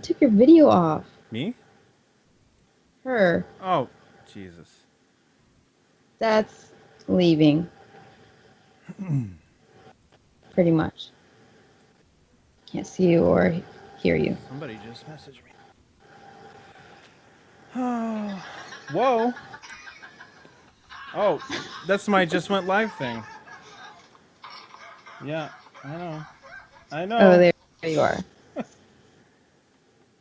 took your video off. Me? Her. Oh, Jesus. That's leaving. Pretty much. Can't see you or hear you. Somebody just messaged me. Oh, whoa. Oh, that's my just went live thing. Yeah, I know. I know. Oh, there you are.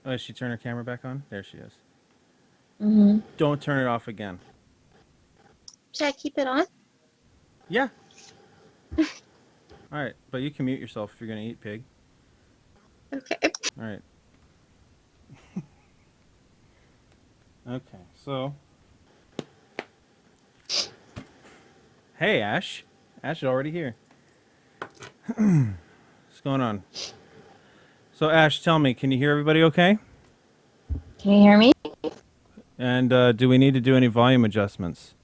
Oh, did she turn her camera back on? There she is. Mm-hmm. Don't turn it off again. Should I keep it on? Yeah. All right, but you can mute yourself if you're gonna eat pig. Okay. All right. Okay, so. Hey, Ash. Ash is already here. What's going on? So, Ash, tell me, can you hear everybody okay? Can you hear me? And do we need to do any volume adjustments?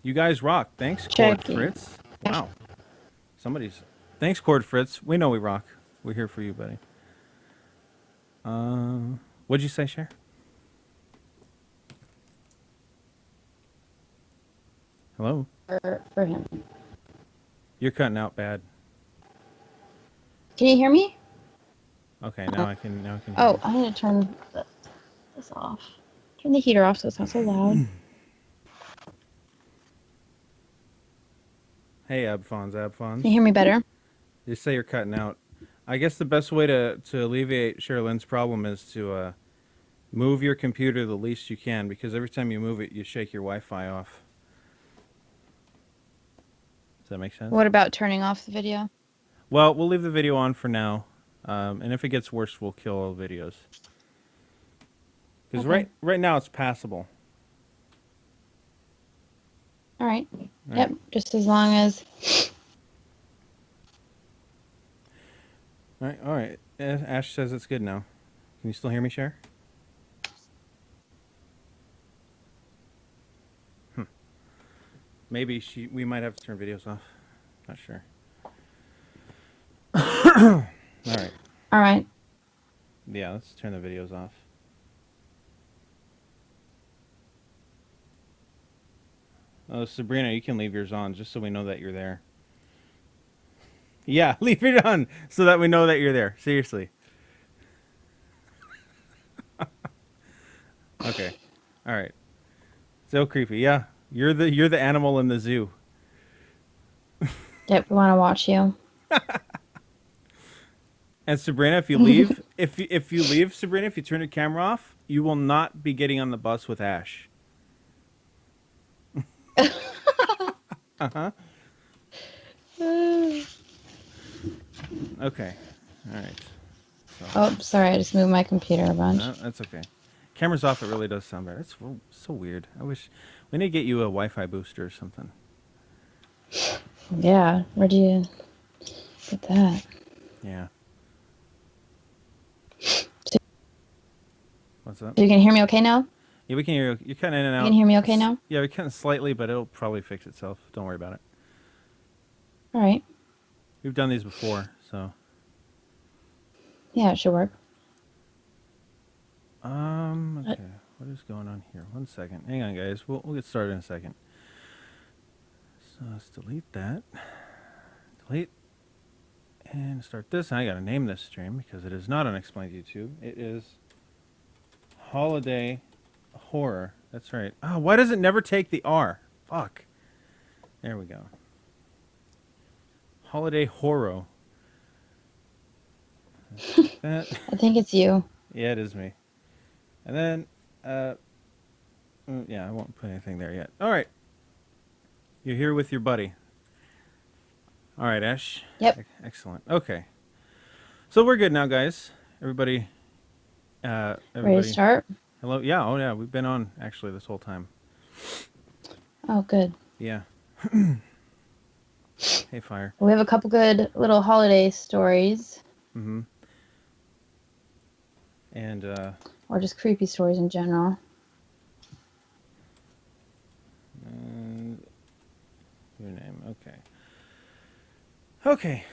You guys rock. Thanks, Cord Checking. Fritz. Wow. Somebody's... Thanks, Cord Fritz. We know we rock. We're here for you, buddy. What'd you say, Cher? Hello? For him. You're cutting out bad. Can you hear me? Okay, now I can hear Oh, you. I need to turn this off. Turn the heater off so it's not so loud. Hey, Abfons. Can you hear me better? You say you're cutting out. I guess the best way to alleviate Sherilyn's problem is to move your computer the least you can, because every time you move it, you shake your Wi-Fi off. Does that make sense? What about turning off the video? Well, we'll leave the video on for now, and if it gets worse, we'll kill all the videos. Because Okay. right now it's passable. All right. All Yep. right. Just as long as. All right. Ash says it's good now. Can you still hear me, Cher? Maybe we might have to turn videos off. Not sure. All right. All right. Yeah, let's turn the videos off. Oh, Sabrina, you can leave yours on just so we know that you're there. Yeah, leave it on so that we know that you're there. Seriously. Okay. All right. So creepy. Yeah, you're the animal in the zoo. Yep. We want to watch you. And Sabrina, if you leave, if you leave, Sabrina, if you turn your camera off, you will not be getting on the bus with Ash. Uh-huh. Okay. All right. So, Oh, sorry. I just moved my computer a bunch. no, that's okay. Camera's off. It really does sound better. It's so weird. I wish we need to get you a Wi-Fi booster or something. Yeah. Where'd you get that? Yeah. What's up? So you can hear me okay now? Yeah, we can hear you. You're cutting in and out. You can hear me okay now? Yeah, we're cutting slightly, but it'll probably fix itself. Don't worry about it. All right. We've done these before, so. Yeah, it should work. Okay. What is going on here? 1 second. Hang on, guys. We'll get started in a second. So let's delete that. Delete. And start this. I gotta name this stream because it is not Unexplained YouTube. It is Holiday Horror. That's right. Oh, why does it never take the R? Fuck. There we go. Holiday Horror. That. I think it's you. Yeah, it is me. And then, yeah, I won't put anything there yet. All right. You're here with your buddy. All right, Ash. Yep. Excellent. Okay. So we're good now, guys. Everybody. Ready to start? Hello. Yeah. Oh, yeah. We've been on actually this whole time. Oh, good. Yeah. Hey, Fire. We have a couple good little holiday stories. Mm-hmm. And Or just creepy stories in general. your name. Okay. Okay.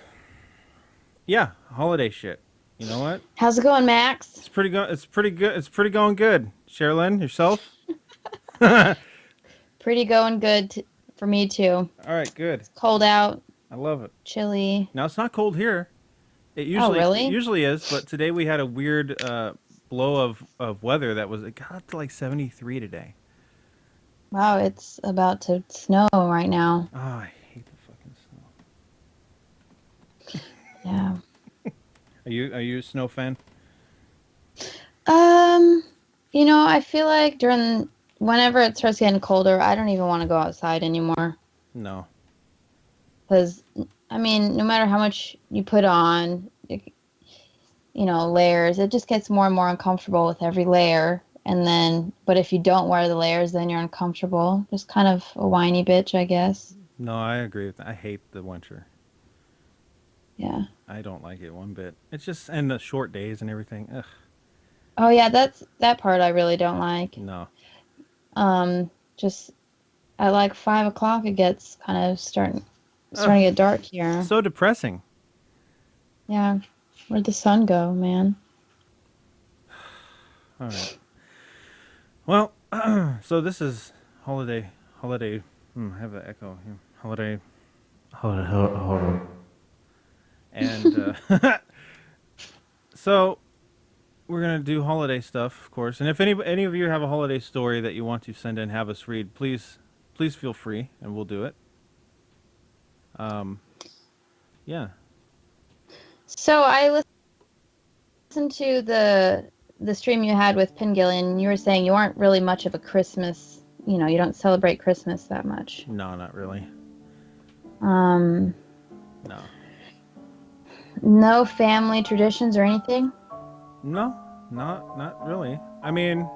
Yeah, holiday shit. You know what? How's it going, Max? It's pretty good. It's pretty good. It's pretty going good. Sherilyn, yourself? All Pretty going good for me too. right, good. Cold out, I love it. chilly. Now it's not cold here. It Oh, usually really? is, but today we had a weird blow of weather that was it got up to like 73 today. Wow, it's about to snow right now. Oh, I hate the fucking snow. Yeah. Are you a snow fan? I feel like whenever it starts getting colder, I don't even want to go outside anymore. No. Because, I mean, no matter how much you put on, layers, it just gets more and more uncomfortable with every layer. But if you don't wear the layers, then you're uncomfortable. Just kind of a whiny bitch, I guess. No, I agree with that. I hate the winter. Yeah. I don't like it one bit. It's just and the short days and everything. Ugh. Oh, yeah, that part I really don't like. No. Just at like 5 o'clock, it gets kind of starting to get dark here. So depressing. Yeah. Where'd the sun go, man? All right. Well, so this is holiday. I have the echo here. Holiday. And so we're gonna do holiday stuff, of course. And if any of you have a holiday story that you want to send in, have us read, please feel free, and we'll do it. Yeah. So I listened to the stream you had with Pingillian, and you were saying you aren't really much of a Christmas, you don't celebrate Christmas that much. No, not really. No family traditions or anything? No, not really. I mean,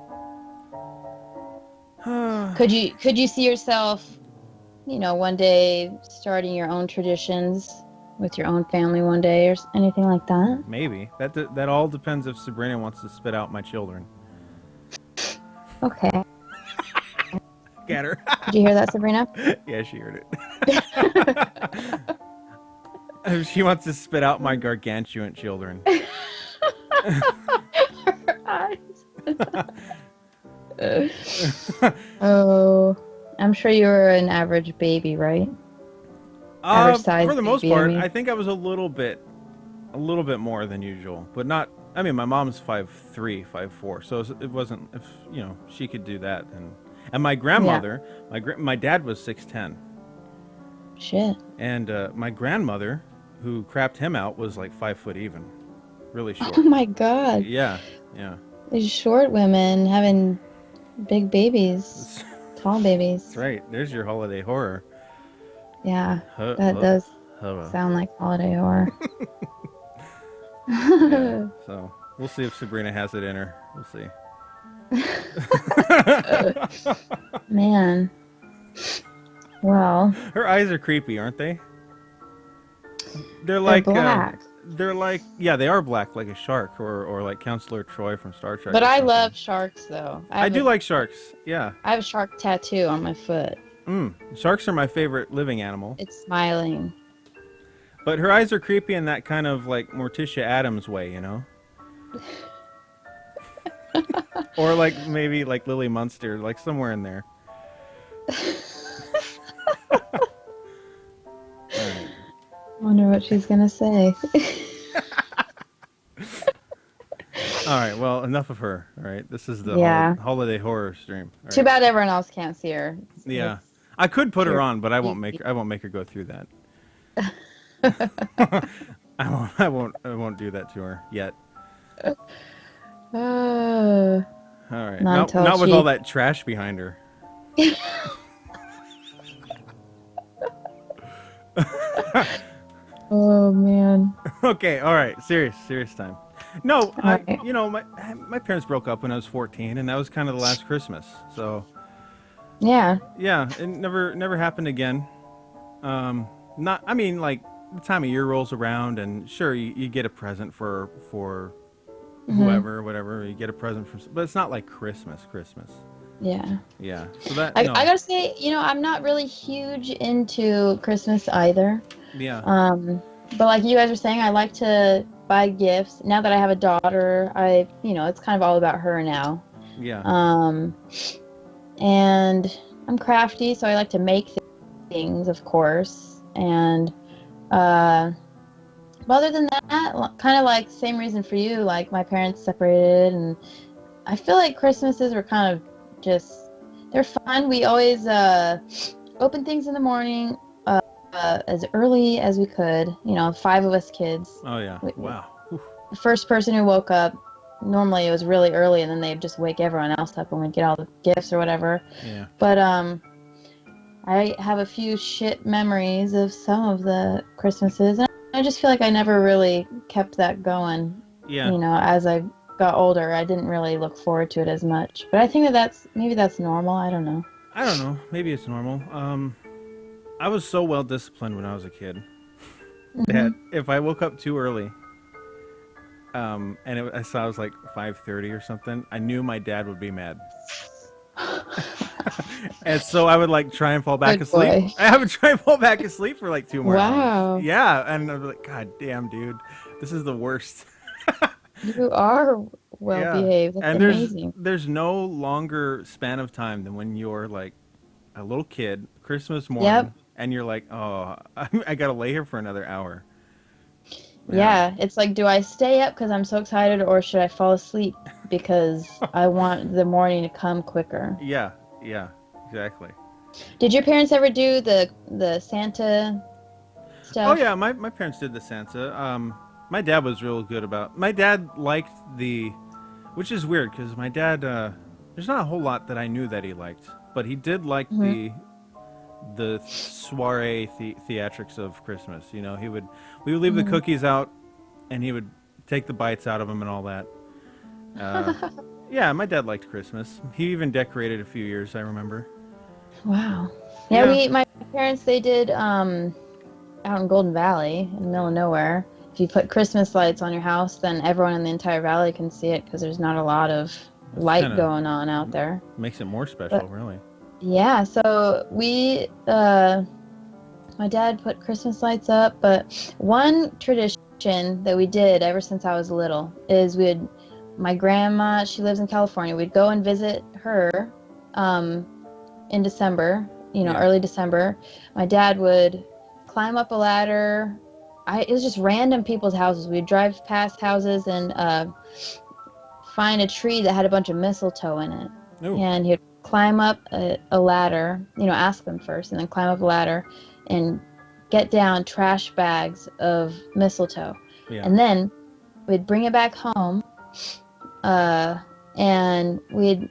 Could you see yourself, one day starting your own traditions with your own family one day or anything like that? maybe that all depends if Sabrina wants to spit out my children. Okay. Get her. Did you hear that, Sabrina? Yeah, she heard it. If she wants to spit out my gargantuan children. Oh, I'm sure you were an average baby, right? Average size For the most baby, I part, mean. I think I was a little bit more than usual, but not. I mean, my mom's 5'3", 5'4", so it wasn't. If she could do that, and my grandmother, my dad was 6'10", Shit. and my grandmother, who crapped him out, was like 5 foot even, really short. Oh my God. Yeah. These short women having big babies, tall babies. That's right. There's your holiday horror. Yeah, that does sound like holiday horror. Yeah, so we'll see if Sabrina has it in her. We'll see. Man. Well. Her eyes are creepy, aren't they? They're like black. Yeah, they are black, like a shark, or like Counselor Troy from Star Trek. But I love sharks, though. I do like sharks. Yeah. I have a shark tattoo on my foot. Sharks are my favorite living animal. It's smiling. But her eyes are creepy in that kind of like Morticia Addams way, Or like maybe like Lily Munster, like somewhere in there. Right. Wonder what she's gonna say. All right, well, enough of her. All right, this is the holiday horror stream. All Too right. bad everyone else can't see her. Yeah, I could put her on, but I won't make her go through that. I won't do that to her yet. All right, not with all that trash behind her. Oh man. Okay, all right, serious time. No, right. My parents broke up when I was 14, and that was kind of the last Christmas. So Yeah. yeah, it never happened again. Not, I mean, like the time of year rolls around, and sure, you get a present for whoever, whatever. You get a present but it's not like Christmas. Yeah. Yeah. So that I gotta say, I'm not really huge into Christmas either. Yeah. But like you guys were saying, I like to buy gifts. Now that I have a daughter, it's kind of all about her now. Yeah. And I'm crafty, so I like to make things, of course. And but other than that, kind of like same reason for you. Like my parents separated, and I feel like Christmases were kind of just they're fun. We always open things in the morning. As early as we could, 5 of us kids. Oh yeah. Wow. The first person who woke up, normally it was really early, and then they'd just wake everyone else up and we'd get all the gifts or whatever. Yeah. But I have a few shit memories of some of the Christmases, and I just feel like I never really kept that going. Yeah. As I got older, I didn't really look forward to it as much. But I think that's normal. I don't know. I don't know. Maybe it's normal. I was so well disciplined when I was a kid that if I woke up too early, and I saw it was like 5:30 or something, I knew my dad would be mad. And so I would like try and fall back asleep. Boy. I would try and fall back asleep for like 2 more Wow. hours. Yeah, and I was like, God damn, dude, this is the worst. You are well behaved. That's and amazing. there's no longer span of time than when you're like a little kid, Christmas morning. Yep. And you're like, oh, I gotta lay here for another hour. Yeah, it's like, do I stay up because I'm so excited, or should I fall asleep because I want the morning to come quicker? Yeah, exactly. Did your parents ever do the Santa stuff? Oh yeah, my parents did the Santa. My dad was real good about. My dad liked which is weird because my dad. There's not a whole lot that I knew that he liked, but he did like the soiree theatrics of Christmas. We would leave the cookies out, and he would take the bites out of them and all that. Yeah, my dad liked Christmas. He even decorated a few years, I remember. Wow. Yeah, my parents, they did out in Golden Valley, in the middle of nowhere. If you put Christmas lights on your house, then everyone in the entire valley can see it because there's not a lot of light going on out there. Makes it more special, really. Yeah, so my dad put Christmas lights up, but one tradition that we did ever since I was little is my grandma, she lives in California, we'd go and visit her in December, early December. My dad would climb up a ladder. It was just random people's houses. We'd drive past houses and find a tree that had a bunch of mistletoe in it. Ooh. And he'd climb up a ladder, ask them first, and then climb up a ladder and get down trash bags of mistletoe. Yeah. And then we'd bring it back home, and we'd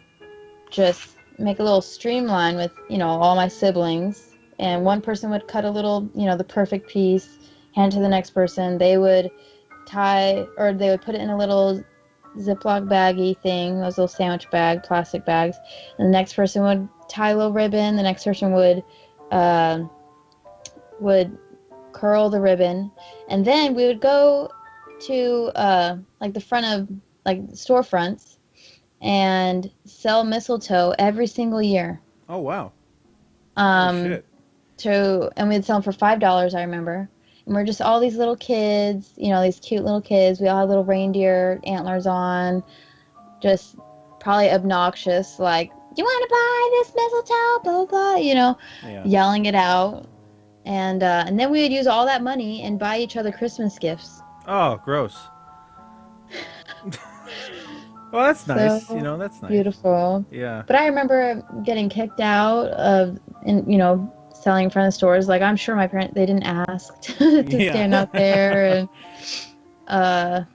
just make a little streamline with, all my siblings, and one person would cut a little, the perfect piece, hand it to the next person. They would they would put it in a little Ziploc baggy thing, those little sandwich plastic bags. And the next person would tie a little ribbon. The next person would curl the ribbon. And then we would go to like the front of like storefronts and sell mistletoe every single year. Oh wow. Oh, shit. And we'd sell them for $5, I remember. And we're just all these little kids, these cute little kids. We all had little reindeer antlers on, just probably obnoxious, like, you want to buy this mistletoe, blah, blah, blah, yelling it out. And then we would use all that money and buy each other Christmas gifts. Oh, gross. Well, that's nice. So that's nice. Beautiful. Yeah. But I remember getting kicked out of, selling in front of stores. Like, I'm sure my parents, they didn't ask to stand out there. And I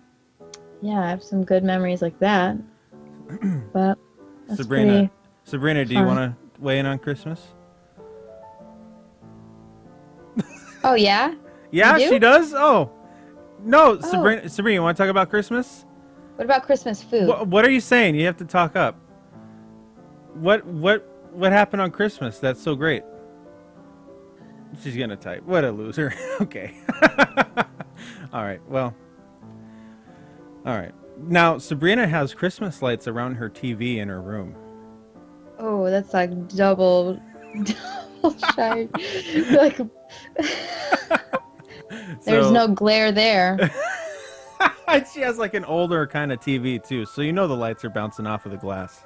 have some good memories like that. But Sabrina, do you want to weigh in on Christmas? Oh yeah? Yeah, she does? Oh. No, Sabrina, you want to talk about Christmas? What about Christmas food? What are you saying? You have to talk up. What happened on Christmas? That's so great. She's gonna type. What a loser. Okay. All right. Well. All right. Now Sabrina has Christmas lights around her TV in her room. Oh, that's like double shine. Like There's So- no glare there. She has like an older kind of TV too, so you know the lights are bouncing off of the glass.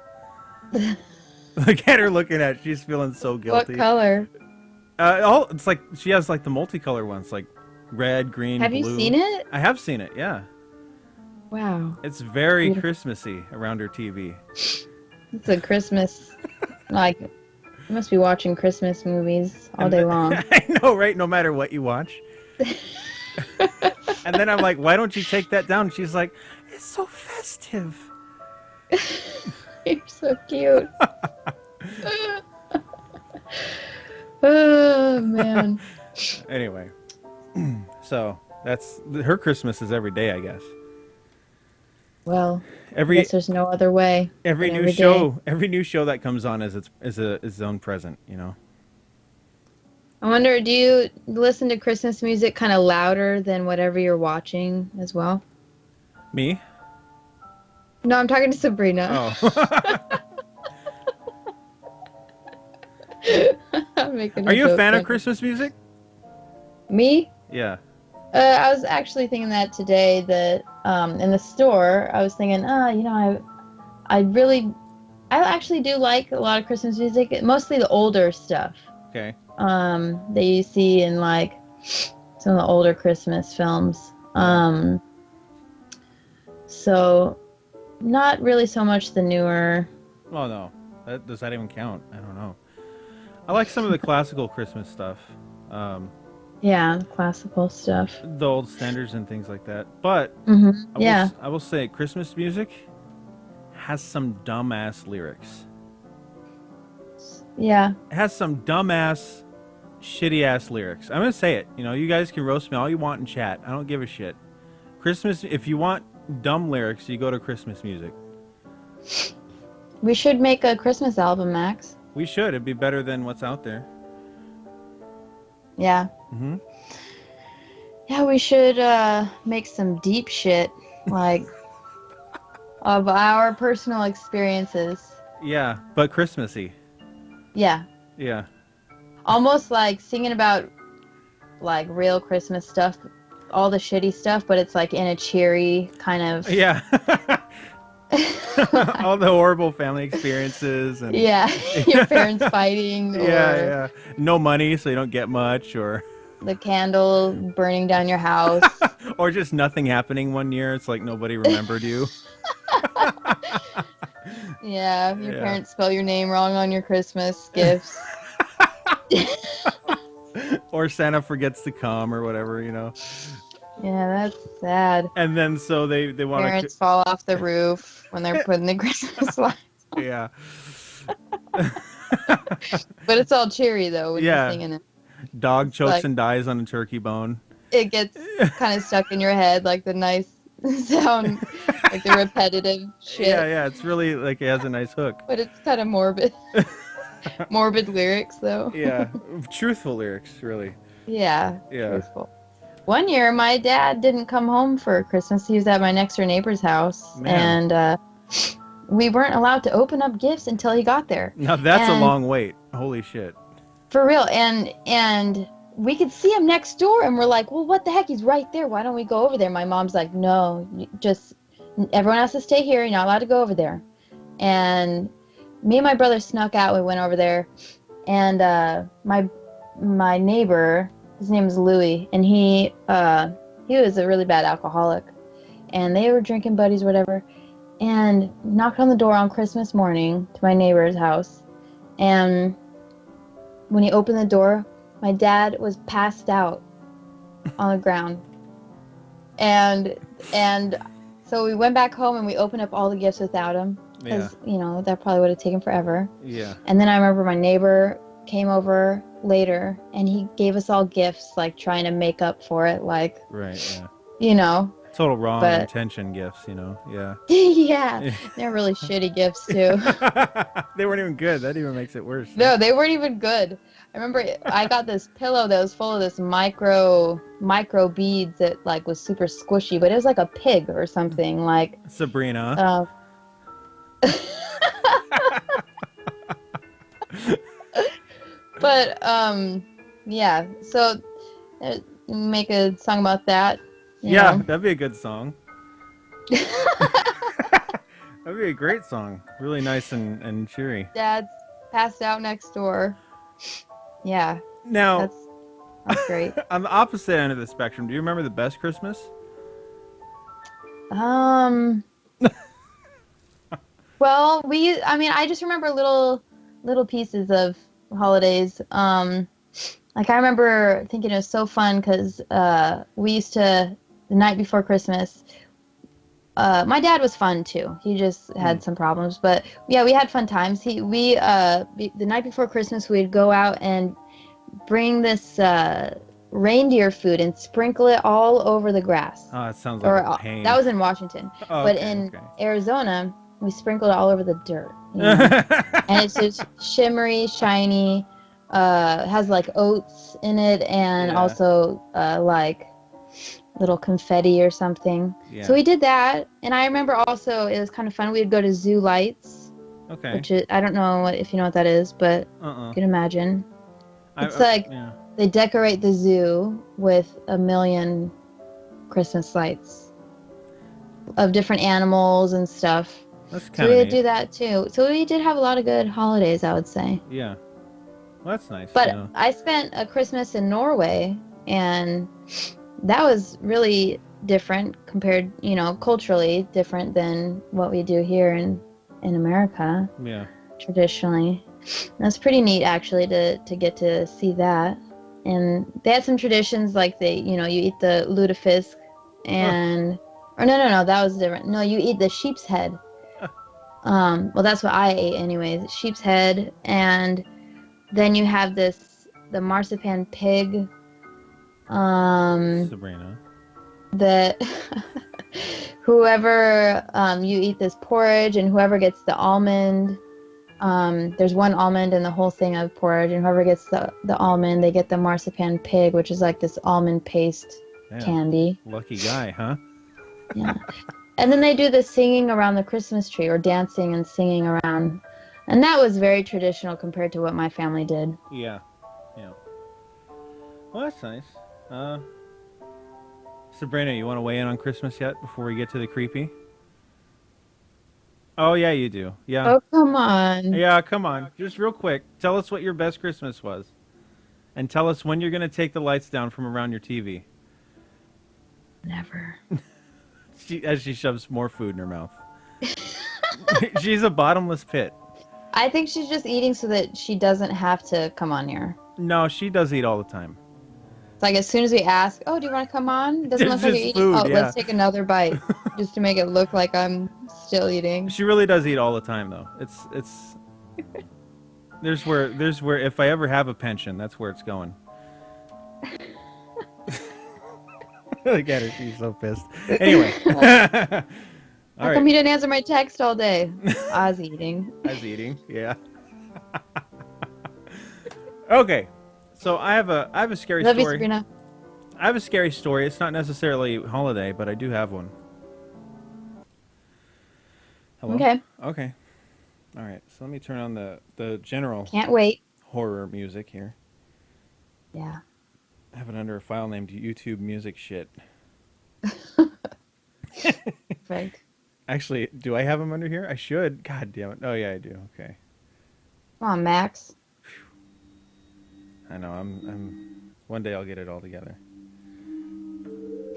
Look at her looking at it. She's feeling so guilty. What color? It's like she has like the multicolor ones, like red, green, Have blue. you seen it? I have seen it, yeah. Wow. It's very Beautiful. Christmassy around her TV. It's a Christmas, like, you must be watching Christmas movies all day long. I know, right? No matter what you watch. And then I'm like, why don't you take that down? She's like, it's so festive. You're so cute. Oh, man. Anyway, so that's her Christmas is every day, I guess. Well, I Every guess there's no other way. every but new every show, day. every new show that comes on is its own present, you know. I wonder, do you listen to Christmas music kind of louder than whatever you're watching as well? Me? No, I'm talking to Sabrina. Oh. I'm making Are you a joke fan of there. Christmas music? Me? Yeah. I was actually thinking that today. That in the store, I was thinking, I actually do like a lot of Christmas music, mostly the older stuff. Okay. That you see in like some of the older Christmas films. So not really so much the newer. Oh no. Does that even count? I don't know. I like some of the classical Christmas stuff. Yeah, classical stuff. The old standards and things like that. But Yeah. I will say Christmas music has some dumbass lyrics. Yeah. It has some dumbass, shitty ass lyrics. I'm gonna say it. You know, you guys can roast me all you want in chat. I don't give a shit. Christmas. If you want dumb lyrics, you go to Christmas music. We should make a Christmas album, Max. We should. It'd be better than what's out there. Yeah. Mm-hmm. Yeah, we should make some deep shit, like of our personal experiences. Yeah, but Christmassy. Yeah. Yeah. Almost like singing about like real Christmas stuff, all the shitty stuff, but it's like in a cheery kind of. Yeah. All the horrible family experiences and Yeah, your parents fighting, or yeah. No money, so you don't get much, or the candle burning down your house. or just nothing happening one year. It's like nobody remembered you. Yeah, your Yeah. parents spell your name wrong on your Christmas gifts. Or Santa forgets to come or whatever, you know. Yeah, that's sad. And then so they want Parents fall off the roof when they're putting the Christmas lights. to yeah. But it's all cheery though when Yeah. you're singing it. Dog chokes like- and dies on a turkey bone. It gets kind of stuck in your head, like the nice sound, like the repetitive shit. Yeah, it's really like it has a nice hook. But it's kind of morbid. Morbid lyrics though. Yeah. Truthful lyrics, really. Yeah. Yeah. Truthful. One year, my dad didn't come home for Christmas. He was at my next door neighbor's house, Man. and we weren't allowed to open up gifts until he got there. Now that's a And- long wait. Holy shit. For real. And we could see him next door, and we're like, well, what the heck? He's right there. Why don't we go over there? My mom's like, no, everyone has to stay here. You're not allowed to go over there. And me and my brother snuck out. We went over there, and my neighbor, his name is Louis, and he was a really bad alcoholic, and they were drinking buddies, whatever, and knocked on the door on Christmas morning to my neighbor's house, and when he opened the door, my dad was passed out on the ground, and so we went back home and we opened up all the gifts without him, because that probably would have taken forever. Yeah. And then I remember my neighbor came over later, and he gave us all gifts, like trying to make up for it, like, Right, yeah. you know. Total wrong But- intention gifts, you know. Yeah. Yeah, they're really shitty gifts too. They weren't even good. That even makes it worse. No, they weren't even good. I remember I got this pillow that was full of this micro beads that like was super squishy, but it was like a pig or something, like Sabrina. But yeah, so make a song about that. you Yeah, know. that'd be a good song. That'd be a great song. Really nice and cheery. Dad's passed out next door. Yeah, Now, that's great. on the opposite end of the spectrum, do you remember the best Christmas? Well, I just remember little pieces of holidays. Like I remember thinking it was so fun because we used to, the night before Christmas, my dad was fun too. He just had some problems, but yeah, we had fun times. The night before Christmas, we'd go out and bring this reindeer food and sprinkle it all over the grass. Oh, that sounds like a pain. That was in Washington, Oh, but okay, in okay. Arizona, we sprinkled it all over the dirt. And it's just shimmery, shiny. Has like oats in it, and Yeah. also like little confetti or something. Yeah. So we did that, and I remember also it was kind of fun. We'd go to zoo lights, Okay. which I don't know if you know what that is, but you can imagine. It's yeah. they decorate the zoo with 1 million Christmas lights of different animals and stuff. That's So kind we of would do that too. So we did have a lot of good holidays, I would say. Yeah. Well, that's nice. But you know. I spent a Christmas in Norway, and that was really different compared, culturally different than what we do here in America Yeah. traditionally. That's pretty neat, actually, to get to see that. And they had some traditions like you eat the lutefisk and, or no, that was different. No, you eat the sheep's head. Well, that's what I ate anyways, sheep's head, and then you have the marzipan pig. Sabrina. That whoever you eat this porridge, and whoever gets the almond, there's one almond in the whole thing of porridge, and whoever gets the almond, they get the marzipan pig, which is like this almond paste candy. Lucky guy, huh? Yeah. And then they do the singing around the Christmas tree, or dancing and singing around. And that was very traditional compared to what my family did. Yeah. Yeah. Well, that's nice. Sabrina, you want to weigh in on Christmas yet before we get to the creepy? Oh, yeah, you do. Yeah. Oh, come on. Yeah, come on. Just real quick. Tell us what your best Christmas was. And tell us when you're going to take the lights down from around your TV. Never. As she shoves more food in her mouth. She's a bottomless pit. I think she's just eating so that she doesn't have to come on here. No, she does eat all the time. It's like as soon as we ask, oh, do you want to come on? It doesn't There's look like just you're eating. food, Oh, yeah. let's take another bite. Just to make it look like I'm still eating. She really does eat all the time, though. It's there's where if I ever have a pension, that's where it's going. Look at her, she's so pissed. Anyway. How come you didn't answer my text all day? I was eating. I was eating, yeah. Okay, so I have a scary Love you, story. Sabrina. I have a scary story. It's not necessarily holiday, but I do have one. Hello? Okay. Okay. All right. So let me turn on the general Can't wait. horror music here. Yeah. I have it under a file named YouTube Music Shit. Perfect. Actually, do I have them under here? I should. God damn it. Oh yeah, I do. Okay. Come on, Max. I know. I'm. One day I'll get it all together.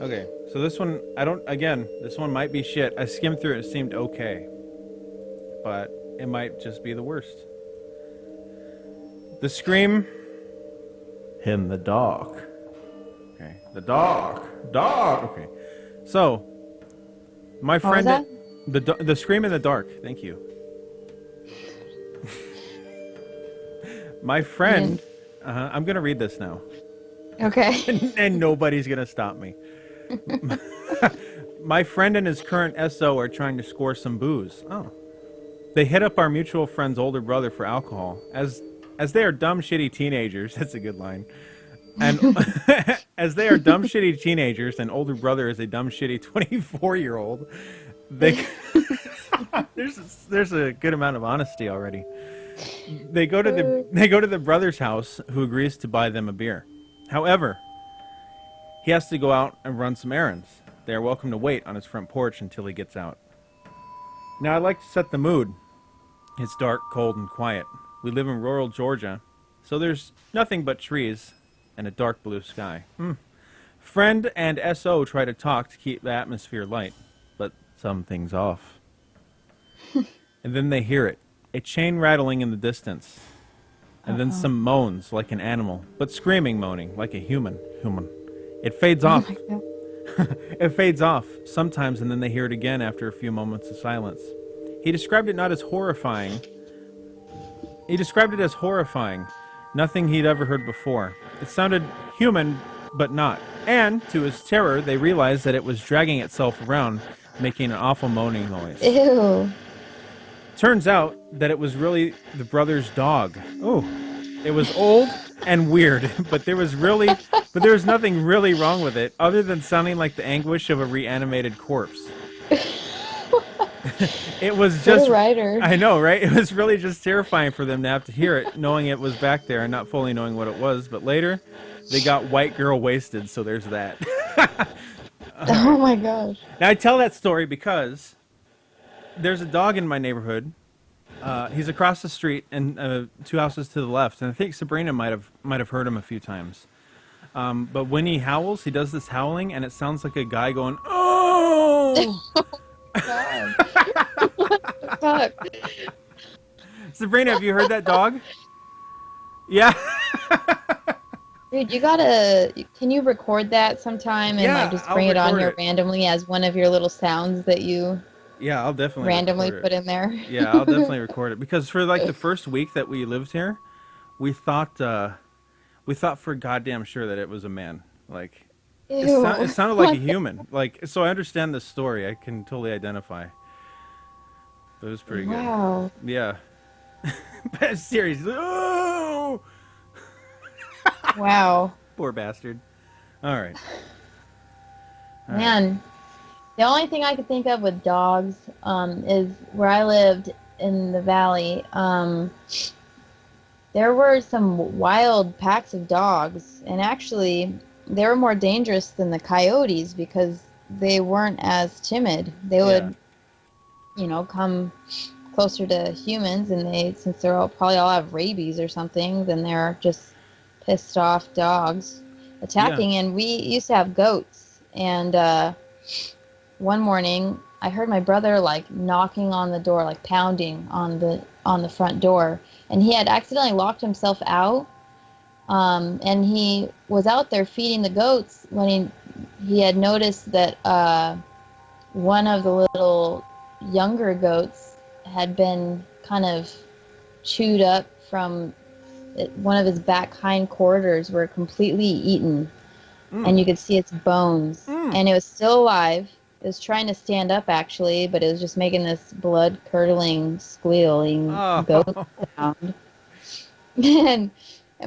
Okay. So this one, this one might be shit. I skimmed through it. It seemed okay, but it might just be the worst. The scream in the dark. Okay. The dark. Okay. So, my What was friend, that? the scream in the dark. Thank you. My friend, I'm gonna read this now, Okay. and nobody's gonna stop me. My friend and his current SO are trying to score some booze. Oh. They hit up our mutual friend's older brother for alcohol, as they are dumb, shitty teenagers. That's a good line. And as they are dumb, shitty teenagers, and older brother is a dumb, shitty 24-year-old, they there's a good amount of honesty already. They go to the brother's house, who agrees to buy them a beer. However, He has to go out and run some errands. They are welcome to wait on his front porch until he gets out. Now, I'd like to set the mood. It's dark, cold, and quiet. We live in rural Georgia, so there's nothing but trees and a dark blue sky. Friend and SO try to talk to keep the atmosphere light, but something's off. And then they hear it, a chain rattling in the distance, and then some moans like an animal, but screaming moaning like a human. It fades off. Oh my God. It fades off sometimes, and then they hear it again after a few moments of silence. He described it not as horrifying. He described it as horrifying. Nothing he'd ever heard before. It sounded human, but not. And, to his terror, they realized that it was dragging itself around, making an awful moaning noise. Ew. Turns out that it was really the brother's dog. Oh, it was old and weird, but there was nothing really wrong with it, other than sounding like the anguish of a reanimated corpse. It was just... What a writer. I know, right? It was really just terrifying for them to have to hear it, knowing it was back there and not fully knowing what it was. But later, they got white girl wasted, so there's that. Oh my gosh. Now, I tell that story because there's a dog in my neighborhood. He's across the street and 2 houses to the left, and I think Sabrina might have heard him a few times. But when he howls, he does this howling, and it sounds like a guy going, "Oh!" God. What the fuck? Sabrina, have you heard that dog? Yeah. Dude, can you record that sometime and Yeah, like just I'll bring it on record here it. randomly as one of your little sounds that you Yeah, I'll definitely randomly record put it. in there? Yeah, I'll definitely record it because for like the first week that we lived here, we thought for goddamn sure that it was a man. Like Ew. it sounded like a human. Like, so I understand this story. I can totally identify. It was pretty good. Wow. Yeah. But seriously, oh, Wow. poor bastard. All right. All right. Man, the only thing I could think of with dogs is where I lived in the valley. There were some wild packs of dogs, and actually, they were more dangerous than the coyotes because they weren't as timid. They would, come closer to humans, and since they're probably all have rabies or something, then they're just pissed off dogs attacking. And we used to have goats, and one morning I heard my brother like knocking on the door, like pounding on the front door, and he had accidentally locked himself out, and he was out there feeding the goats when he had noticed that one of the little younger goats had been kind of chewed up from one of his back hind quarters were completely eaten, and you could see its bones, and it was still alive. It was trying to stand up, actually, but it was just making this blood-curdling, squealing goat sound. And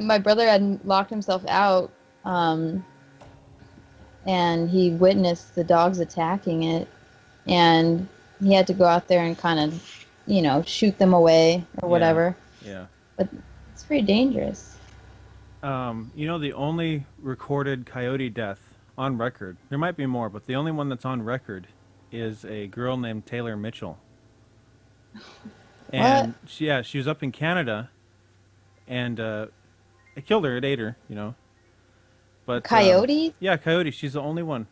my brother had locked himself out, and he witnessed the dogs attacking it, and he had to go out there and kind of, shoot them away or whatever. Yeah. But it's pretty dangerous. The only recorded coyote death on record, there might be more, but the only one that's on record is a girl named Taylor Mitchell. And she was up in Canada, and it killed her. It ate her, But Coyote? Yeah, coyote. She's the only one.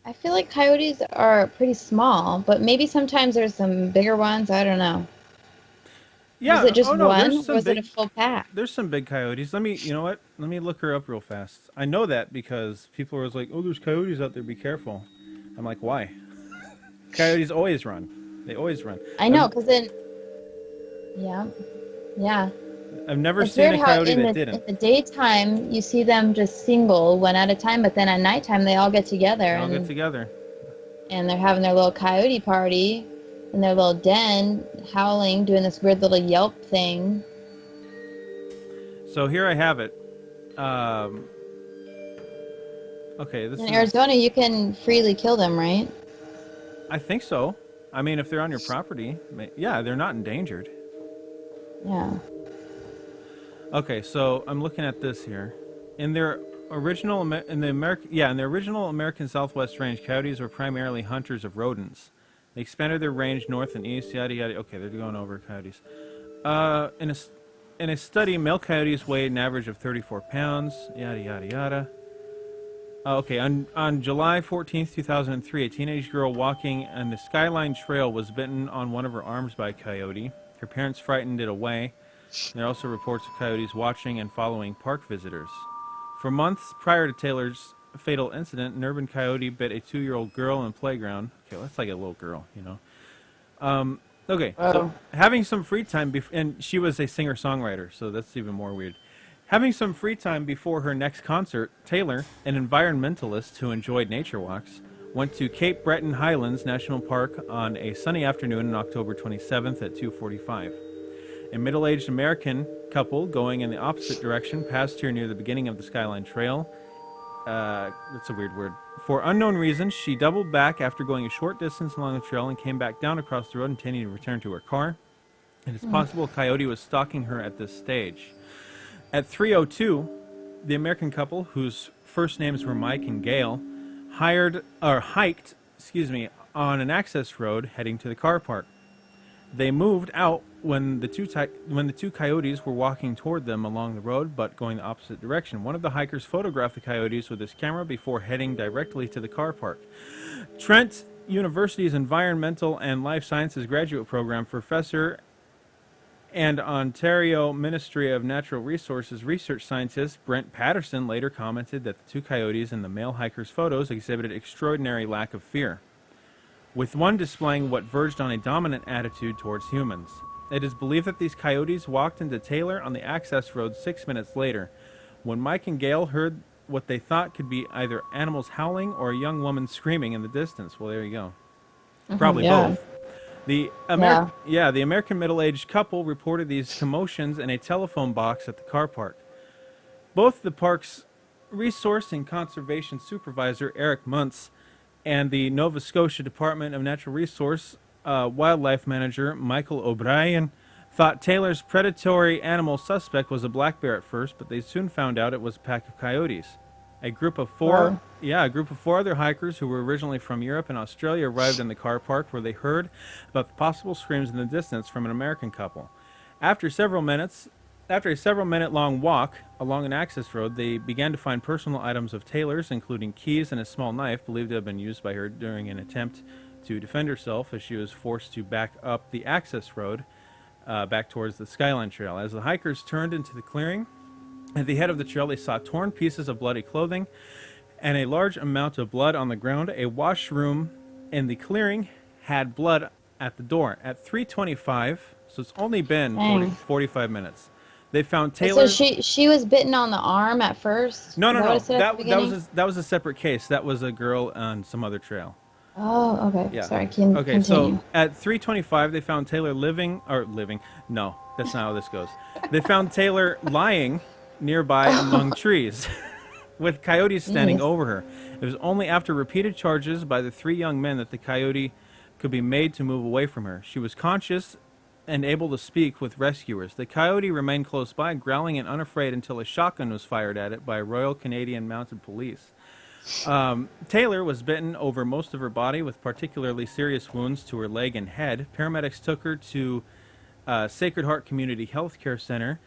I feel like coyotes are pretty small, but maybe sometimes there's some bigger ones. I don't know. Yeah. Was it just no, one, there's or some was big, it a full pack? There's some big coyotes. You know what? Let me look her up real fast. I know that because people are always like, "Oh, there's coyotes out there. Be careful." I'm like, why? Coyotes always run. They always run. I know, because then... Yeah. I've never It's seen weird a how coyote in that didn't. the daytime, you see them just single, one at a time, but then at nighttime, they all get together. They all get together. And they're having their little coyote party in their little den, howling, doing this weird little yelp thing. So here I have it. Okay, this In is... Arizona, you can freely kill them, right? I think so. I mean, if they're on your property, yeah, they're not endangered. Yeah. Okay, so I'm looking at this here. In their in the original American Southwest range, coyotes were primarily hunters of rodents. They expanded their range north and east, yada yada. Okay, they're going over coyotes. In a study, male coyotes weighed an average of 34 pounds, yada yada yada. Okay, on July 14th, 2003, a teenage girl walking on the Skyline Trail was bitten on one of her arms by a coyote. Her parents frightened it away. There are also reports of coyotes watching and following park visitors. For months prior to Taylor's fatal incident, an urban coyote bit a 2-year-old girl in a playground. Okay, well, that's like a little girl, you know. Okay, so having some free time, and she was a singer-songwriter, so that's even more weird. Having some free time before her next concert, Taylor, an environmentalist who enjoyed nature walks, went to Cape Breton Highlands National Park on a sunny afternoon on October 27th at 2:45. A middle-aged American couple going in the opposite direction passed her near the beginning of the Skyline Trail. That's a weird word. For unknown reasons, she doubled back after going a short distance along the trail and came back down across the road, intending to return to her car. And it's possible a coyote was stalking her at this stage. At 3:02, the American couple, whose first names were Mike and Gail, hiked on an access road heading to the car park. They moved out when the two coyotes were walking toward them along the road, but going the opposite direction. One of the hikers photographed the coyotes with his camera before heading directly to the car park. Trent University's Environmental and Life Sciences graduate program professor and Ontario Ministry of Natural Resources research scientist Brent Patterson later commented that the two coyotes in the male hiker's photos exhibited extraordinary lack of fear, with one displaying what verged on a dominant attitude towards humans. It is believed that these coyotes walked into Taylor on the access road 6 minutes later, when Mike and Gail heard what they thought could be either animals howling or a young woman screaming in the distance. Well, there you go. Probably both. The American middle-aged couple reported these commotions in a telephone box at the car park. Both the park's resource and conservation supervisor, Eric Muntz, and the Nova Scotia Department of Natural Resource wildlife manager, Michael O'Brien, thought Taylor's predatory animal suspect was a black bear at first, but they soon found out it was a pack of coyotes. A group of four other hikers who were originally from Europe and Australia arrived in the car park, where they heard about the possible screams in the distance from an American couple. After a several minute long walk along an access road, they began to find personal items of Taylor's, including keys and a small knife believed to have been used by her during an attempt to defend herself as she was forced to back up the access road back towards the Skyline Trail. As the hikers turned into the clearing at the head of the trail, they saw torn pieces of bloody clothing and a large amount of blood on the ground. A washroom in the clearing had blood at the door. At 3:25, so it's only been 45 minutes. They found Taylor. So she was bitten on the arm at first? No. That was a separate case. That was a girl on some other trail. Oh, okay. Yeah. Sorry, continue. So at 3:25, they found Taylor living. No, that's not how this goes. They found Taylor lying nearby among trees, with coyotes standing over her. It was only after repeated charges by the 3 young men that the coyote could be made to move away from her. She was conscious and able to speak with rescuers. The coyote remained close by, growling and unafraid, until a shotgun was fired at it by Royal Canadian Mounted Police. Taylor was bitten over most of her body, with particularly serious wounds to her leg and head. Paramedics took her to Sacred Heart Community Health Care Center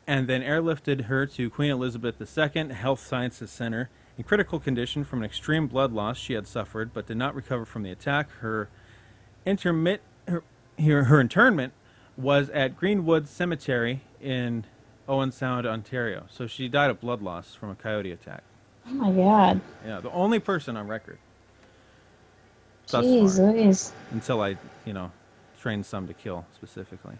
and then airlifted her to Queen Elizabeth II Health Sciences Center in critical condition from an extreme blood loss she had suffered, but did not recover from the attack. Her internment was at Greenwood Cemetery in Owen Sound, Ontario. So she died of blood loss from a coyote attack. Oh my God. Yeah, the only person on record. Jeez Louise. Until I, trained some to kill specifically.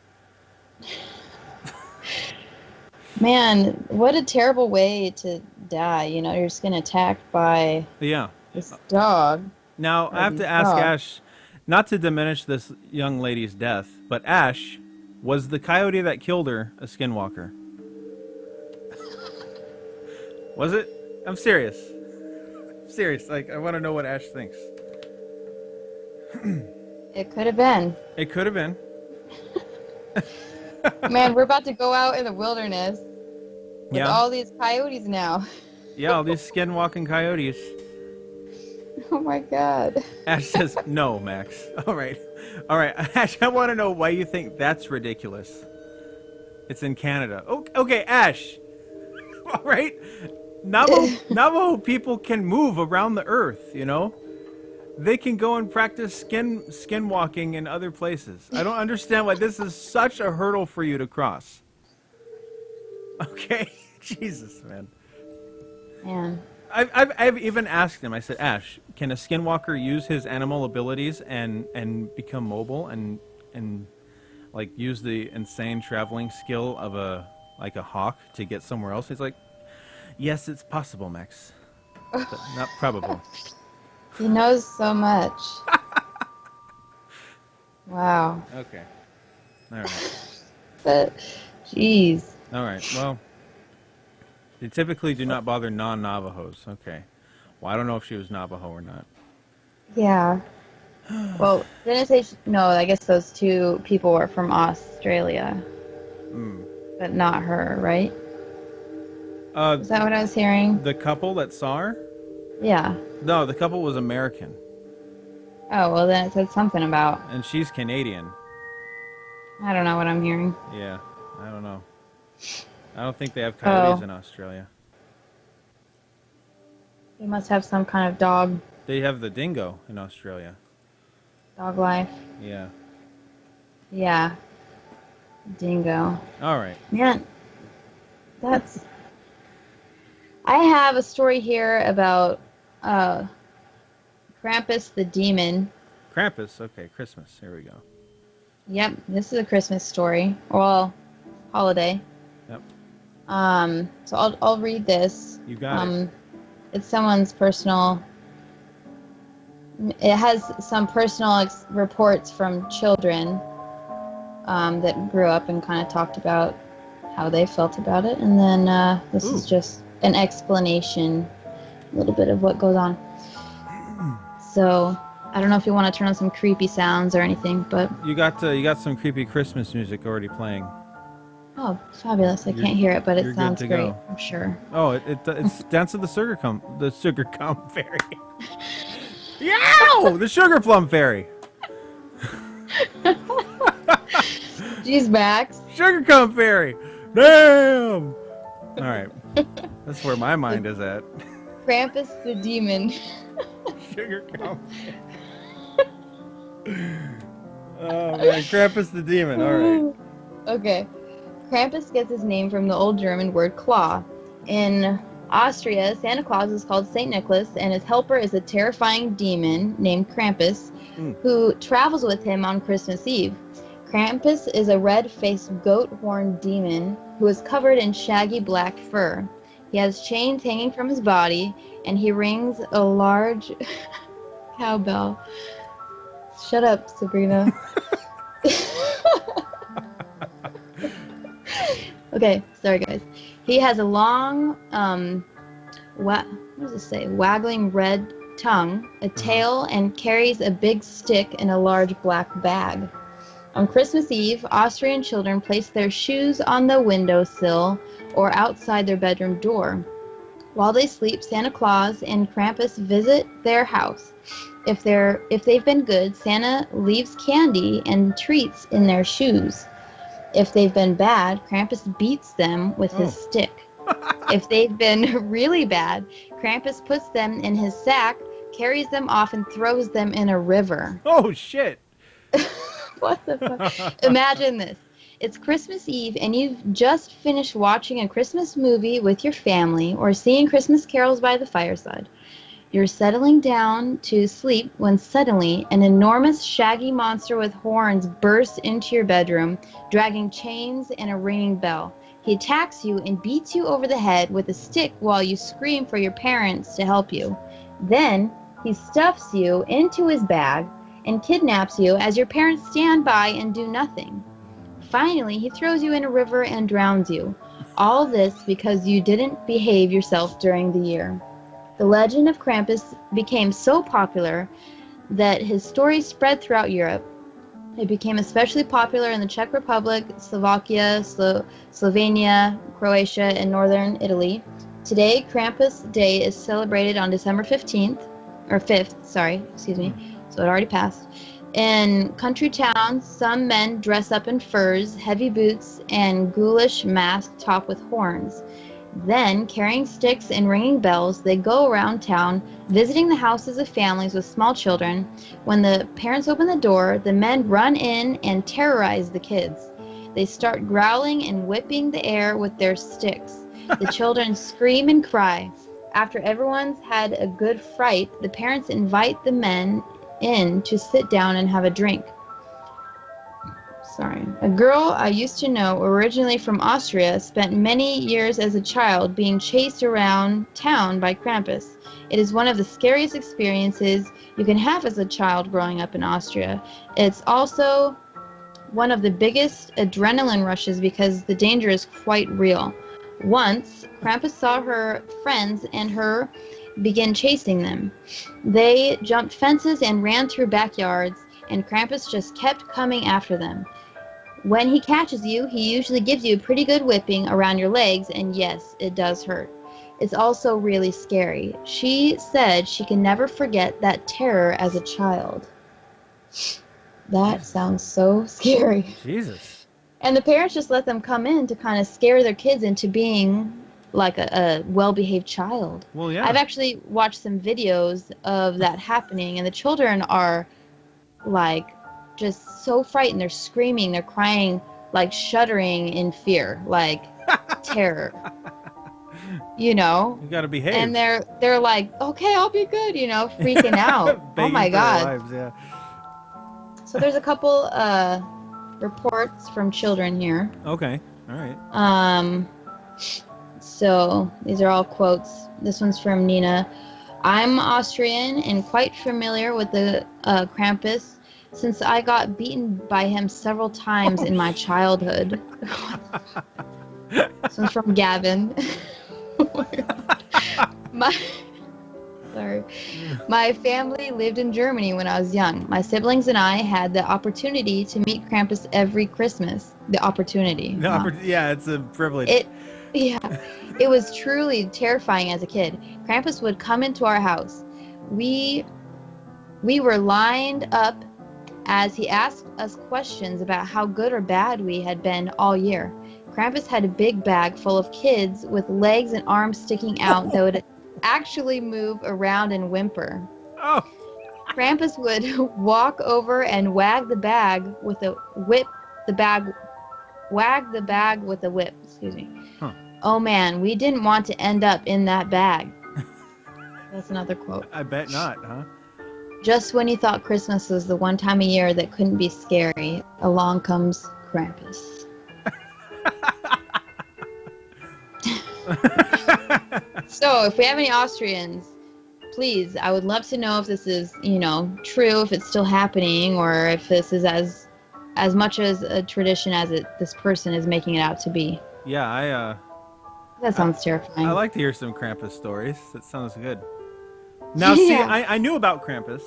Man, what a terrible way to die. You're just getting attacked by this dog. Now, I have to ask Ash, not to diminish this young lady's death, but Ash, was the coyote that killed her a skinwalker? Was it? I'm serious. I want to know what Ash thinks. It could have been. It could have been. Man, we're about to go out in the wilderness with all these coyotes now. Yeah, all these skinwalking coyotes. Oh my god. Ash says, no, Max. All right. Ash, I want to know why you think that's ridiculous. It's in Canada. Okay, Ash. All right. Navajo people can move around the earth, you know? They can go and practice skinwalking in other places. I don't understand why this is such a hurdle for you to cross. Okay? Jesus, man. Man. I've even asked him. I said, Ash, can a skinwalker use his animal abilities and become mobile and like use the insane traveling skill of a hawk to get somewhere else? He's like, yes, it's possible, Max, but not probable. He knows so much. Wow. Okay. All right. But, jeez. All right. Well, they typically do not bother non-Navajos. Okay. Well, I don't know if she was Navajo or not. Yeah. Well, didn't it say no? I guess those two people were from Australia, but not her, right? Is that what I was hearing? The couple that saw her? Yeah. No, the couple was American. Oh, well, then it said something about. And she's Canadian. I don't know what I'm hearing. Yeah, I don't know. I don't think they have coyotes in Australia. They must have some kind of dog They have the dingo in Australia. life. Yeah. Yeah. Dingo. All right. Man, that's... I have a story here about Krampus the demon. Krampus. Okay, Christmas. Here we go. Yep, this is a Christmas story. Well, holiday. Yep. So I'll read this. You got it. It's someone's personal... It has some personal reports from children that grew up and kind of talked about how they felt about it. And then this is just an explanation, a little bit of what goes on. So I don't know if you want to turn on some creepy sounds or anything, but... You got some creepy Christmas music already playing. Oh, fabulous. I can't hear it, but it sounds good to great, go. I'm sure. Oh, it's Dance of the Sugar Plum Fairy. Yow! The Sugar Plum Fairy. Jeez, Max. Sugar Plum Fairy. Damn. All right. That's where my mind is at. Krampus the demon. Sugar Plum Fairy. Oh, man. Krampus the demon. All right. Okay. Krampus gets his name from the Old German word claw. In Austria, Santa Claus is called Saint Nicholas, and his helper is a terrifying demon named Krampus, who travels with him on Christmas Eve. Krampus is a red-faced goat-horned demon who is covered in shaggy black fur. He has chains hanging from his body, and he rings a large cowbell. Shut up, Sabrina. Okay, sorry guys. He has a long, what does it say? Waggling red tongue, a tail, and carries a big stick in a large black bag. On Christmas Eve, Austrian children place their shoes on the windowsill or outside their bedroom door. While they sleep, Santa Claus and Krampus visit their house. If they've been good, Santa leaves candy and treats in their shoes. If they've been bad, Krampus beats them with his stick. If they've been really bad, Krampus puts them in his sack, carries them off, and throws them in a river. Oh, shit. What the fuck? Imagine this. It's Christmas Eve, and you've just finished watching a Christmas movie with your family or singing Christmas carols by the fireside. You're settling down to sleep when suddenly an enormous shaggy monster with horns bursts into your bedroom, dragging chains and a ringing bell. He attacks you and beats you over the head with a stick while you scream for your parents to help you. Then he stuffs you into his bag and kidnaps you as your parents stand by and do nothing. Finally, he throws you in a river and drowns you. All this because you didn't behave yourself during the year. The legend of Krampus became so popular that his story spread throughout Europe. It became especially popular in the Czech Republic, Slovakia, Slovenia, Croatia, and northern Italy. Today, Krampus Day is celebrated on December 15th, or 5th, sorry, excuse me, so it already passed. In country towns, some men dress up in furs, heavy boots, and ghoulish masks topped with horns. Then, carrying sticks and ringing bells, they go around town, visiting the houses of families with small children. When the parents open the door, the men run in and terrorize the kids. They start growling and whipping the air with their sticks. The children scream and cry. After everyone's had a good fright, the parents invite the men in to sit down and have a drink. Sorry. A girl I used to know, originally from Austria, spent many years as a child being chased around town by Krampus. It is one of the scariest experiences you can have as a child growing up in Austria. It's also one of the biggest adrenaline rushes because the danger is quite real. Once, Krampus saw her friends and her begin chasing them. They jumped fences and ran through backyards, and Krampus just kept coming after them. When he catches you, he usually gives you a pretty good whipping around your legs, and yes, it does hurt. It's also really scary. She said she can never forget that terror as a child. That sounds so scary. Jesus. And the parents just let them come in to kind of scare their kids into being like a well-behaved child. Well, yeah. I've actually watched some videos of that happening, and the children are like just so frightened. They're screaming, they're crying, like shuddering in fear, like terror. You know? You gotta behave. And they're like, okay, I'll be good, you know, freaking out. Oh my God. Lives, yeah. So there's a couple reports from children here. Okay. All right. So these are all quotes. This one's from Nina. I'm Austrian and quite familiar with the Krampus since I got beaten by him several times in my childhood. This one's from Gavin. My family lived in Germany when I was young. My siblings and I had the opportunity to meet Krampus every Christmas. The opportunity. Yeah, it's a privilege. It was truly terrifying as a kid. Krampus would come into our house. We were lined up as he asked us questions about how good or bad we had been all year. Krampus had a big bag full of kids with legs and arms sticking out that would actually move around and whimper. Oh. Krampus would walk over and wag the bag with a whip. Wag the bag with a whip. Excuse me. Huh. Oh man, we didn't want to end up in that bag. That's another quote. I bet not, huh? Just when you thought Christmas was the one time of year that couldn't be scary, along comes Krampus. So, if we have any Austrians, please, I would love to know if this is, true, if it's still happening, or if this is as much as a tradition as this person is making it out to be. Yeah, That sounds terrifying. I like to hear some Krampus stories. That sounds good. Now, see, I knew about Krampus,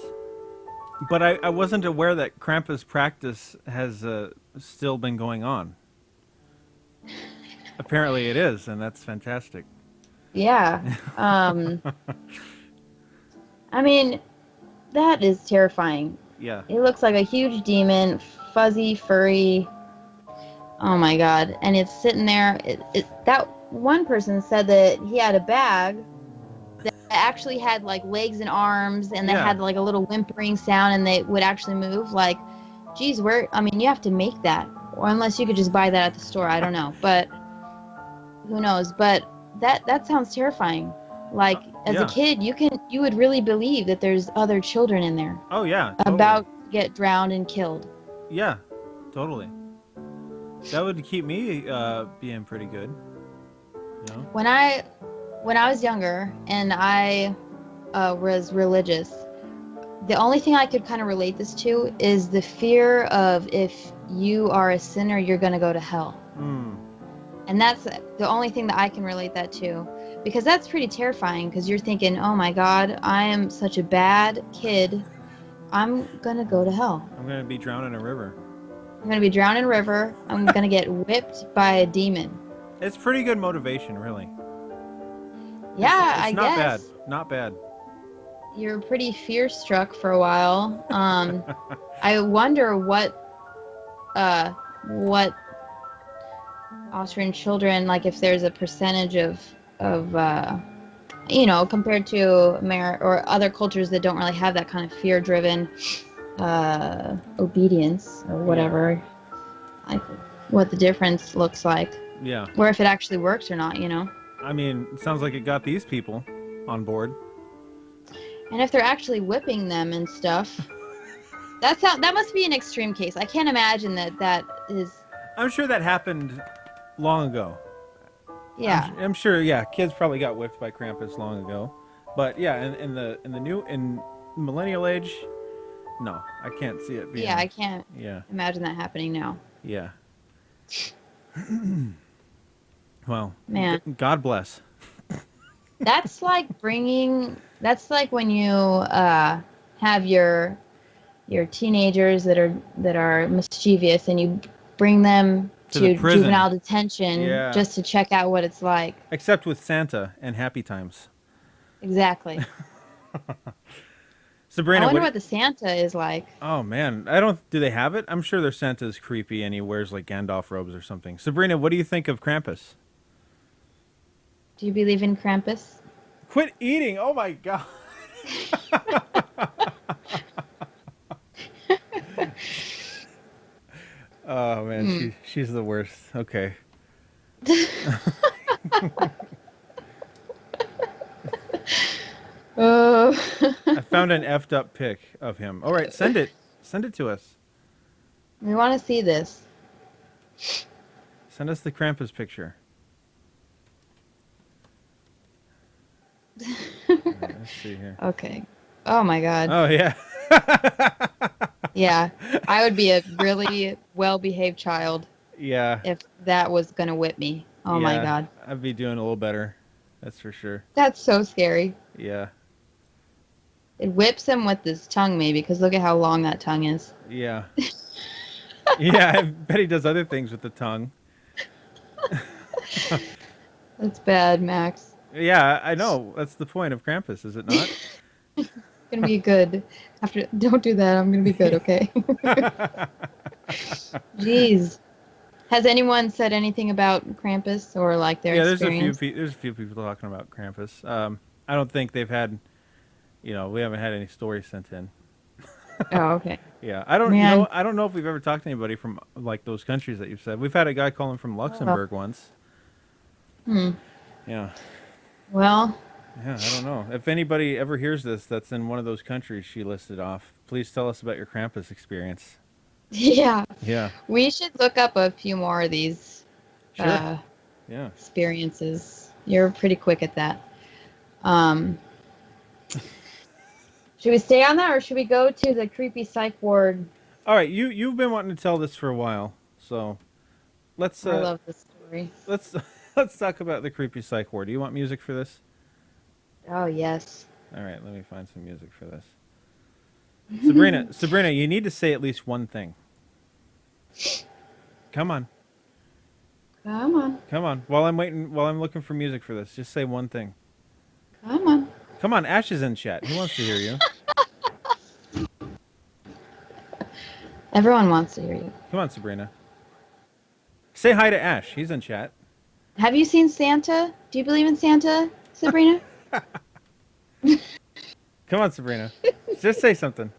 but I wasn't aware that Krampus practice has still been going on. Apparently it is, and that's fantastic. Yeah. I mean, that is terrifying. Yeah. It looks like a huge demon, fuzzy, furry. Oh my God. And it's sitting there. That one person said that he had a bag that actually had like legs and arms, and they had like a little whimpering sound, and they would actually move. Like, geez, you have to make that. Or unless you could just buy that at the store. I don't know. But who knows? But that sounds terrifying. Like, as a kid, you would really believe that there's other children in there. Oh yeah. Totally. About to get drowned and killed. Yeah, totally. That would keep me being pretty good. You know? When I was younger and I was religious, the only thing I could kind of relate this to is the fear of if you are a sinner, you're going to go to hell. And that's the only thing that I can relate that to. Because that's pretty terrifying, because you're thinking, oh my God, I am such a bad kid. I'm going to go to hell. I'm going to be drowned in a river. I'm going to be drowned in a river. I'm going to get whipped by a demon. It's pretty good motivation, really. Yeah, It's I not guess. bad. Not bad. You're pretty fear-struck for a while. I wonder what Austrian children, like if there's a percentage of compared to or other cultures that don't really have that kind of fear-driven obedience or whatever, like what the difference looks like, Yeah. or if it actually works or not, you know. I mean, it sounds like it got these people on board. And if they're actually whipping them and stuff, that must be an extreme case. I can't imagine that is. I'm sure that happened long ago. Yeah. I'm sure. Yeah, kids probably got whipped by Krampus long ago. But yeah, in the millennial age, no, I can't see it being. Yeah, I can't Yeah. imagine that happening now. Yeah. Well, Man. God bless. That's like when you have your teenagers that are mischievous and you bring them To the to prison. juvenile detention Yeah. just to check out what it's like. Except with Santa and Happy Times. Exactly. Sabrina, I wonder what the Santa is like. Oh man, do they have it? I'm sure their Santa's creepy and he wears like Gandalf robes or something. Sabrina, what do you think of Krampus? Do you believe in Krampus? Quit eating! Oh my god! Oh man, she's the worst. Okay. I found an effed up pic of him. All right, send it to us. We want to see this. Send us the Krampus picture. All right, let's see here. Okay. Oh my god. Oh yeah. Yeah, I would be a really well-behaved child Yeah. if that was gonna whip me. Oh my Yeah, god. I'd be doing a little better. That's for sure. That's so scary. Yeah. It whips him with his tongue, maybe, because look at how long that tongue is. Yeah. Yeah, I bet he does other things with the tongue. That's bad, Max. Yeah, I know. That's the point of Krampus, is it not? It's gonna be good. Don't do that. I'm gonna be good, okay? Jeez. Has anyone said anything about Krampus or like their experience? There's a few people talking about Krampus. I don't think they've had, we haven't had any stories sent in. Oh, okay. Yeah, I don't Man. I don't know if we've ever talked to anybody from like those countries that you've said. We've had a guy calling from Luxembourg once. Yeah. Well. Yeah, I don't know. If anybody ever hears this that's in one of those countries she listed off, please tell us about your Krampus experience. Yeah. Yeah. We should look up a few more of these Sure. experiences. You're pretty quick at that. Should we stay on that or should we go to the creepy psych ward? All right, you've been wanting to tell this for a while, so let's I love this story. let's talk about the creepy psych ward. Do you want music for this? Oh, yes. All right, let me find some music for this. Sabrina, you need to say at least one thing. Come on. Come on. While I'm looking for music for this, just say one thing. Come on, Ash is in chat. He wants to hear you. Everyone wants to hear you. Come on, Sabrina. Say hi to Ash. He's in chat. Have you seen Santa? Do you believe in Santa, Sabrina? Come on, Sabrina. Just say something.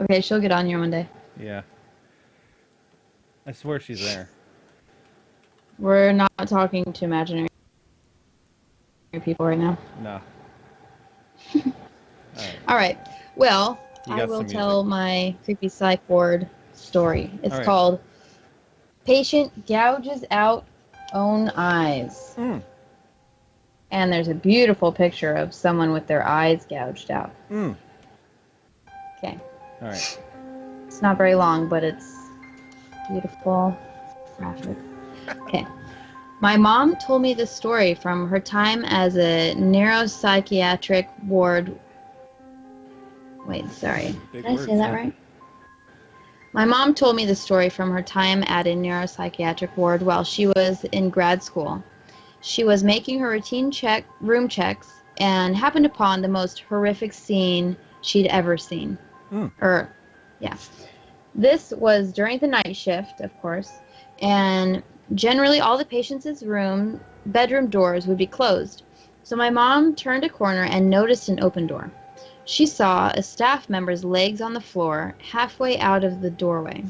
Okay, she'll get on here one day. Yeah. I swear she's there. We're not talking to imaginary people right now. No. All right. Well, You I got will some tell my creepy psych ward story. It's All right. called Patient Gouges Out Own Eyes. Mm. And there's a beautiful picture of someone with their eyes gouged out. Mm. Okay. All right. It's not very long, but it's beautiful. Graphic. Okay. My mom told me this story from her time as a neuropsychiatric ward. Wait, sorry. Big Did I say words, that huh? right? My mom told me the story from her time at a neuropsychiatric ward while she was in grad school. She was making her room checks and happened upon the most horrific scene she'd ever seen. Hmm. Yeah. This was during the night shift, of course, and generally all the patients' bedroom doors would be closed. So my mom turned a corner and noticed an open door. She saw a staff member's legs on the floor halfway out of the doorway.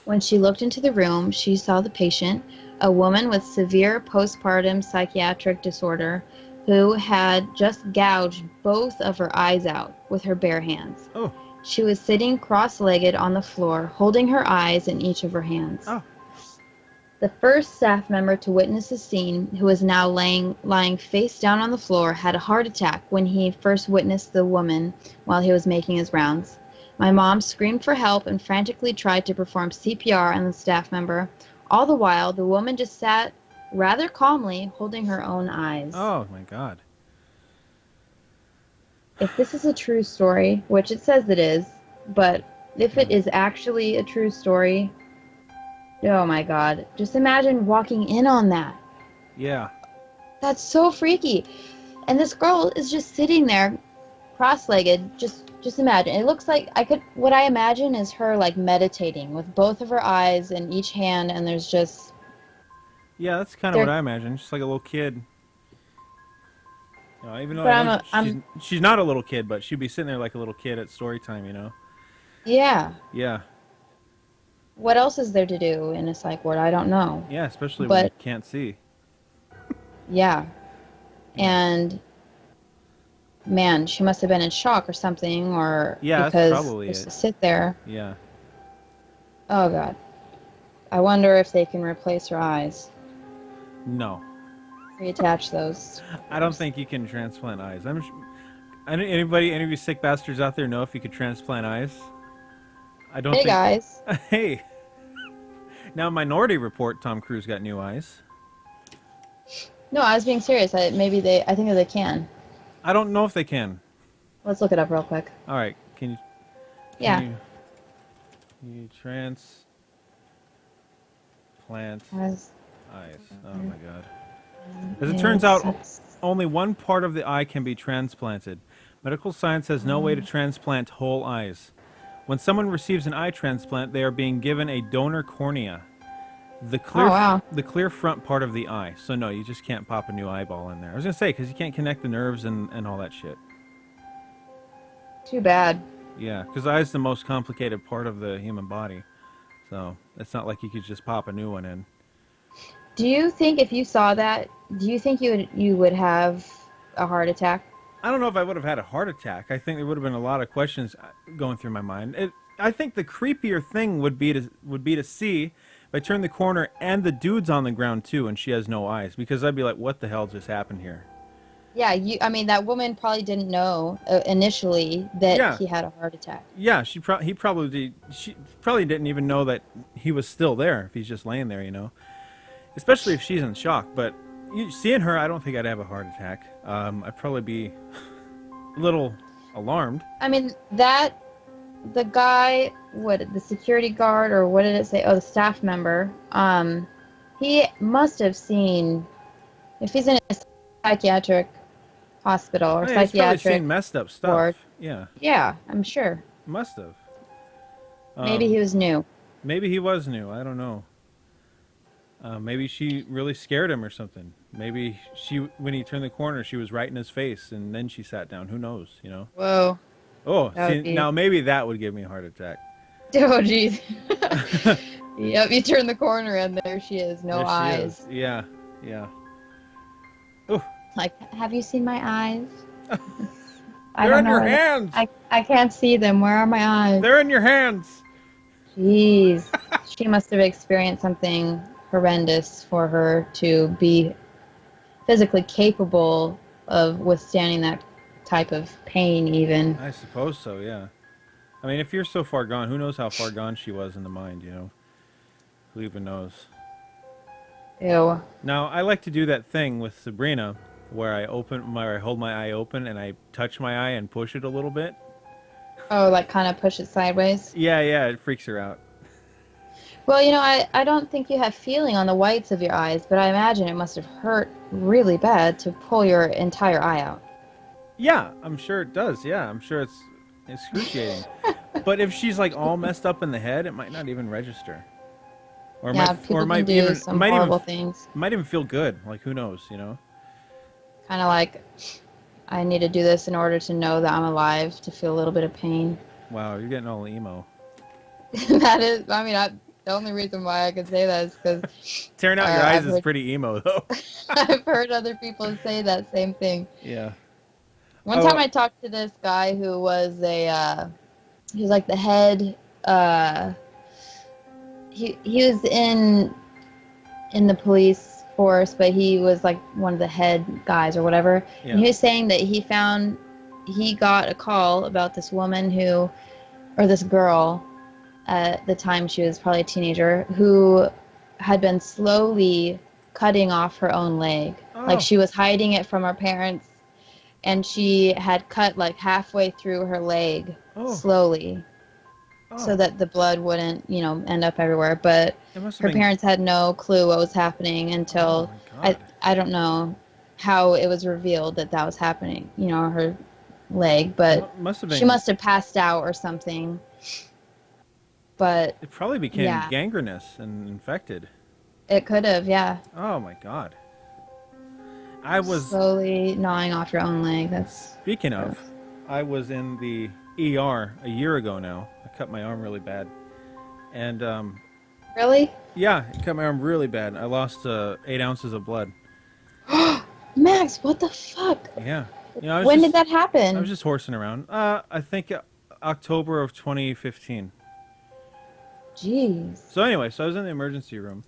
When she looked into the room, she saw the patient, a woman with severe postpartum psychiatric disorder, who had just gouged both of her eyes out with her bare hands. Oh. She was sitting cross-legged on the floor, holding her eyes in each of her hands. Oh. The first staff member to witness the scene, who was now lying face down on the floor, had a heart attack when he first witnessed the woman while he was making his rounds. My mom screamed for help and frantically tried to perform CPR on the staff member. All the while, the woman just sat rather calmly, holding her own eyes. Oh, my God. If this is a true story, which it says it is, but if it is actually a true story, oh my God, just imagine walking in on that. Yeah. That's so freaky. And this girl is just sitting there cross-legged. Just imagine. It looks like what I imagine is her like meditating with both of her eyes in each hand, and there's just... Yeah, that's kind of what I imagine. Just like a little kid. You know, even though she's not a little kid, but she'd be sitting there like a little kid at story time, you know? Yeah. Yeah. What else is there to do in a psych ward? I don't know. Yeah, especially when you can't see. Yeah. And man, she must have been in shock or something, or yeah, because that's probably just to sit there. Yeah. Oh God. I wonder if they can replace her eyes. No. Reattach those. I don't think you can transplant eyes. Any of you sick bastards out there know if you could transplant eyes? I don't think... guys. Hey. Now, Minority Report, Tom Cruise got new eyes. No, I was being serious. I think that they can. I don't know if they can. Let's look it up real quick. All right. Can you transplant eyes? Oh my God. As it turns out, only one part of the eye can be transplanted. Medical science has no way to transplant whole eyes. When someone receives an eye transplant, they are being given a donor cornea, the clear front part of the eye. So no, you just can't pop a new eyeball in there. I was gonna say, because you can't connect the nerves and all that shit. Too bad. Yeah, because the eye is the most complicated part of the human body, so it's not like you could just pop a new one in. Do you think if you saw that, do you think you would have a heart attack? I don't know if I would have had a heart attack. I think there would have been a lot of questions going through my mind. I think the creepier thing would be to see if I turn the corner and the dude's on the ground too, and she has no eyes, because I'd be like, "What the hell just happened here?" Yeah, I mean, that woman probably didn't know initially that he had a heart attack. Yeah, she probably didn't even know that he was still there if he's just laying there, you know. Especially if she's in shock. But seeing her, I don't think I'd have a heart attack. I'd probably be a little alarmed. I mean, the guy, the security guard, or what did it say? Oh, the staff member. He must have seen, if he's in a psychiatric hospital or psychiatric. He's probably seen messed up stuff. Ward. Yeah. Yeah, I'm sure. Must have. Maybe he was new. Maybe he was new. I don't know. Maybe she really scared him or something. Maybe when he turned the corner, she was right in his face, and then she sat down. Who knows, you know? Whoa. Oh, now maybe that would give me a heart attack. Oh, jeez. Yep, you turn the corner, and there she is. No eyes. Yeah, yeah. Oh. Like, have you seen my eyes? They're in your hands. I can't see them. Where are my eyes? They're in your hands. Jeez. She must have experienced something horrendous for her to be physically capable of withstanding that type of pain, even. I suppose so, yeah. I mean, if you're so far gone, who knows how far gone she was in the mind, you know? Who even knows? Ew. Now, I like to do that thing with Sabrina where I hold my eye open and I touch my eye and push it a little bit. Oh, like kind of push it sideways. Yeah, it freaks her out. Well, I don't think you have feeling on the whites of your eyes, but I imagine it must have hurt really bad to pull your entire eye out. Yeah, I'm sure it does. Yeah, I'm sure it's excruciating. But if she's like all messed up in the head, it might not even register. Or Yeah, might, or people can might do even some might horrible even things. might even feel good. Like who knows, Kind of like, I need to do this in order to know that I'm alive, to feel a little bit of pain. Wow, you're getting all emo. That is, I mean, the only reason why I can say that is because Tearing out your eyes I've is heard, pretty emo though. I've heard other people say that same thing. Yeah. One Oh, time I talked to this guy who was he was like the head, he was in the police force, but he was like one of the head guys or whatever. yeah. And he was saying that he got a call about this woman or this girl at the time, she was probably a teenager, who had been slowly cutting off her own leg. Like Oh. she was hiding it from her parents, and she had cut like halfway through her leg Oh. slowly, Oh. so that the blood wouldn't, end up everywhere. But It must have her been. parents had no clue what was happening Oh until my God. I don't know how it was revealed that was happening, her leg, but Must have been. she must have passed out or something. But It probably became yeah, gangrenous and infected. it could have, yeah. Oh my God. I was Slowly gnawing off your own leg. That's speaking of. I was in the ER a year ago now. I cut my arm really bad, and really. yeah, it cut my arm really bad. I lost 8 ounces of blood. Max, what the fuck? Yeah. I was When just, did that happen? I was just horsing around. I think October of 2015. Jeez. So anyway, I was in the emergency room,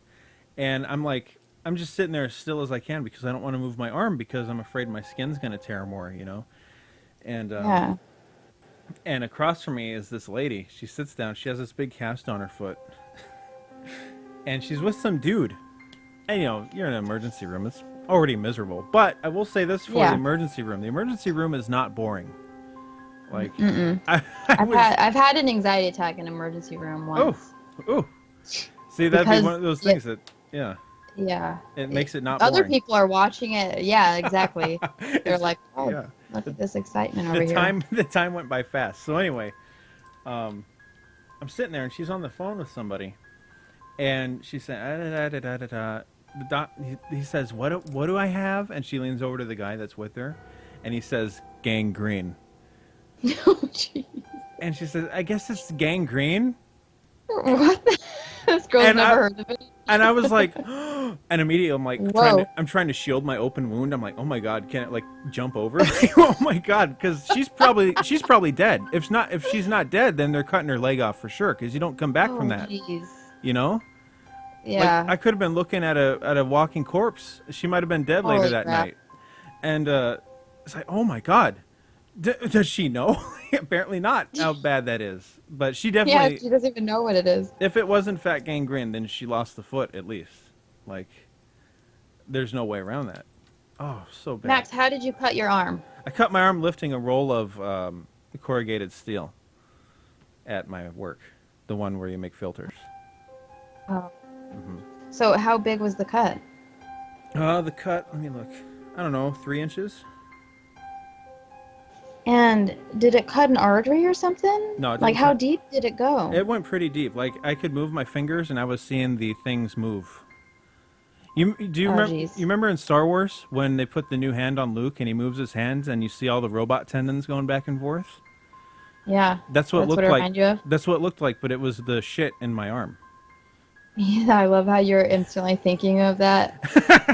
and I'm just sitting there as still as I can because I don't want to move my arm because I'm afraid my skin's gonna tear more, And Yeah. and across from me is this lady. She sits down. She has this big cast on her foot, and she's with some dude. And you're in an emergency room. It's already miserable. But I will say this for Yeah. the emergency room: the emergency room is not boring. Like Mm-mm. I I've was. had an anxiety attack in an emergency room once. Oh, see, that'd be Because one of those things that, yeah, Yeah. it makes it not Other boring. people are watching it. Yeah, exactly. They're It's- like, oh, yeah. look at this excitement over here. The time went by fast. So anyway, I'm sitting there and she's on the phone with somebody, and she said, The he says, what do I have? And she leans over to the guy that's with her, and he says, gangrene. Oh, jeez. And she says, I guess it's gangrene. What? This girl's And never heard of it. And I was like, and immediately I'm like Whoa. I'm trying to shield my open wound. I'm like, oh my God, can it like jump over? Oh my God, because she's probably dead. If she's not dead, then they're cutting her leg off for sure. Because you don't come back from that. Jeez. Yeah. Like, I could have been looking at a walking corpse. She might have been dead later Holy that crap. night. And it's like, oh my God, does she know? Apparently not how bad that is. But she Yeah, definitely. she doesn't even know what it is. If it wasn't fat gangrene, then she lost the foot at least. Like, there's no way around that. Oh, so bad. Max, how did you cut your arm? I cut my arm lifting a roll of corrugated steel at my work, the one where you make filters. Oh. So how big was the cut? The cut, let me look. I don't know, 3 inches? And did it cut an artery or something? No, it Like, didn't how cut- deep did it go? It went pretty deep. Like, I could move my fingers and I was seeing the things move. You remember? jeez. You remember in Star Wars when they put the new hand on Luke and he moves his hands and you see all the robot tendons going back and forth? Yeah. That's what it looked it like. reminded you of? That's what it looked like, but it was the shit in my arm. Yeah, I love how you're instantly thinking of that.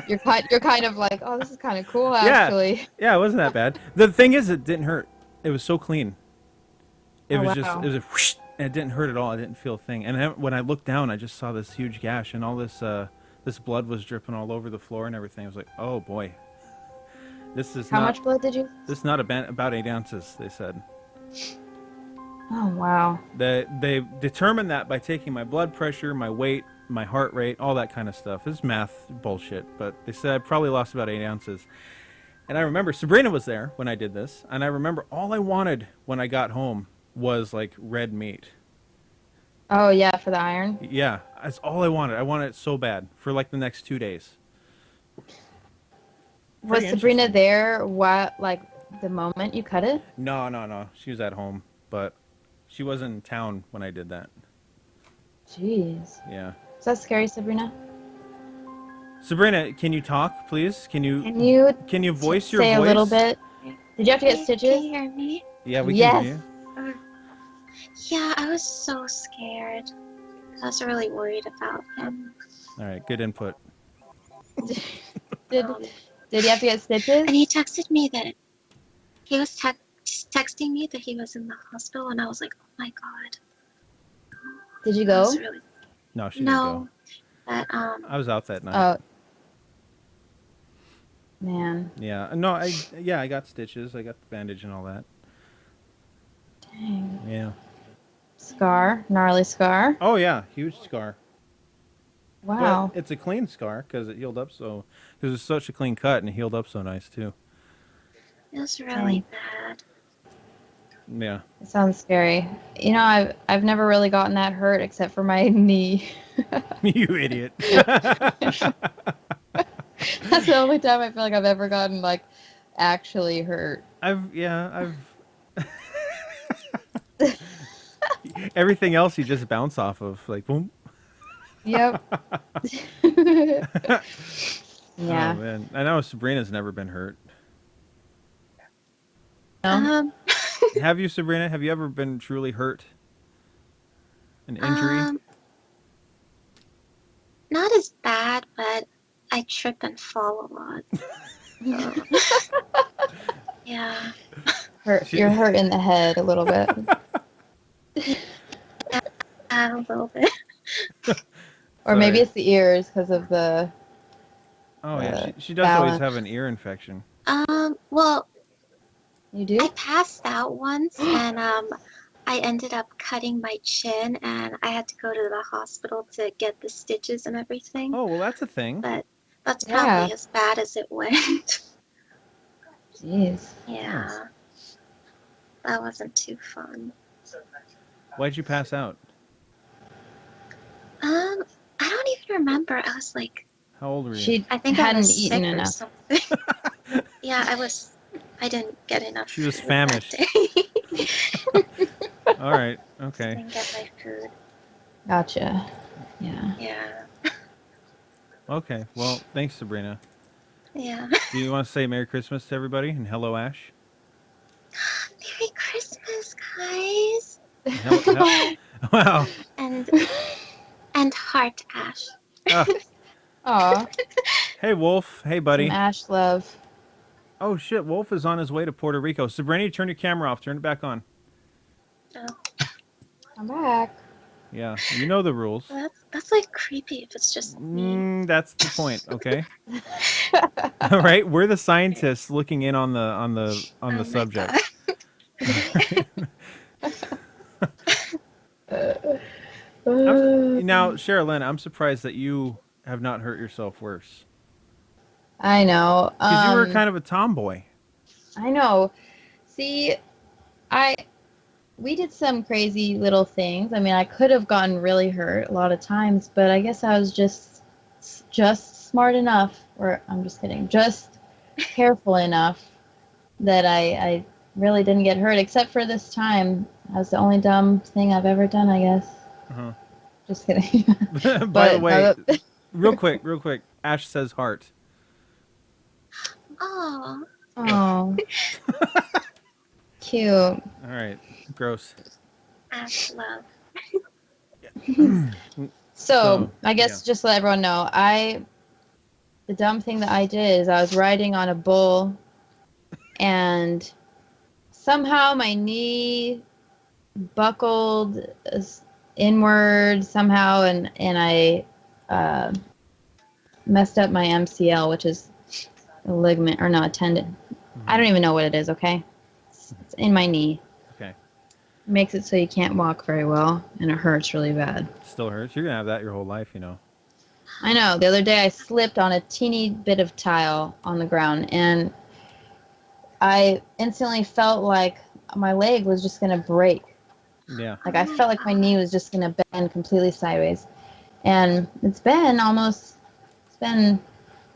You're kind of like, oh, this is kind of cool, actually. Yeah, it wasn't that bad. The thing is, it didn't hurt. It was so clean. It Oh, was just, wow. it was a whoosh, and it didn't hurt at all. I didn't feel a thing. And then when I looked down, I just saw this huge gash, and all this blood was dripping all over the floor and everything. I was like, oh boy, this is How not. much blood did you? This is not about 8 ounces. They said. Oh, wow. They determined that by taking my blood pressure, my weight, my heart rate, all that kind of stuff. It's math bullshit, but they said I probably lost about 8 ounces. And I remember Sabrina was there when I did this, and I remember all I wanted when I got home was like red meat. Oh yeah, for the iron. Yeah, that's all I wanted. I wanted it so bad for like the next 2 days. Was Pretty Sabrina interesting. there while, like, the moment you cut it? No. She was at home, but she was in town when I did that. Jeez. Yeah. Is that scary, Sabrina? Sabrina, can you talk, please? Can you Can you voice your say voice? a little bit? Did you have to get Can stitches? you hear me? Yeah, we can hear Yes. you. Uh, yeah, I was so scared. I was really worried about him. All right, good input. Did Um, Did you have to get stitches? and he texted me that he was texting me that he was in the hospital, and I was like, oh my god. Did you I go? was really No, she didn't go. no, but I was out that night. Oh. Man. Yeah. No, I got stitches. I got the bandage and all that. Dang. Yeah. Scar. Gnarly scar. Oh yeah, huge scar. Wow. But it's a clean scar because it healed up so. Because it's such a clean cut and it healed up so nice too. it was really bad. Yeah. It sounds scary. You know, I've never really gotten that hurt except for my knee. You idiot. That's the only time I feel like I've ever gotten, like, actually hurt. I've everything else you just bounce off of, like boom. Yep. Oh Yeah. man, I know Sabrina's never been hurt. No? Have you, Sabrina? Have you ever been truly hurt? An injury? Not as bad, but I trip and fall a lot. So, yeah. You're hurt in the head a little bit. A little bit. Or maybe Sorry. it's the ears because of the... Oh yeah, she does always balance. have an ear infection. Well, You do? I passed out once, and I ended up cutting my chin, and I had to go to the hospital to get the stitches and everything. Oh well, that's a thing. But that's Yeah. probably as bad as it went. Jeez. Yeah. That wasn't too fun. Why'd you pass out? I don't even remember. I was like, How old were you? She I think I hadn't was eaten sick or enough. something. Yeah, I didn't get enough She was food that famished. day. All right. Okay. Didn't get my food. Gotcha. Yeah. Yeah. Okay. Well, thanks, Sabrina. Yeah. Do you want to say Merry Christmas to everybody and hello, Ash? Merry Christmas, guys. Wow. And heart ash. Aw. Hey, Wolf. Hey, buddy. Some Ash love. Oh shit, Wolf is on his way to Puerto Rico. Sabrina, turn your camera off. Turn it back on. Oh, I'm back. Yeah, you know the rules. that's like creepy if it's just me. That's the point. Okay. All right, we're the scientists looking in on the Oh my subject. Now, Sherilyn, I'm surprised that you have not hurt yourself worse. I know. Because you were kind of a tomboy. I know. See, we did some crazy little things. I mean, I could have gotten really hurt a lot of times, but I guess I was just smart enough, or I'm just kidding, just careful enough that I really didn't get hurt, except for this time. That was the only dumb thing I've ever done, I guess. Uh-huh. Just kidding. By the way, real quick, Ash says heart. Oh. Oh. Cute. All right, gross. Ash love. So, I guess yeah. just to let everyone know, the dumb thing that I did is I was riding on a bull, and somehow my knee buckled inward somehow, and I messed up my MCL, which is a ligament, or no, a tendon. I don't even know what it is, okay? It's in my knee. Okay. It makes it so you can't walk very well, and it hurts really bad. Still hurts. You're gonna have that your whole life, you know. I know. The other day I slipped on a teeny bit of tile on the ground, and I instantly felt like my leg was just going to break. Yeah. Like Oh I my felt like my knee was just gonna bend completely sideways. And it's been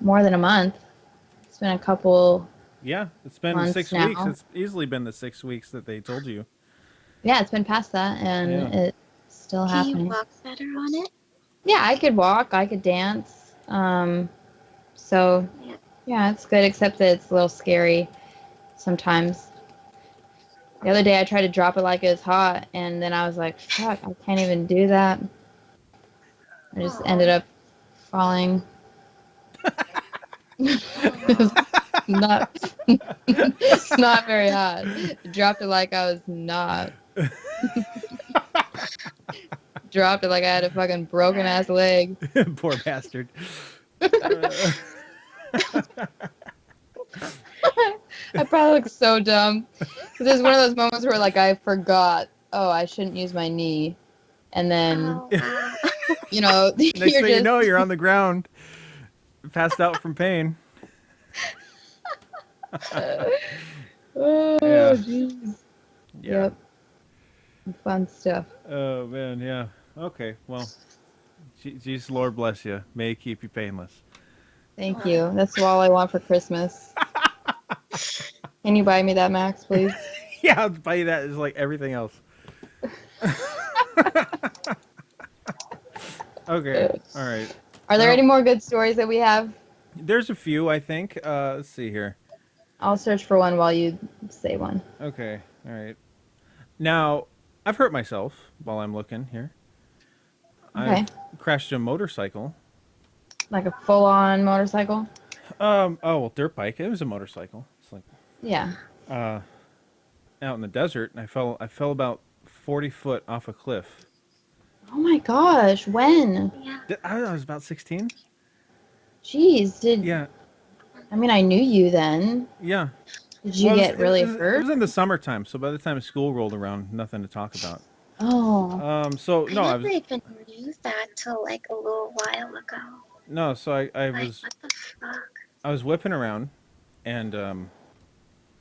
more than a month. It's been a couple Yeah. It's been months 6 weeks. now. It's easily been the 6 weeks that they told you. Yeah, it's been past that, and Yeah. it's still Can you happening. walk better on it? Yeah, I could walk, I could dance. So Yeah. yeah, it's good, except that it's a little scary sometimes. The other day I tried to drop it like it was hot, and then I was like, fuck, I can't even do that. I just ended Oh. up falling. It was Oh. not not very hot. I dropped it like I was not. Dropped it like I had a fucking broken ass leg. Poor bastard. I probably look so dumb. Because it's one of those moments where like I forgot, oh, I shouldn't use my knee. And then, Oh wow. you know, Next you're thing you just know, you're on the ground, passed out from pain. oh, Yeah. jeez. Yeah. Yep. Fun stuff. Oh man. Yeah. Okay. Well, Jesus, Lord bless you. May He keep you painless. Thank you. That's all I want for Christmas. Can you buy me that, Max, please? Yeah, I'll buy you that. It's like everything else. Okay. All right. Are there Well, any more good stories that we have? there's a few, I think. Let's see here. I'll search for one while you say one. Okay. All right. Now, I've hurt myself while I'm looking here. Okay. I've crashed a motorcycle. Like a full-on motorcycle? Oh, well, dirt bike. It was a motorcycle. It's like Yeah. out in the desert, and I fell about 40 foot off a cliff. Oh my gosh, when? Yeah. I don't know, I was about 16. Jeez, Yeah. I mean, I knew you then. Yeah. Did you Well, get really it hurt? was in the summertime, so by the time school rolled around, nothing to talk about. Oh, So I no, never even knew that till like a little while ago. so I Like, was what the fuck? I was whipping around, and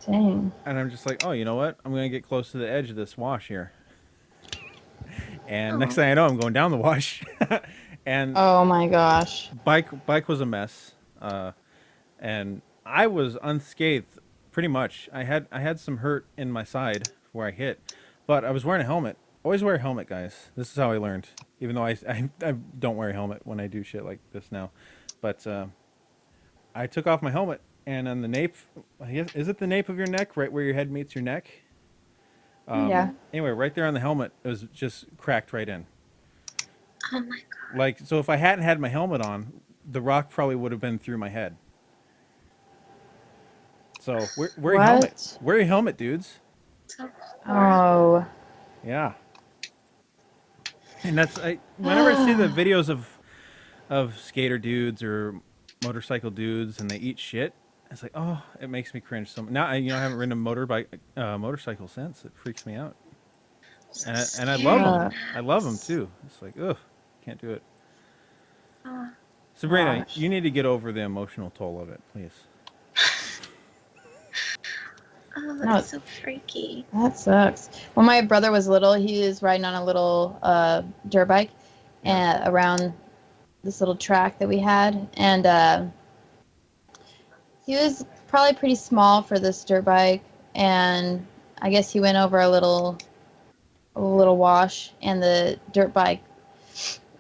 dang. I'm just like, oh, you know what? I'm gonna get close to the edge of this wash here, and next Oh. thing I know, I'm going down the wash, and Oh my gosh. bike was a mess, and I was unscathed pretty much. I had some hurt in my side where I hit, but I was wearing a helmet. Always wear a helmet, guys. This is how I learned. Even though I don't wear a helmet when I do shit like this now, but I took off my helmet, and on the nape, I guess, is it the nape of your neck, right where your head meets your neck? Yeah. Anyway, right there on the helmet, it was just cracked right in. Oh my god. Like, so if I hadn't had my helmet on, the rock probably would have been through my head. So wear your helmet. What? Wear your helmet, dudes. So Oh. Yeah. And whenever I see the videos of skater dudes or motorcycle dudes and they eat shit, it's like, oh, it makes me cringe. So now I haven't ridden a motorcycle since. It freaks me out. And I love them. I love them too. It's like, ugh, can't do it. Oh, Sabrina, Gosh. you need to get over the emotional toll of it, please. oh, No. that's so freaky. That sucks. When my brother was little, he was riding on a little dirt bike around this little track that we had. And he was probably pretty small for this dirt bike. And I guess he went over a little wash, and the dirt bike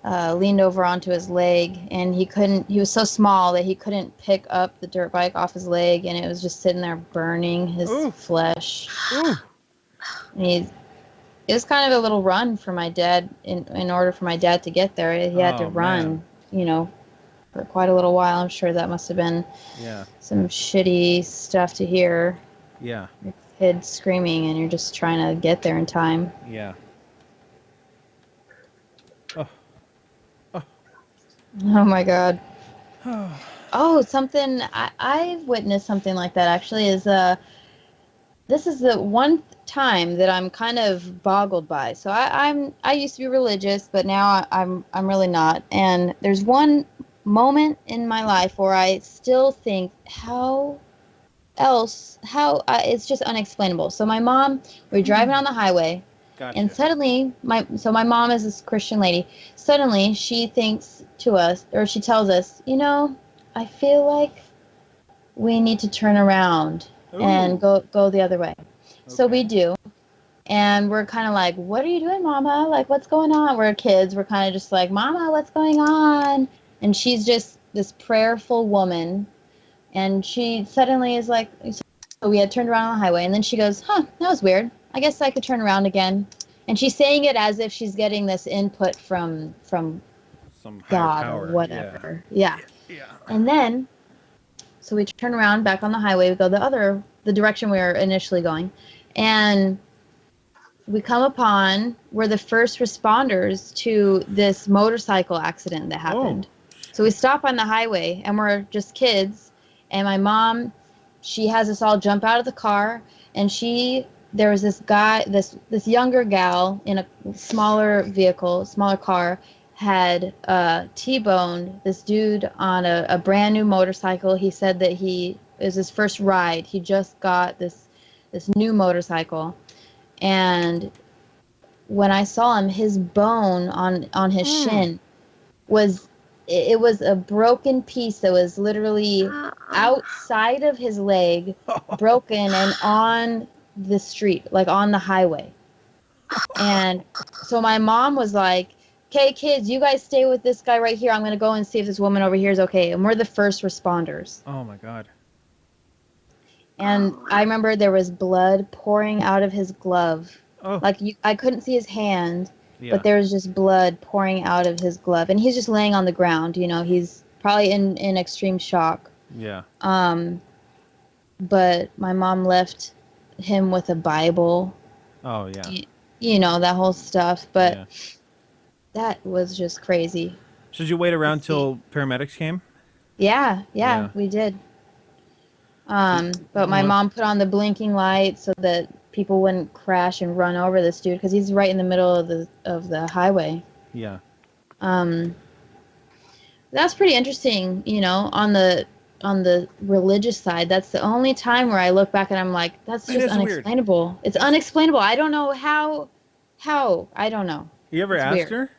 leaned over onto his leg, and he was so small that he couldn't pick up the dirt bike off his leg, and it was just sitting there burning his Ooh. flesh. Ooh. And it was kind of a little run for my dad. In order for my dad to get there, he had to Oh, run, man. For quite a little while. I'm sure that must have been Yeah. some shitty stuff to hear. Yeah. Your kid screaming, and you're just trying to get there in time. Yeah. Oh my god. Oh, something I've witnessed something like that actually is this is the one time that I'm kind of boggled by. So I used to be religious, but now I'm really not. And there's one moment in my life where I still think it's just unexplainable. So my mom, we were driving on the highway, Gotcha. And suddenly, my mom is this Christian lady. Suddenly, she thinks to us, or she tells us, I feel like we need to turn around and Ooh. go the other way. So we Okay. do, and we're kind of like, "What are you doing, Mama? Like, what's going on?" We're kids. We're kind of just like, "Mama, what's going on?" And she's just this prayerful woman, and she suddenly is like, so we had turned around on the highway, and then she goes, "Huh, that was weird. I guess I could turn around again." And she's saying it as if she's getting this input from Some higher God or power. Yeah. whatever. Yeah. Yeah. And then so we turn around back on the highway, we go the direction we were initially going, and we come upon we're the first responders to this motorcycle accident that Oh. happened. So we stop on the highway, and we're just kids, and my mom, she has us all jump out of the car, and there was this guy, this younger gal in a smaller car, had T-boned this dude on a brand new motorcycle. He said that it was his first ride. He just got this new motorcycle, and when I saw him, his bone on his shin was it was a broken piece that was literally outside of his leg, broken and on the street, like on the highway. And so my mom was like, "Okay, kids, you guys stay with this guy right here. I'm gonna go and see if this woman over here is okay." And we're the first responders. Oh my God. And I remember there was blood pouring out of his glove. Oh. Like I couldn't see his hand, Yeah. but there was just blood pouring out of his glove, and he's just laying on the ground. He's probably in extreme shock. Yeah. But my mom left him with a Bible. Oh yeah. That whole stuff. But Yeah. that was just crazy. So did you wait around till paramedics came? Yeah, we did. But my mom put on the blinking light so that people wouldn't crash and run over this dude because he's right in the middle of the highway. Yeah. That's pretty interesting, on the religious side. That's the only time where I look back and I'm like, that's just unexplainable. Weird. It's unexplainable. I don't know how I don't know. You ever asked her?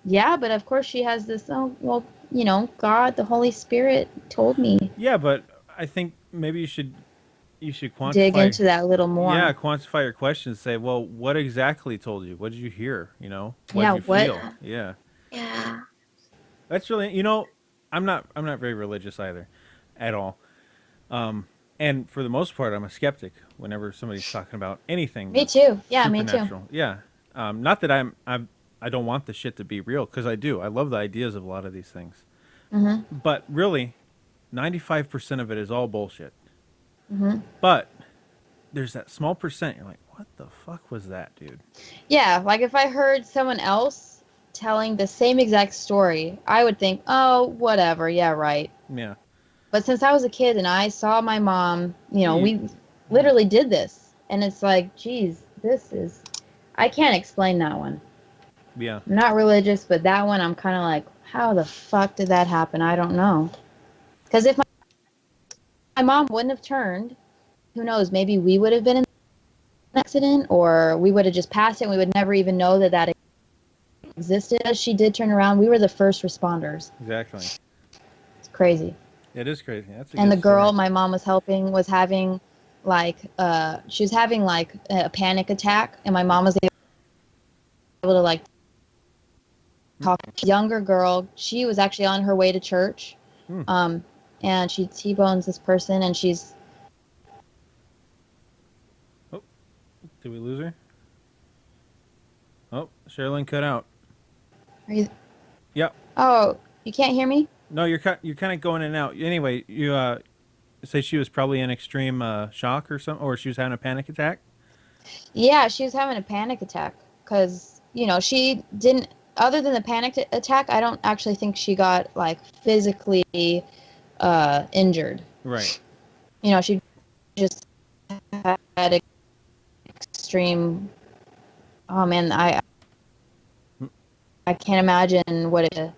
Yeah, but of course she has this, God, the Holy Spirit told me. Yeah, but I think maybe you should quantify. Dig into that a little more. Yeah, quantify your questions. Say, well, what exactly told you? What did you hear? What did you feel? Yeah. Yeah. That's really, I'm not very religious either, at all. And for the most part, I'm a skeptic whenever somebody's talking about anything. Me too. Yeah, me too. Yeah. Not that I don't want the shit to be real, because I do. I love the ideas of a lot of these things. Mm-hmm. But really, 95% of it is all bullshit. Mm-hmm. But there's that small percent. You're like, what the fuck was that, dude? Yeah, like if I heard someone else telling the same exact story, I would think, oh, whatever. Yeah, right. Yeah. But since I was a kid and I saw my mom, we literally did this. And it's like, geez, I can't explain that one. Yeah. I'm not religious, but that one I'm kind of like, how the fuck did that happen? I don't know. Because if my mom wouldn't have turned, who knows, maybe we would have been in an accident, or we would have just passed it and we would never even know that existed. As she did turn around, we were the first responders. Exactly. It's crazy. It is crazy. That's a and good the girl story. my mom was helping was having she was having a panic attack, and my mom was able to talk to a younger girl. She was actually on her way to church. And she T-bones this person, and she's... Oh, did we lose her? Oh, Sherilyn cut out. Are you... Yep. Oh, you can't hear me? No, you're kind of going in and out. Anyway, you say she was probably in extreme shock or something, or she was having a panic attack? Yeah, she was having a panic attack because, she didn't... Other than the panic attack, I don't actually think she got, physically injured. Right. She just had extreme... Oh, man, I can't imagine what it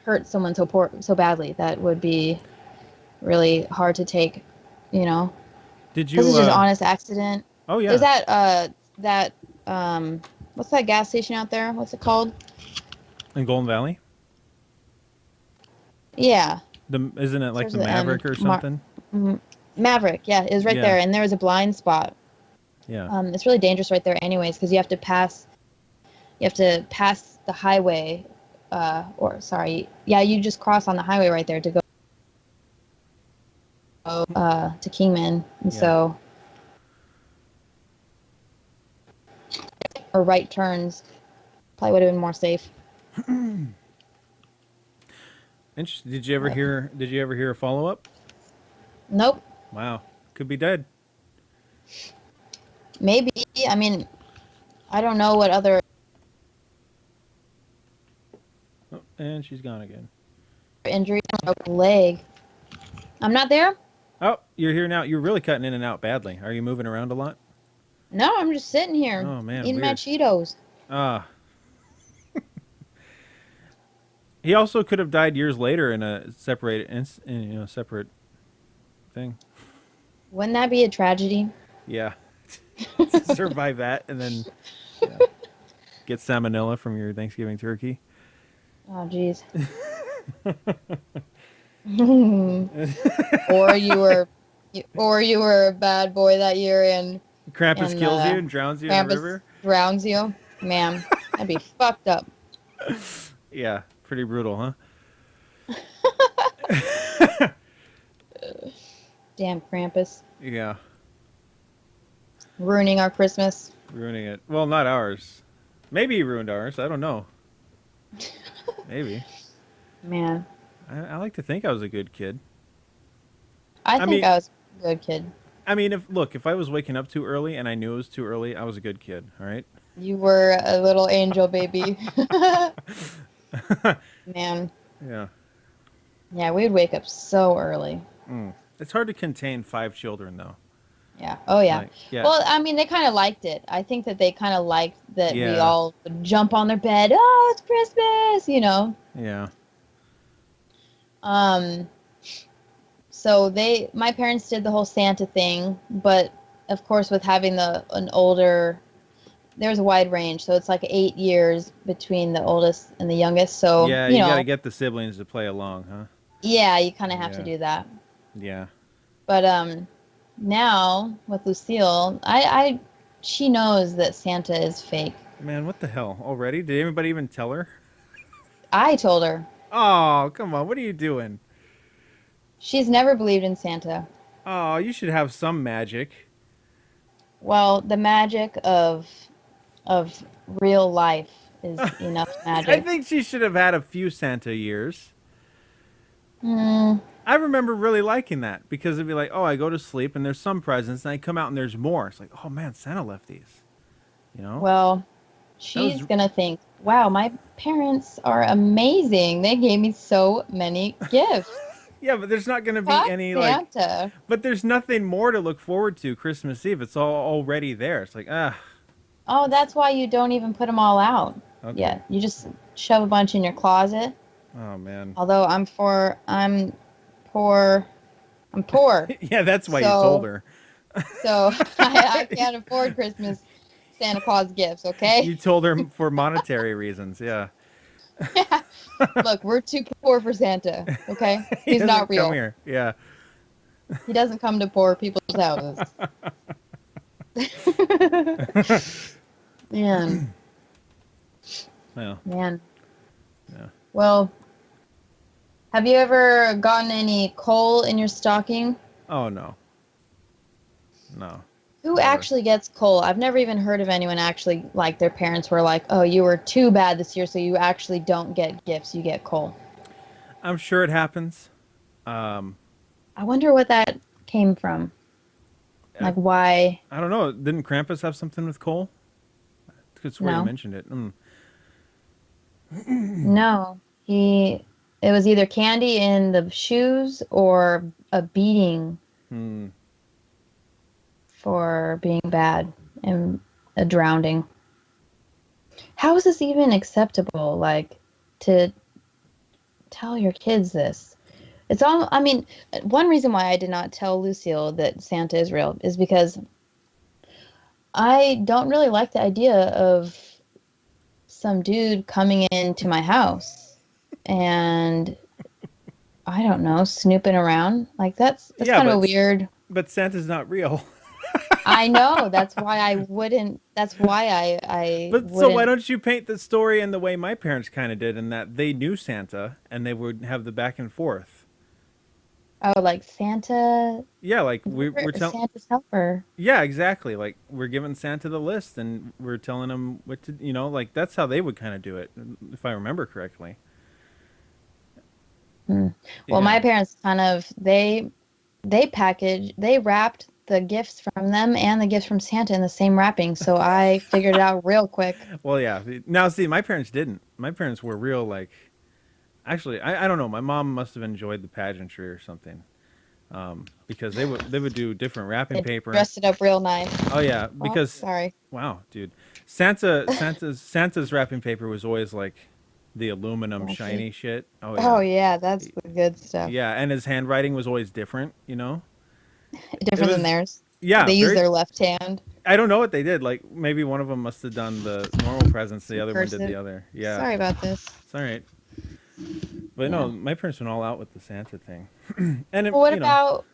hurt someone so badly. That would be really hard to take, Did you... This is just an honest accident. Oh, yeah. Is that that what's that gas station out there? What's it called? In Golden Valley? Yeah. Isn't it like Starts the with M. Maverick or something? Maverick, yeah, is right Yeah. there, and there was a blind spot. Yeah. It's really dangerous right there, anyways, because you have to pass the highway, you just cross on the highway right there to go to Kingman, and Yeah. so or right turns probably would have been more safe. Interesting. Did you ever hear a follow up? Nope, Wow. Could be dead. maybe. I mean, I don't know what other Oh, and she's gone again. injury, broke leg. I'm not there. Oh, you're here now. You're really cutting in and out badly. Are you moving around a lot? No, I'm just sitting here Oh man, eating my weird. Cheetos. Ah. He also could have died years later in a separate thing. Wouldn't that be a tragedy? Yeah. Survive that and then get salmonella from your Thanksgiving turkey. Oh, jeez. or you were a bad boy that year and Krampus kills you and drowns you in the Krampus river. drowns you. Man, that'd be fucked up. Yeah, pretty brutal, huh? Damn Krampus. Yeah, Ruining our Christmas. ruining it. Well, not ours. Maybe he ruined ours. I don't know. Maybe. Man. I like to think I was a good kid. I think mean- I was a good kid. I mean, if I was waking up too early and I knew it was too early, I was a good kid. All right. You were a little angel baby. Man. Yeah. Yeah, we'd wake up so early. It's hard to contain 5 children, though. Yeah. Oh, yeah. Like, yeah. Well, I mean, they kind of liked it. I think that they kind of liked that we Yeah. all would jump on their bed. Oh, it's Christmas, you know. Yeah. So my parents did the whole Santa thing, but of course, with having an older, there's a wide range. So it's like 8 years between the oldest and the youngest. So Yeah, you gotta get the siblings to play along, huh? yeah, you kind of have to Yeah. do that. Yeah. But now with Lucille, she knows that Santa is fake. Man, what the hell? Already? Did anybody even tell her? I told her. Oh, come on. What are you doing? She's never believed in Santa. Oh, you should have some magic. Well, the magic of real life is enough magic. I think she should have had a few Santa years. I remember really liking that because it'd be like, oh, I go to sleep and there's some presents and I come out and there's more. It's like, oh man, Santa left these. You know? Well, she's gonna think, wow, my parents are amazing. They gave me so many gifts. Yeah, but there's not gonna be Fuck any Santa. but there's nothing more to look forward to Christmas Eve. It's all already there. It's like, Oh, that's why you don't even put them all out. okay. Yeah, you just shove a bunch in your closet. Oh man. Although I'm poor. Yeah, that's why you So- told her. So I can't afford Christmas Santa Claus gifts, okay? You told her for monetary reasons, yeah. Look, we're too poor for Santa, okay? He He's not doesn't real. Come here. Yeah. He doesn't come to poor people's houses. Man. Well, Man. yeah. Well, have you ever gotten any coal in your stocking? Oh no. No. Who Never. actually gets coal? I've never even heard of anyone actually, like, their parents were like, oh, you were too bad this year, so you actually don't get gifts, you get coal. I'm sure it happens. I wonder what that came from. Like, why? I don't know. Didn't Krampus have something with coal? I could swear No. you mentioned it. No. It was either candy in the shoes or a beating for being bad and a drowning. How is this even acceptable? Like, to tell your kids this? It's all, I mean, one reason why I did not tell Lucille that Santa is real is because I don't really like the idea of some dude coming into my house and I don't know, snooping around. Like that's Yeah, kind of a weird. but Santa's not real. I know. That's why I wouldn't. That's why I But so why wouldn't. don't you paint the story in the way my parents kind of did, in that they knew Santa and they would have the back and forth. Oh, like Santa. Yeah, like we're We're telling. Santa's helper. Yeah, exactly. Like we're giving Santa the list and we're telling him what to. Like that's how they would kind of do it, if I remember correctly. Hmm. Well, Yeah. my parents kind of they wrapped the gifts from them and the gifts from Santa in the same wrapping, so I figured it out real quick. Well, yeah. Now, see, my parents didn't. My parents were real like. Actually, I don't know. My mom must have enjoyed the pageantry or something, because they would do different wrapping They paper. dressed it up real nice. Oh yeah, Oh, because sorry. wow, dude, Santa's wrapping paper was always like the aluminum Flashy. shiny shit. Oh Oh yeah, yeah, that's the good stuff. yeah, and his handwriting was always different. It Different than was theirs. yeah, They use very. their left hand. I don't know what they did. Like maybe one of them must have done the normal presents, the Some other one did the cursive. other. Yeah, Sorry about this. it's all right. But Yeah. no, my parents went all out with the Santa thing, and Well, what about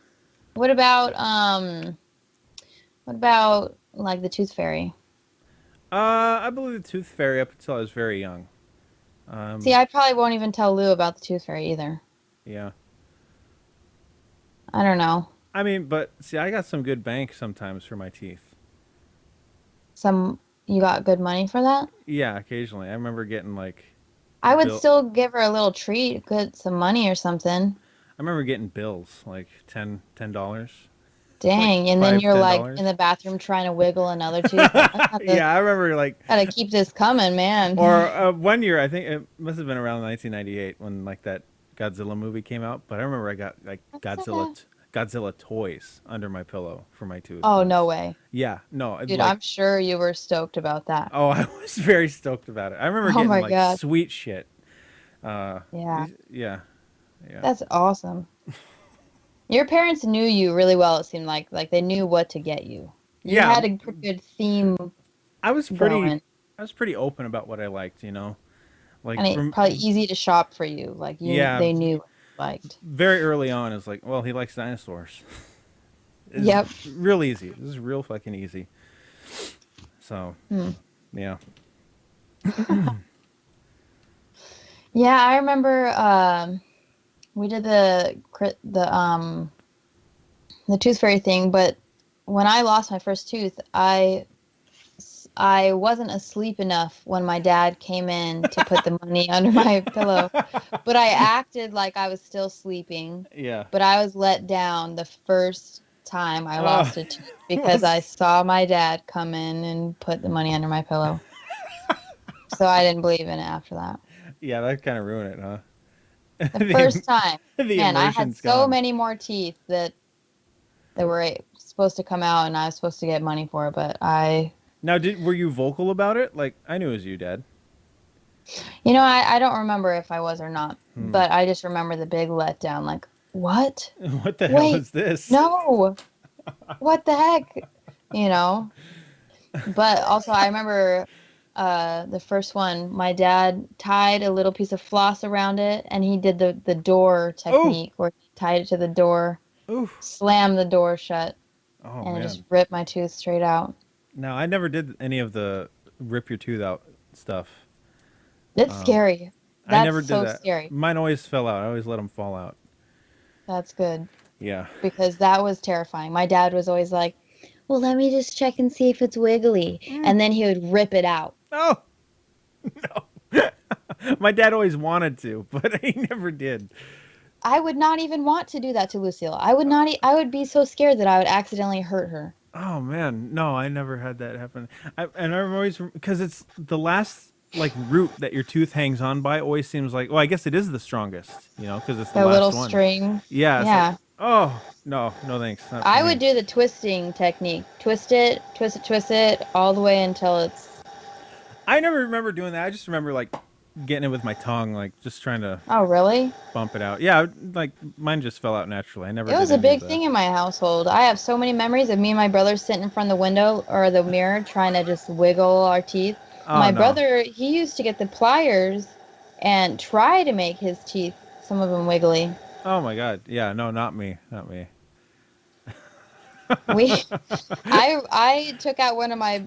what about like the Tooth Fairy? I believe the Tooth Fairy up until I was very young. See, I probably won't even tell Lou about the Tooth Fairy either. Yeah. I don't know. I mean, but see, I got some good bank sometimes for my teeth. Some You got good money for that? Yeah, occasionally. I remember getting like I would bill. still give her a little treat, get some money or something. I remember getting bills like $10, like Dang, and then five, you're ten like in dollars. the bathroom trying to wiggle another tooth. Like, Yeah, I remember like, gotta keep this coming, or man. one year I think it must have been around 1998 when like that Godzilla movie came out. But I remember I got like What's that? Godzilla toys under my pillow for my tooth Oh, no once. way. Yeah, no, Dude, like I'm sure you were stoked about that. oh, I was very stoked about it. I remember Oh getting my like God. sweet shit. Uh, Yeah, yeah, yeah. that's awesome. Your parents knew you really well, it seemed like. Like they knew what to get you. You Yeah, had a pretty good theme I was pretty going. I was pretty open about what I liked. Like And it from probably easy to shop for you. Like yeah, they knew what you liked. very early on it's like, well, he likes dinosaurs. It's Yep. real easy. This is real fucking easy. So, Hmm. yeah. Yeah, I remember we did the tooth fairy thing, but when I lost my first tooth, I wasn't asleep enough when my dad came in to put the money under my pillow, but I acted like I was still sleeping, Yeah. but I was let down the first time I Oh, lost a tooth because I saw my dad come in and put the money under my pillow. So I didn't believe in it after that. yeah, that kind of ruined it, huh? The first time, The man, I had immersion's so gone. many more teeth that were supposed to come out and I was supposed to get money for, but Now, were you vocal about it? Like, I knew it was you, Dad. I don't remember if I was or not, Hmm. but I just remember the big letdown. Like, what? What the hell Wait, is this? no, what the heck? You know? But also, I remember the first one, my dad tied a little piece of floss around it and he did the door Oh, technique where he tied it to the door, oof. slammed the door shut, Oh and it just man. ripped my tooth straight out. Now, I never did any of the rip your tooth out stuff. It's Um, scary. I That's never did so that. scary. Mine always fell out. I always let them fall out. That's good Yeah. because that was terrifying. My dad was always like, well, let me just check and see if it's wiggly. And then he would rip it out. Oh no. My dad always wanted to, but he never did. I would not even want to do that to Lucille. I would not. I would be so scared that I would accidentally hurt her. Oh man, no, I never had that happen. And I'm always, because it's the last like root that your tooth hangs on by. Always seems like, well, I guess it is the strongest, because it's the The little last one. string. Yeah, it's like, Yeah. oh no, no thanks, not for I me. would do the twisting technique. Twist it all the way until it's. I never remember doing that. I just remember like getting it with my tongue, like just trying to Oh, really? bump it out. Yeah, like mine just fell out naturally. I never It did was a any of big the. thing in my household. I have so many memories of me and my brother sitting in front of the window or the mirror trying to just wiggle our teeth. Oh My no. brother, he used to get the pliers and try to make his teeth, some of them wiggly. Oh my God. Yeah, no, not me. Not me. We, I took out one of my,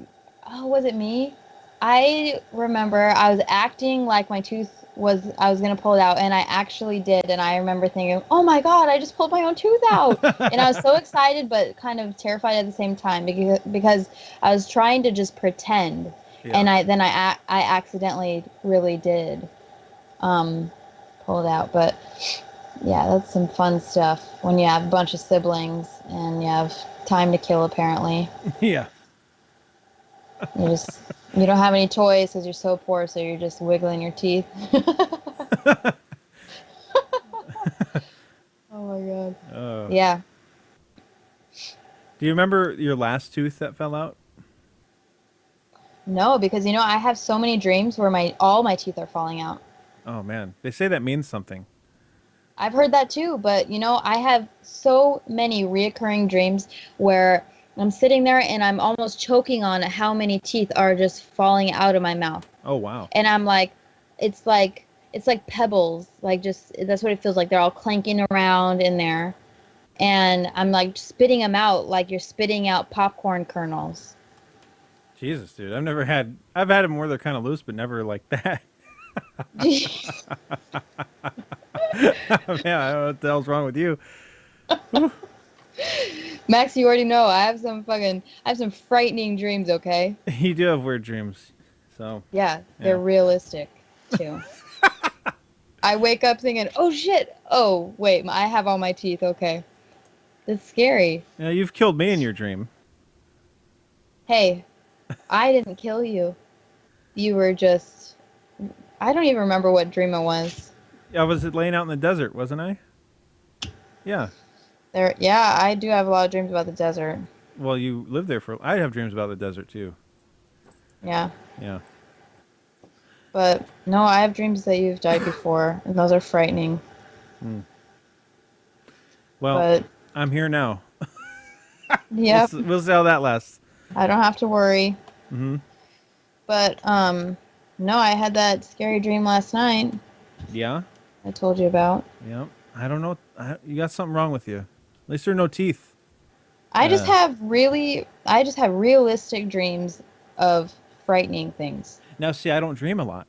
oh, was it me? I remember I was acting like my tooth I was gonna pull it out, and I actually did. And I remember thinking, oh my God, I just pulled my own tooth out. And I was so excited, but kind of terrified at the same time because I was trying to just pretend. Yeah. And I accidentally really did um, pull it out. But yeah, that's some fun stuff when you have a bunch of siblings and you have time to kill, apparently. Yeah. You just you don't have any toys because you're so poor, so you're just wiggling your teeth. Oh my God. Oh. Yeah. Do you remember your last tooth that fell out? No, because I have so many dreams where all my teeth are falling out. Oh man, they say that means something. I've heard that too, but I have so many reoccurring dreams where I'm sitting there and I'm almost choking on how many teeth are just falling out of my mouth. Oh wow. And I'm like, it's like it's like pebbles, like just that's what it feels like. They're all clanking around in there, and I'm like spitting them out like you're spitting out popcorn kernels. Jesus, dude. I've had them where they're kind of loose, but never like that. Man, I don't know what the hell's wrong with you. Max, you already know I have some frightening dreams. Okay, You do have weird dreams. So, yeah, yeah. they're realistic too. I wake up thinking, oh shit, oh wait, I have all my teeth. Okay, that's scary. Yeah, you've killed me in your dream. Hey, I didn't kill you. You were just. I don't even remember what dream it was. I was laying out in the desert, wasn't I? Yeah. Yeah, I do have a lot of dreams about the desert. Well, you lived there for. I have dreams about the desert too. Yeah, Yeah. but no, I have dreams that you've died before, and those are frightening. Well, But I'm here now. yep, We'll see how that lasts. I don't have to worry. Hmm. But no, I had that scary dream last night. Yeah. I told you about. Yeah. I don't know. You got something wrong with you. At least there are no teeth. I just have realistic dreams of frightening things. Now, see, I don't dream a lot.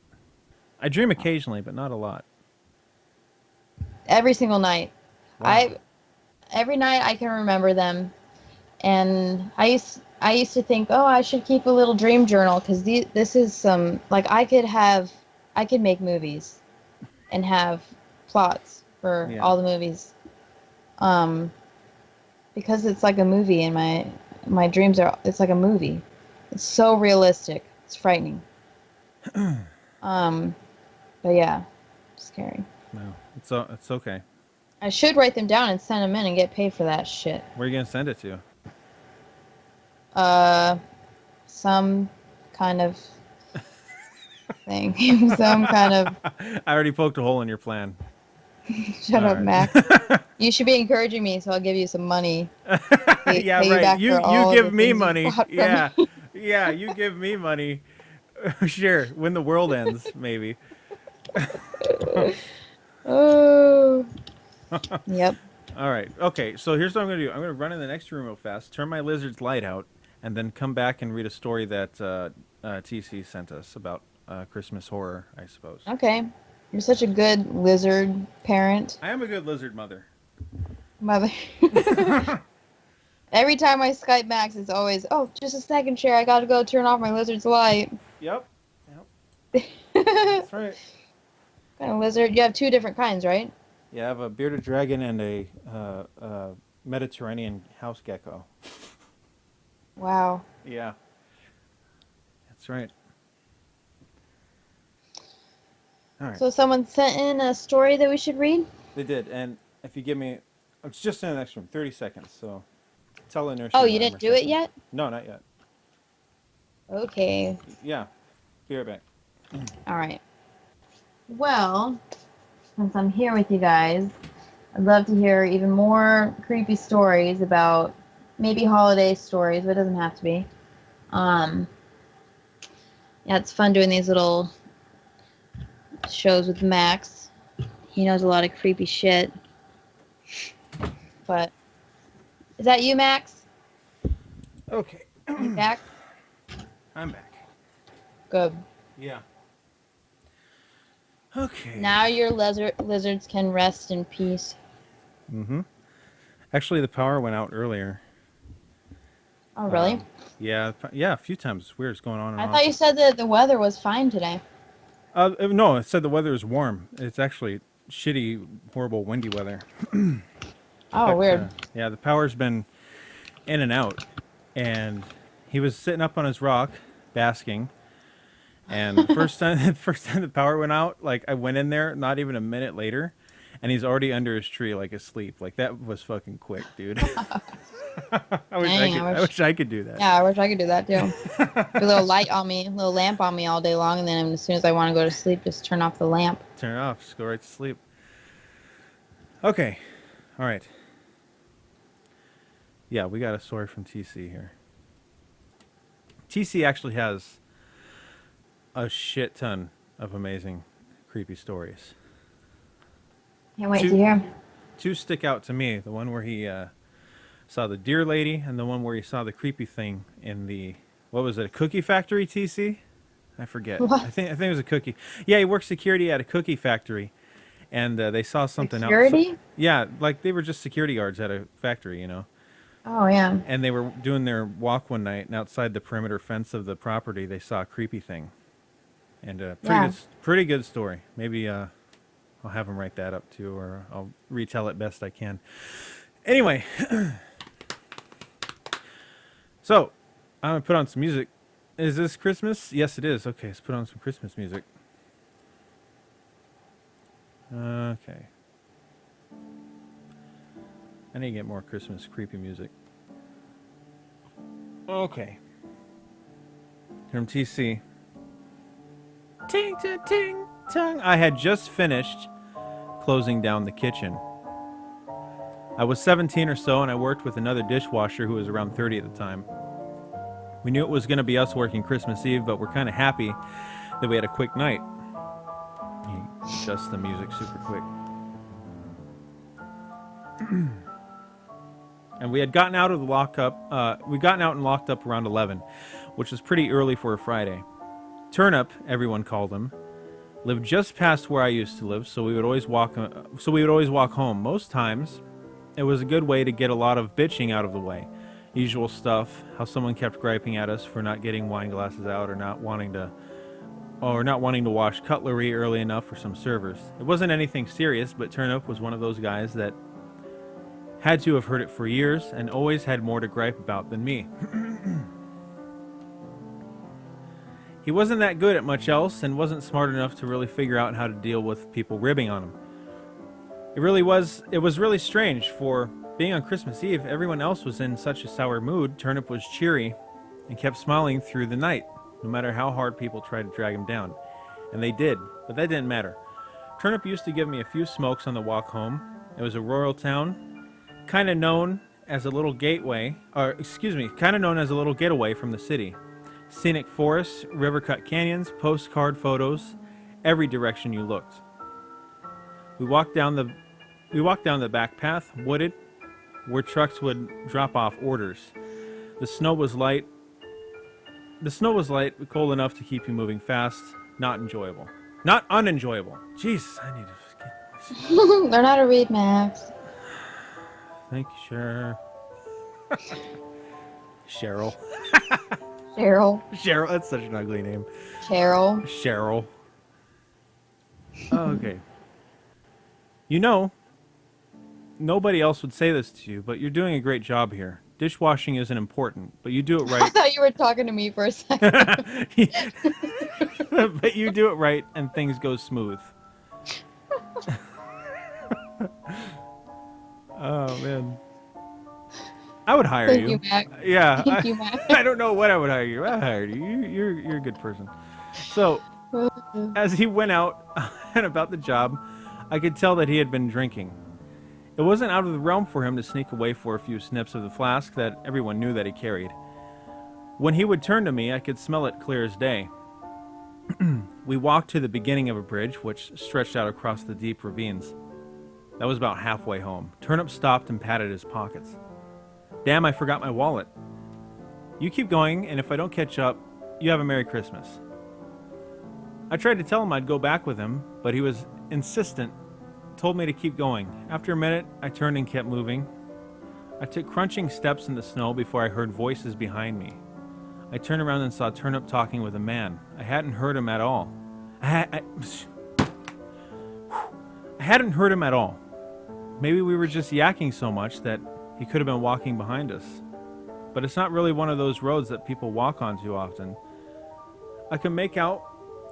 I dream occasionally, but not a lot. Every single night. Wow. Every night I can remember them. And I used to think, oh, I should keep a little dream journal because this is some like I could make movies and have plots for Yeah. all the movies. Because it's like a movie and my dreams it's like a movie. It's so realistic. It's frightening. But yeah, scary. No, it's okay. I should write them down and send them in and get paid for that shit. Where are you gonna send it to? Some kind of thing. Some kind of I already poked a hole in your plan. shut All up, right. Max. You should be encouraging me, so I'll give you some money. Yeah, Pay right. back You for all of give the me things you money. bought from Yeah, me. yeah. You give me money. Sure. When the world ends, maybe. Oh. Yep. All right. Okay. So here's what I'm gonna do. I'm gonna run in the next room real fast, turn my lizard's light out, and then come back and read a story that TC sent us about Christmas horror, I suppose. Okay. You're such a good lizard parent. I am a good lizard mother. Mother. Every time I Skype Max, it's always, oh, just a second, Cher. I gotta go turn off my lizard's light. Yep. That's right. Kind of lizard? You have two different kinds, right? Yeah, I have a bearded dragon and a Mediterranean house gecko. Wow. Yeah. That's right. All right. So someone sent in a story that we should read? They did, and if you give me, it's just in the next room, 30 seconds. So tell the nurse. Oh, you didn't do it yet? No, not yet. Okay. Yeah, be right back. All right. Well, since I'm here with you guys, I'd love to hear even more creepy stories about maybe holiday stories, but it doesn't have to be. Um, yeah, it's fun doing these little shows with Max. He knows a lot of creepy shit. But is that you, Max? Okay. You back? I'm back. Good. Yeah. Okay. Now your lizards can rest in peace. Mm-hmm. Actually, the power went out earlier. Oh, really? Yeah, a few times. It's weird. It's going on and I off. thought you said that the weather was fine today. No, it said the weather is warm. It's actually shitty, horrible, windy weather. Oh, weird. Yeah, the power's been in and out. And he was sitting up on his rock, basking. And the first time the power went out, like I went in there, not even a minute later, and he's already under his tree, like asleep. Like that was fucking quick, dude. I wish I could do that. Yeah, I wish I could do that too. Put a little light on me, a little lamp on me all day long, and then as soon as I want to go to sleep, just turn off the lamp. Turn it off. Just go right to sleep. Okay. All right. Yeah, we got a story from TC here. TC actually has a shit ton of amazing, creepy stories. Can't wait to hear. Two stick out to me. The one where he saw the deer lady, and the one where he saw the creepy thing in the, what was it, a cookie factory, TC? I forget. What? I think it was a cookie. Yeah, he worked security at a cookie factory, and they saw something Security? Yeah, like they were just security guards at a factory, you know. Oh, yeah. And they were doing their walk one night, and outside the perimeter fence of the property, they saw a creepy thing. And pretty good story. Maybe I'll have him write that up too, or I'll retell it best I can. Anyway, so I'm gonna put on some music. Is this Christmas? Yes, it is. Okay, let's put on some Christmas music. Okay. I need to get more Christmas creepy music. Okay. From TC. Ting, ting, ting, ting. I had just finished closing down the kitchen. I was 17 or so, and I worked with another dishwasher who was around 30 at the time. We knew it was going to be us working Christmas Eve, but we're kind of happy that we had a quick night. He adjusts the music super quick. And we had gotten out of the lockup. We'd gotten out and locked up around 11, which was pretty early for a Friday. Turnip, everyone called him, lived just past where I used to live, so we would always walk home. Most times, it was a good way to get a lot of bitching out of the way. Usual stuff, how someone kept griping at us for not getting wine glasses out, or not wanting to wash cutlery early enough for some servers. It wasn't anything serious, but Turnip was one of those guys that had to have heard it for years and always had more to gripe about than me. He wasn't that good at much else and wasn't smart enough to really figure out how to deal with people ribbing on him. It was really strange, for being on Christmas Eve, everyone else was in such a sour mood. Turnip was cheery and kept smiling through the night, no matter how hard people tried to drag him down. And they did, but that didn't matter. Turnip used to give me a few smokes on the walk home. It was a rural town, kind of known as a little getaway from the city. Scenic forests, river-cut canyons, postcard photos, every direction you looked. We walked down the back path, wooded, where trucks would drop off orders. The snow was light, but cold enough to keep you moving fast. Not enjoyable. Not unenjoyable. Jeez, I need to get... Learn how to read, Max. Thank you, Cher. Cheryl. Cheryl. That's such an ugly name. Cheryl. Oh, okay. You know, nobody else would say this to you, but you're doing a great job here. Dishwashing isn't important, but you do it right. I thought you were talking to me for a second. But you do it right, and things go smooth. Oh, man. I would hire Thank you. you, Max. Yeah. Thank you, Max. I don't know what I would hire you. I hired you. You're a good person. So, As he went out and about the job, I could tell that he had been drinking. It wasn't out of the realm for him to sneak away for a few snips of the flask that everyone knew that he carried. When he would turn to me, I could smell it clear as day. We walked to the beginning of a bridge, which stretched out across the deep ravines. That was about halfway home. Turnip stopped and patted his pockets. Damn, I forgot my wallet. You keep going, and if I don't catch up, you have a Merry Christmas. I tried to tell him I'd go back with him, but he was insistent, told me to keep going. After a minute, I turned and kept moving. I took crunching steps in the snow before I heard voices behind me. I turned around and saw Turnip talking with a man. I hadn't heard him at all. I hadn't heard him at all. Maybe we were just yakking so much that he could have been walking behind us. But it's not really one of those roads that people walk on too often. I could make out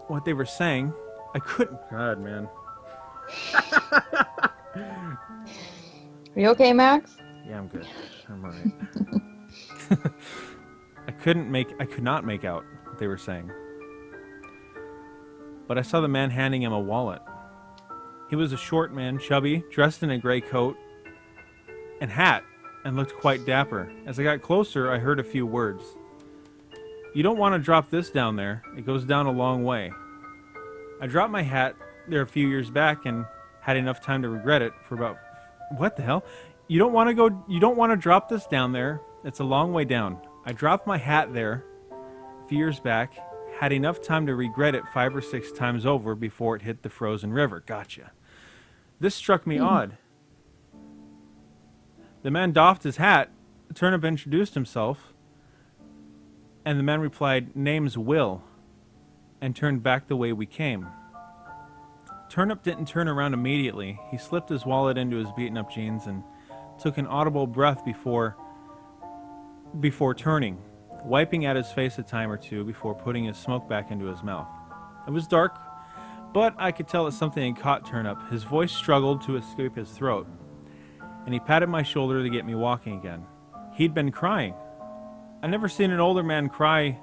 what they were saying. I couldn't. God, man. Are you okay, Max? Yeah, I'm good. I'm alright. I could not make out what they were saying. But I saw the man handing him a wallet. He was a short man, chubby, dressed in a gray coat and hat, and looked quite dapper. As I got closer, I heard a few words. You don't want to drop this down there. It goes down a long way. I dropped my hat there a few years back and had enough time to regret it for about... What the hell? You don't want to drop this down there. It's a long way down. I dropped my hat there a few years back, had enough time to regret it 5 or 6 times over before it hit the frozen river. Gotcha. This struck me odd. The man doffed his hat. Turnip introduced himself, and the man replied, "Name's Will," and turned back the way we came. Turnip didn't turn around immediately. He slipped his wallet into his beaten-up jeans and took an audible breath before turning, wiping at his face a time or two before putting his smoke back into his mouth. It was dark, but I could tell that something had caught Turnip. His voice struggled to escape his throat, and he patted my shoulder to get me walking again. He'd been crying. I never seen an older man cry.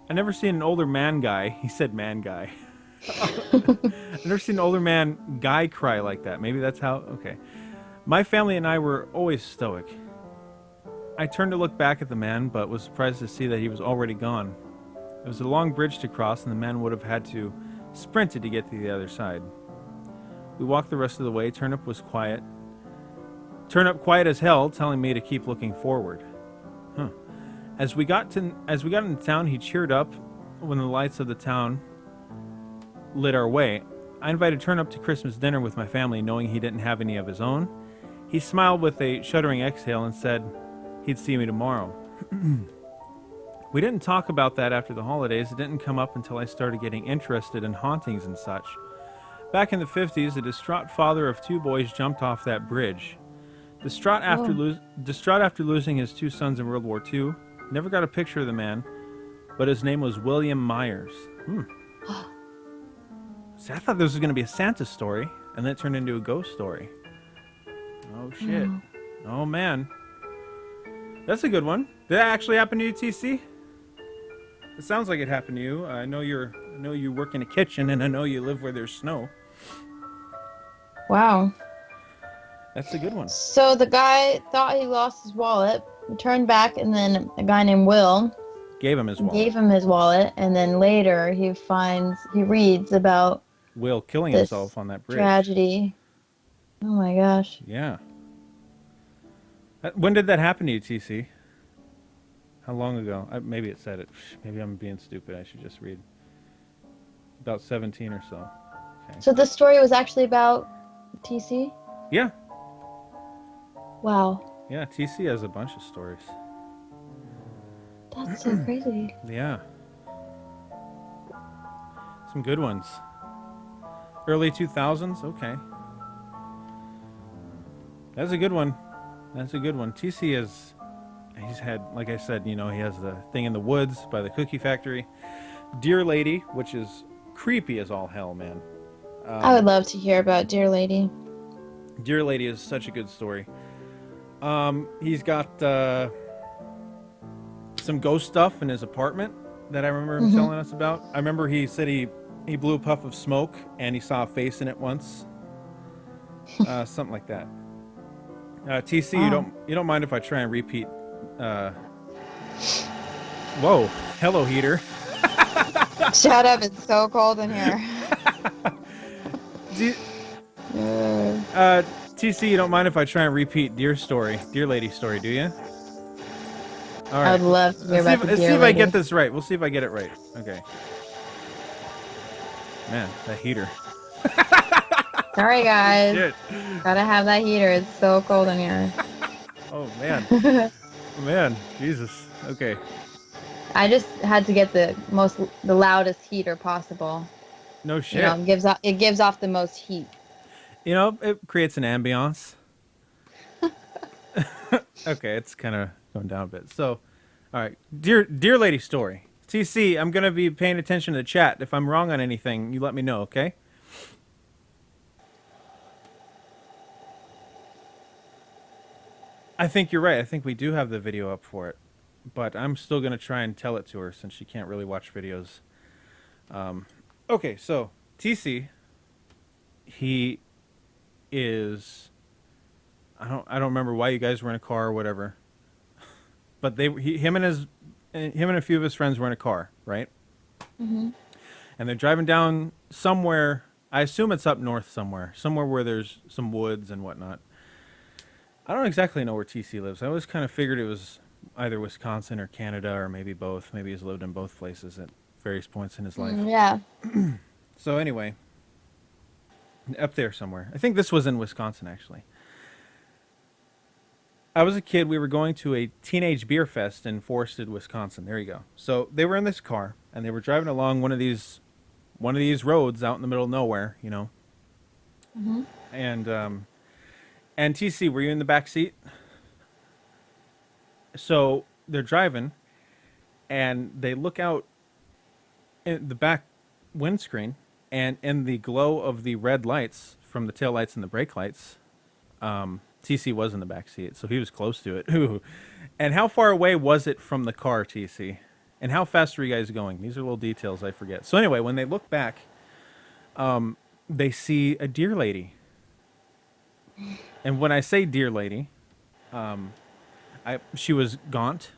I never seen an older man guy. He said man guy. I've never seen an older man guy cry like that. Maybe that's how... Okay. My family and I were always stoic. I turned to look back at the man, but was surprised to see that he was already gone. It was a long bridge to cross, and the man would have had to sprinted to get to the other side. We walked the rest of the way. Turnip was quiet. Turnip quiet as hell, telling me to keep looking forward. As we got into town, he cheered up when the lights of the town lit our way. I invited Turnip to Christmas dinner with my family, knowing he didn't have any of his own. He smiled with a shuddering exhale and said he'd see me tomorrow. We didn't talk about that after the holidays. It didn't come up until I started getting interested in hauntings and such. Back in the 50s, a distraught father of 2 boys jumped off that bridge. Distraught after losing his 2 sons in World War II. Never got a picture of the man, but his name was William Myers. See, I thought this was going to be a Santa story, and then it turned into a ghost story. Oh, shit. Oh, man. That's a good one. Did that actually happen to you, TC? It sounds like it happened to you. I know you work in a kitchen, and I know you live where there's snow. Wow. That's a good one. So the guy thought he lost his wallet, turned back, and then a guy named Will gave him his wallet. And then later he reads about Will killing himself on that bridge. Tragedy. Oh my gosh. Yeah. When did that happen to you, TC? How long ago? Maybe it said it. Maybe I'm being stupid. I should just read. About 17 or so. Okay. So the story was actually about TC? Yeah. Wow. Yeah, TC has a bunch of stories. That's so crazy. Yeah. Some good ones. Early 2000s? Okay. That's a good one. TC he's had, like I said, he has the thing in the woods by the cookie factory. Dear Lady, which is creepy as all hell, man. I would love to hear about Dear Lady. Dear Lady is such a good story. He's got some ghost stuff in his apartment that I remember him telling us about. I remember he said he He blew a puff of smoke and he saw a face in it once. Something like that. TC, Wow. you don't mind if I try and repeat? Whoa, hello heater. Shut up! It's so cold in here. TC, you don't mind if I try and repeat Dear Lady story, do you? All right. I would love to hear about the Let's see deer if I get lady. this right. We'll see if I get it right. Okay. Man, that heater. Sorry, guys. Shit. Gotta have that heater. It's so cold in here. Oh man. Oh, man, Jesus. Okay. I just had to get the loudest heater possible. No shit. You know, it gives off the most heat. You know, it creates an ambiance. Okay, it's kind of going down a bit. So, all right, dear lady story. TC, I'm gonna be paying attention to the chat. If I'm wrong on anything, you let me know, okay? I think you're right. I think we do have the video up for it, but I'm still gonna try and tell it to her since she can't really watch videos. Okay, so TC, he is. I don't remember why you guys were in a car or whatever, but him and a few of his friends were in a car, right? Mm-hmm. And they're driving down somewhere. I assume it's up north somewhere where there's some woods and whatnot. I don't exactly know where TC lives. I always kind of figured it was either Wisconsin or Canada or maybe both. Maybe he's lived in both places at various points in his life. Yeah. So anyway, up there somewhere. I think this was in Wisconsin, actually. I was a kid. We were going to a teenage beer fest in Forested, Wisconsin. There you go. So they were in this car, and they were driving along one of these roads out in the middle of nowhere, you know. Mm-hmm. And TC, were you in the back seat? So they're driving, and they look out in the back windscreen, and in the glow of the red lights from the tail lights and the brake lights, TC was in the back seat, so he was close to it. Ooh. And how far away was it from the car, TC? And how fast were you guys going? These are little details I forget. So anyway, when they look back, they see a deer lady. And when I say deer lady, she was gaunt.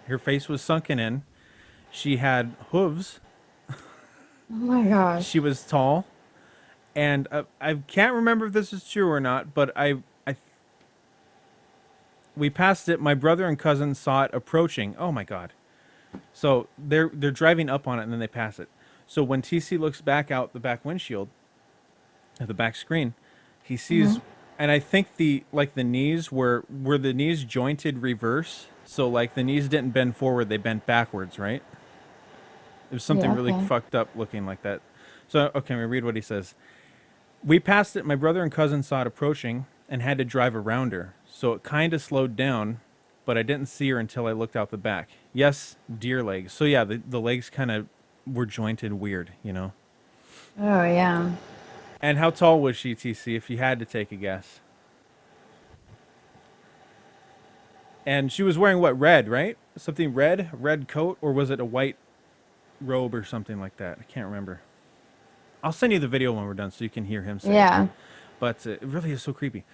Her face was sunken in. She had hooves. Oh my gosh. She was tall. And I can't remember if this is true or not, but we passed it. My brother and cousin saw it approaching. Oh my God. So they're driving up on it and then they pass it. So when TC looks back out the back windshield, at the back screen, he sees, and I think the knees were the knees jointed reverse. So like the knees didn't bend forward, they bent backwards, right? It was something really fucked up looking like that. So, okay, let me read what he says. We passed it. My brother and cousin saw it approaching and had to drive around her. So it kind of slowed down, but I didn't see her until I looked out the back. Yes, deer legs. So yeah, the legs kind of were jointed weird, you know? Oh, yeah. And how tall was she, TC, if you had to take a guess? And she was wearing what, red, right? Something red? Red coat? Or was it a white robe or something like that? I can't remember. I'll send you the video when we're done so you can hear him say it. But it really is so creepy.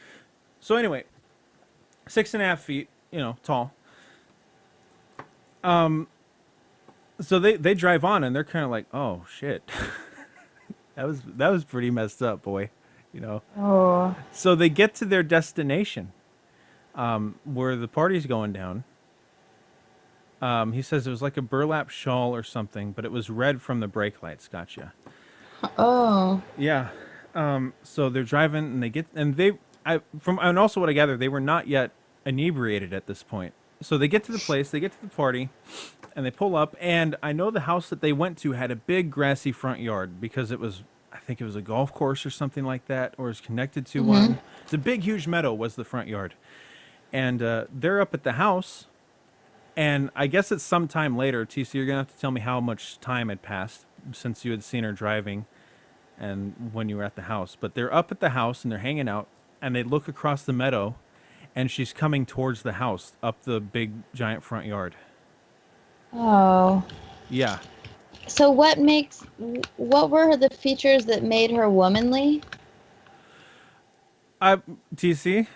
So anyway, 6.5 feet, you know, tall. So they drive on and they're kind of like, oh shit, that was pretty messed up, boy, you know. Oh. So they get to their destination, where the party's going down. He says it was like a burlap shawl or something, but it was red from the brake lights. Gotcha. Oh. Yeah. So they're driving and they get, and and also what I gather, they were not yet inebriated at this point. So they get to the place, they get to the party, and they pull up, and I know the house that they went to had a big grassy front yard because I think it was a golf course or something like that, or is connected to one. It's a big, huge meadow was the front yard. And they're up at the house, and I guess it's some time later. TC, you're going to have to tell me how much time had passed since you had seen her driving and when you were at the house. But they're up at the house, and they're hanging out, and they look across the meadow, and she's coming towards the house up the big, giant front yard. Oh. Yeah. So what were the features that made her womanly? TC,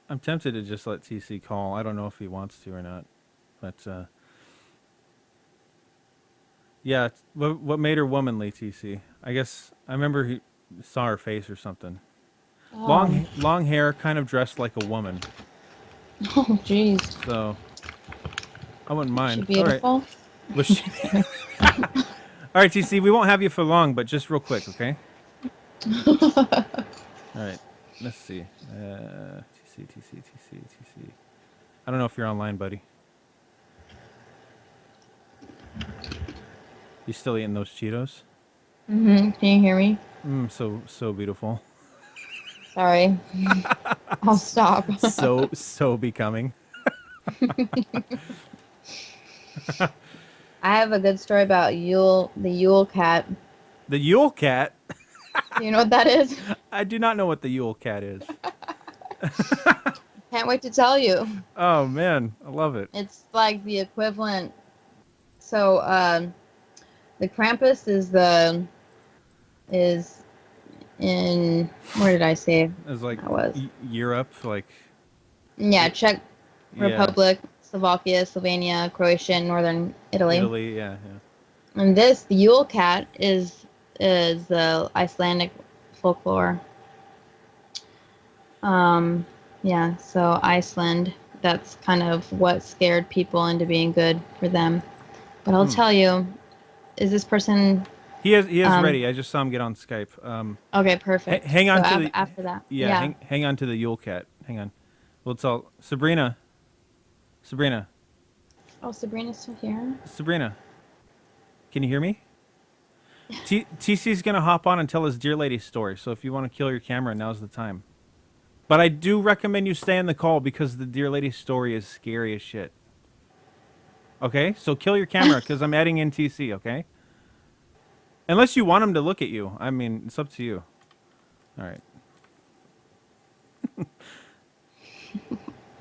I'm tempted to just let TC call. I don't know if he wants to or not, but yeah. What made her womanly, TC? I guess I remember he saw her face or something. Long hair, kind of dressed like a woman. Oh, jeez. So I wouldn't Is she mind. All right. beautiful? Was she? All right, TC. We won't have you for long, but just real quick, okay? All right. Let's see. TC. I don't know if you're online, buddy. You still eating those Cheetos? Can you hear me? So beautiful. Sorry. I'll stop. so becoming. I have a good story about the Yule Cat. The Yule Cat? Do you know what that is? I do not know what the Yule Cat is. Can't wait to tell you. Oh man, I love it. It's like the equivalent. So, the Krampus is in, where did I say It's like I was? Europe, like Czech Republic, Slovakia, Slovenia, Croatia, and Northern Italy. Italy, yeah. And the Yule Cat is the Icelandic folklore. So Iceland, that's kind of what scared people into being good for them. But I'll tell you, is this person... He is ready. I just saw him get on Skype. Okay, perfect. Hang on to after that. Yeah, hang on to the Yule Cat. Hang on. We'll tell Sabrina. Oh, Sabrina's still here? Sabrina. Can you hear me? TC's going to hop on and tell his Dear Lady story. So if you want to kill your camera, now's the time. But I do recommend you stay on the call because the Dear Lady story is scary as shit. Okay? So kill your camera because I'm adding in TC, okay? Unless you want him to look at you. I mean, it's up to you. All right.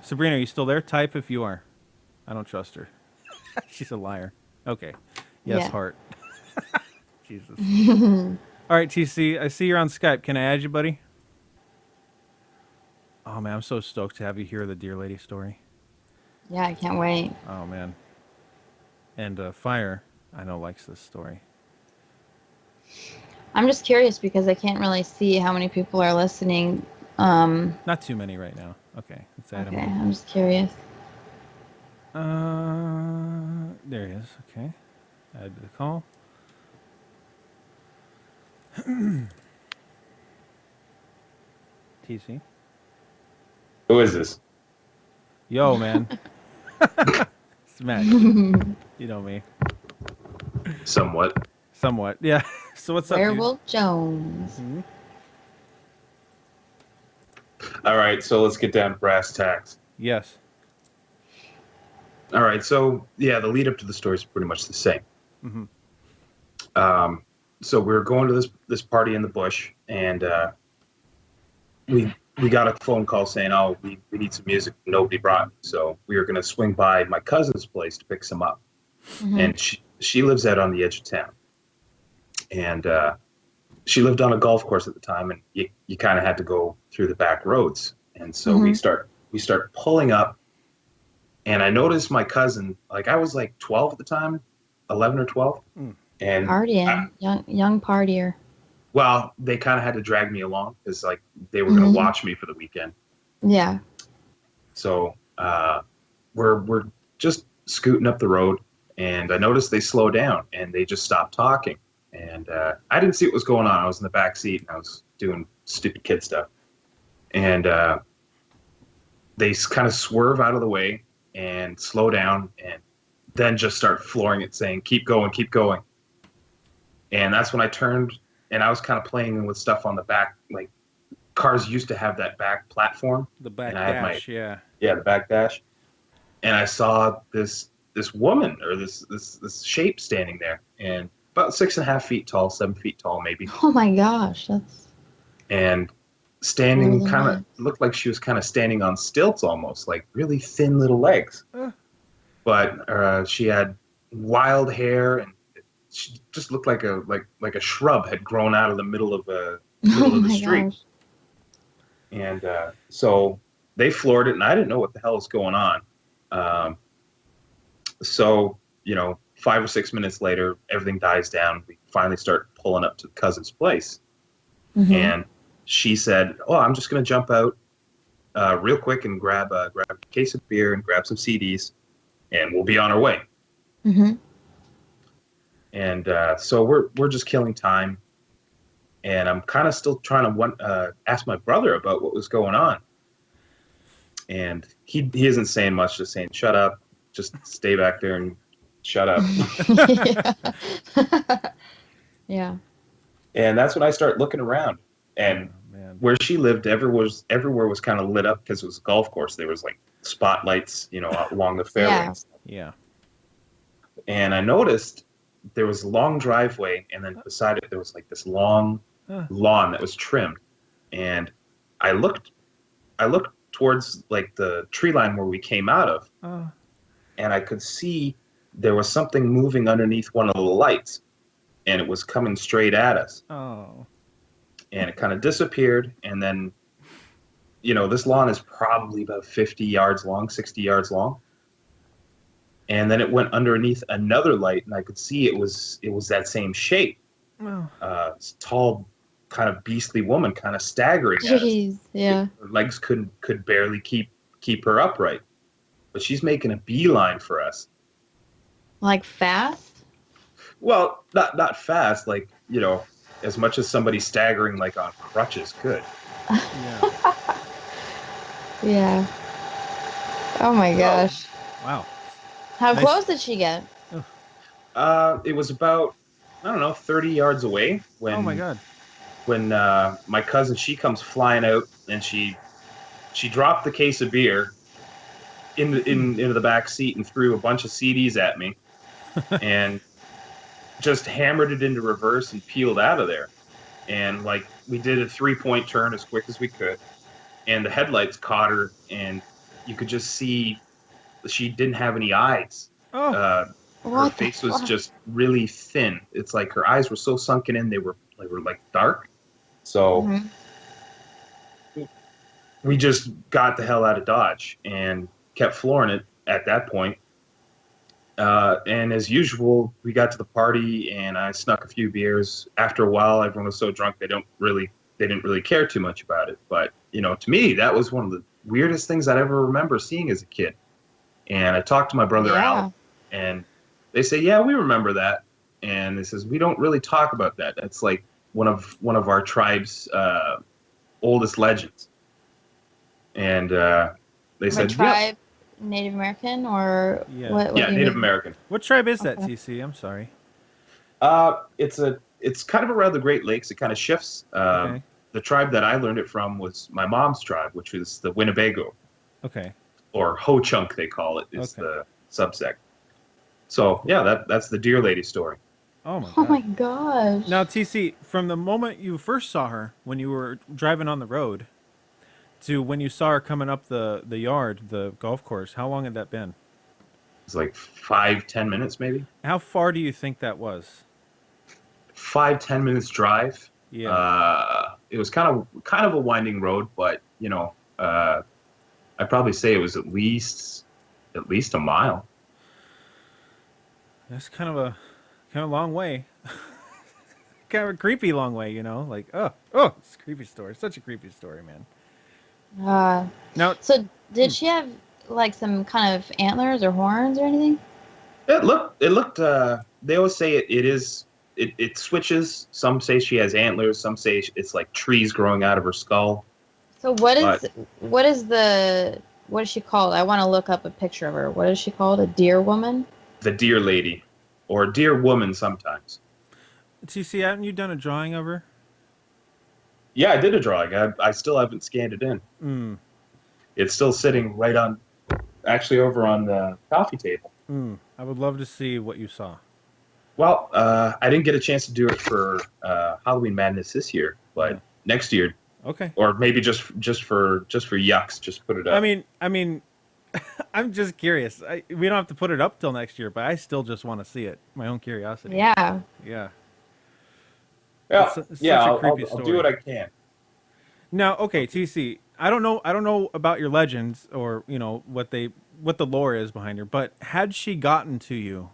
Sabrina, are you still there? Type if you are. I don't trust her. She's a liar. Okay. Yes, Yeah. heart. Jesus. All right, TC, I see you're on Skype. Can I add you, buddy? Oh, man, I'm so stoked to have you hear the Dear Lady story. Yeah, I can't wait. Oh, man. And Fire, I know, likes this story. I'm just curious because I can't really see how many people are listening. Not too many right now. Okay, let's add him. Okay, I'm just curious. There he is. Okay. Add to the call. TC. Who is this? Yo, man. It's Max. You know me. Somewhat. Somewhat. Yeah. So what's up, dude? Werewolf Jones. Mm-hmm. All right, so let's get down to brass tacks. Yes. All right, so yeah, the lead up to the story is pretty much the same. Mm-hmm. So we were going to this party in the bush, and we got a phone call saying, "Oh, we need some music." Nobody brought it, so we were going to swing by my cousin's place to pick some up. Mm-hmm. And she lives out on the edge of town, and she lived on a golf course at the time, and you kind of had to go through the back roads. And so we start pulling up, and I noticed my cousin, like I was like 12 at the time, 11 or 12, and Partying, young partier. well, they kind of had to drag me along because like they were going to watch me for the weekend. Yeah. So we're just scooting up the road, and I noticed they slow down and they just stopped talking. And I didn't see what was going on. I was in the back seat and I was doing stupid kid stuff. And they kind of swerve out of the way and slow down and then just start flooring it, saying, "Keep going, keep going." And that's when I turned, and I was kind of playing with stuff on the back. Like cars used to have that back platform. The back and dash, yeah. Yeah, the back dash. And I saw this woman or this shape standing there, and about 6.5 feet tall, 7 feet tall, maybe. Oh my gosh, that's... And standing Really kind nice. of looked like she was kind of standing on stilts almost, like really thin little legs. but she had wild hair, and she just looked like a shrub had grown out of the middle of Oh the my street. gosh. And so they floored it, and I didn't know what the hell was going on. Um, so 5 or 6 minutes later, everything dies down. We finally start pulling up to the cousin's place, and she said, "Oh, I'm just gonna jump out real quick and grab a case of beer and grab some CDs, and we'll be on our way." Mm-hmm. And so we're just killing time, and I'm kind of still trying to ask my brother about what was going on, and he isn't saying much, just saying, "Shut up, just stay back there and shut up." Yeah. Yeah. And that's when I start looking around, and Oh, man. where she lived, everywhere was kind of lit up because it was a golf course. There was like spotlights, along the fairway. Yeah. And I noticed there was a long driveway, and then beside it there was like this long lawn that was trimmed. And I looked towards like the tree line where we came out of, and I could see there was something moving underneath one of the lights, and it was coming straight at us. Oh. And it kind of disappeared, and then this lawn is probably about 50 yards long, 60 yards long. And then it went underneath another light, and I could see it was that same shape. Oh. Tall, kind of beastly woman, kind of staggering at us. Jeez. Yeah. Her legs could barely keep her upright, but she's making a beeline for us. Like fast? Well, not fast, like as much as somebody staggering like on crutches could. Yeah. Yeah. Oh my gosh. Wow. How Nice. close did she get? It was about, I don't know, 30 yards away when Oh my God. when my cousin, she comes flying out, and she dropped the case of beer into the back seat and threw a bunch of CDs at me and just hammered it into reverse and peeled out of there. And like we did a 3-point turn as quick as we could, and the headlights caught her, and you could just see she didn't have any eyes. Oh. Her What the face was fuck? just really thin. It's like her eyes were so sunken in, they were like dark. So Mhm. we just got the hell out of Dodge and kept flooring it at that point. And as usual, we got to the party, and I snuck a few beers. After a while, everyone was so drunk they didn't really care too much about it. But to me, that was one of the weirdest things I'd ever remember seeing as a kid. And I talked to my brother Al, and they say, "Yeah, we remember that." And they says, "We don't really talk about that. That's like one of our tribe's oldest legends." And they said, tribe, Native American, or Yeah. what? "Yeah, do you Native mean? American." What tribe is that, Okay. TC? I'm sorry. It's kind of around the Great Lakes. It kind of shifts. Okay. The tribe that I learned it from was my mom's tribe, which was the Winnebago, Okay. or Ho Chunk they call it, is Okay. the subsect. So yeah, that's the Deer Lady story. Oh my God. Oh my gosh. Now, TC, from the moment you first saw her when you were driving on the road to when you saw her coming up the yard, the golf course, how long had that been? It's like 5-10 minutes maybe. How far do you think that was? 5-10 minutes drive. Yeah. It was kind of a winding road, but I'd probably say it was at least a mile. That's kind of a long way. Kind of a creepy long way, like, oh, it's a creepy story. Such a creepy story, man. Now, So did she have like some kind of antlers or horns or anything? It looked. They always say it switches. Some say she has antlers. Some say it's like trees growing out of her skull. So what is she called? I want to look up a picture of her. What is she called? A deer woman? The Deer Lady, or Deer Woman sometimes. TC, haven't you done a drawing of her? Yeah, I did a drawing. I still haven't scanned it in. It's still sitting right on, actually over on the coffee table. I would love to see what you saw. Well, I didn't get a chance to do it for Halloween Madness this year, but next year, Okay. or maybe just for yucks, just put it up. I mean, I'm just curious. We don't have to put it up till next year, but I still just want to see it. My own curiosity. Yeah. Yeah. Yeah, It's yeah, such a I'll, creepy I'll story. do what I can. Now, okay, TC. I don't know about your legends or what the lore is behind her. But had she gotten to you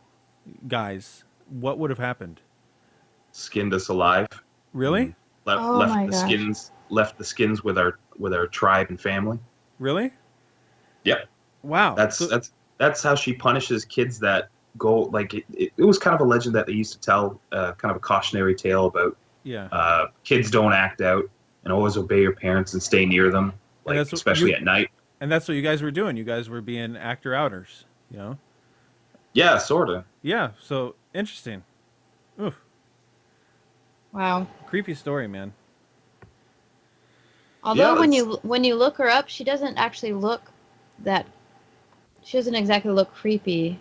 guys, what would have happened? Skinned us alive. Really? Left Oh my the gosh. skins with our tribe and family. Really? Yep. Wow. That's how she punishes kids that go like it was kind of a legend that they used to tell, kind of a cautionary tale about kids don't act out and always obey your parents and stay near them, like especially at night. And that's what you guys were doing. You guys were being actor outers, Yeah, sort of. Yeah. So interesting. Oof. Wow. Creepy story, man. Although Yeah, when you look her up, she doesn't actually look that. She doesn't exactly look creepy.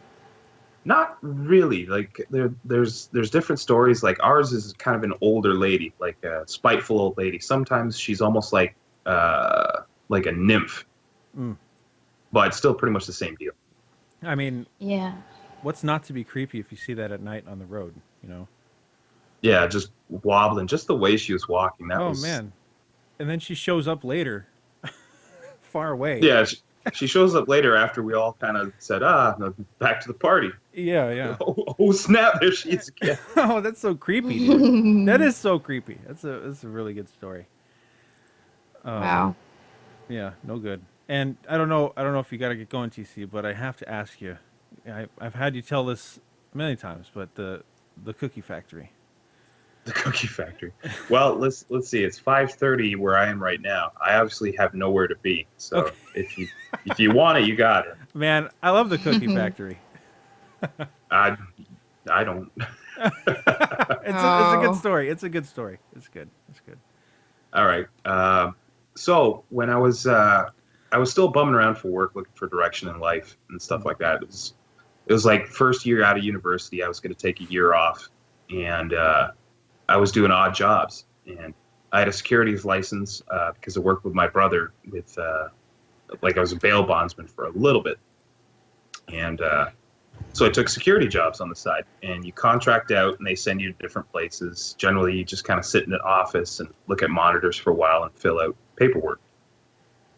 Not really. Like there's different stories. Like ours is kind of an older lady, like a spiteful old lady. Sometimes she's almost like a nymph, but it's still pretty much the same deal. I mean, Yeah. what's not to be creepy if you see that at night on the road? Yeah, just wobbling, just the way she was walking. That Oh was man. And then she shows up later, far away. Yeah, she shows up later after we all kind of said, no, back to the party. Yeah, yeah. Oh, snap, there she is again. Oh, that's so creepy, dude. That is so creepy. That's a really good story. Wow. Yeah, no good. And I don't know if you got to get going, TC, but I have to ask you. I've had you tell this many times, but the cookie factory. The cookie factory. Well, let's see. It's 5:30 where I am right now. I obviously have nowhere to be. So Okay. if you want it, you got it. Man, I love the cookie factory. I don't. It's a good story. It's a good story. It's good. It's good. All right. So when I was still bumming around for work, looking for direction in life and stuff like that. It was like first year out of university. I was going to take a year off, and I was doing odd jobs. And I had a securities license because I worked with my brother with I was a bail bondsman for a little bit, and so I took security jobs on the side. And you contract out, and they send you to different places. Generally, you just kind of sit in an office and look at monitors for a while and fill out paperwork.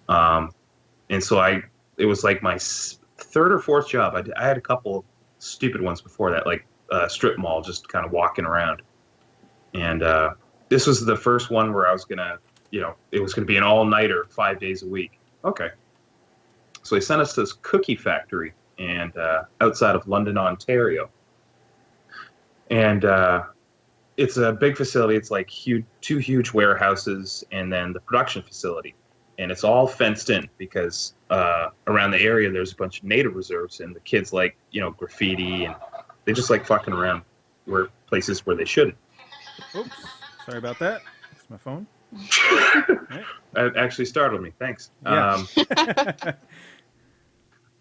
And so it was like my third or fourth job. I had a couple stupid ones before that, like strip mall, just kind of walking around. And this was the first one where I was gonna, it was gonna be an all-nighter, 5 days a week. Okay. So they sent us to this cookie factory and outside of London, Ontario. And it's a big facility. It's like two huge warehouses and then the production facility. And it's all fenced in because around the area there's a bunch of native reserves, and the kids like, graffiti, and they just like fucking around places where they shouldn't. Oops. Sorry about that. It's my phone. Right. That actually startled me. Thanks. Yeah.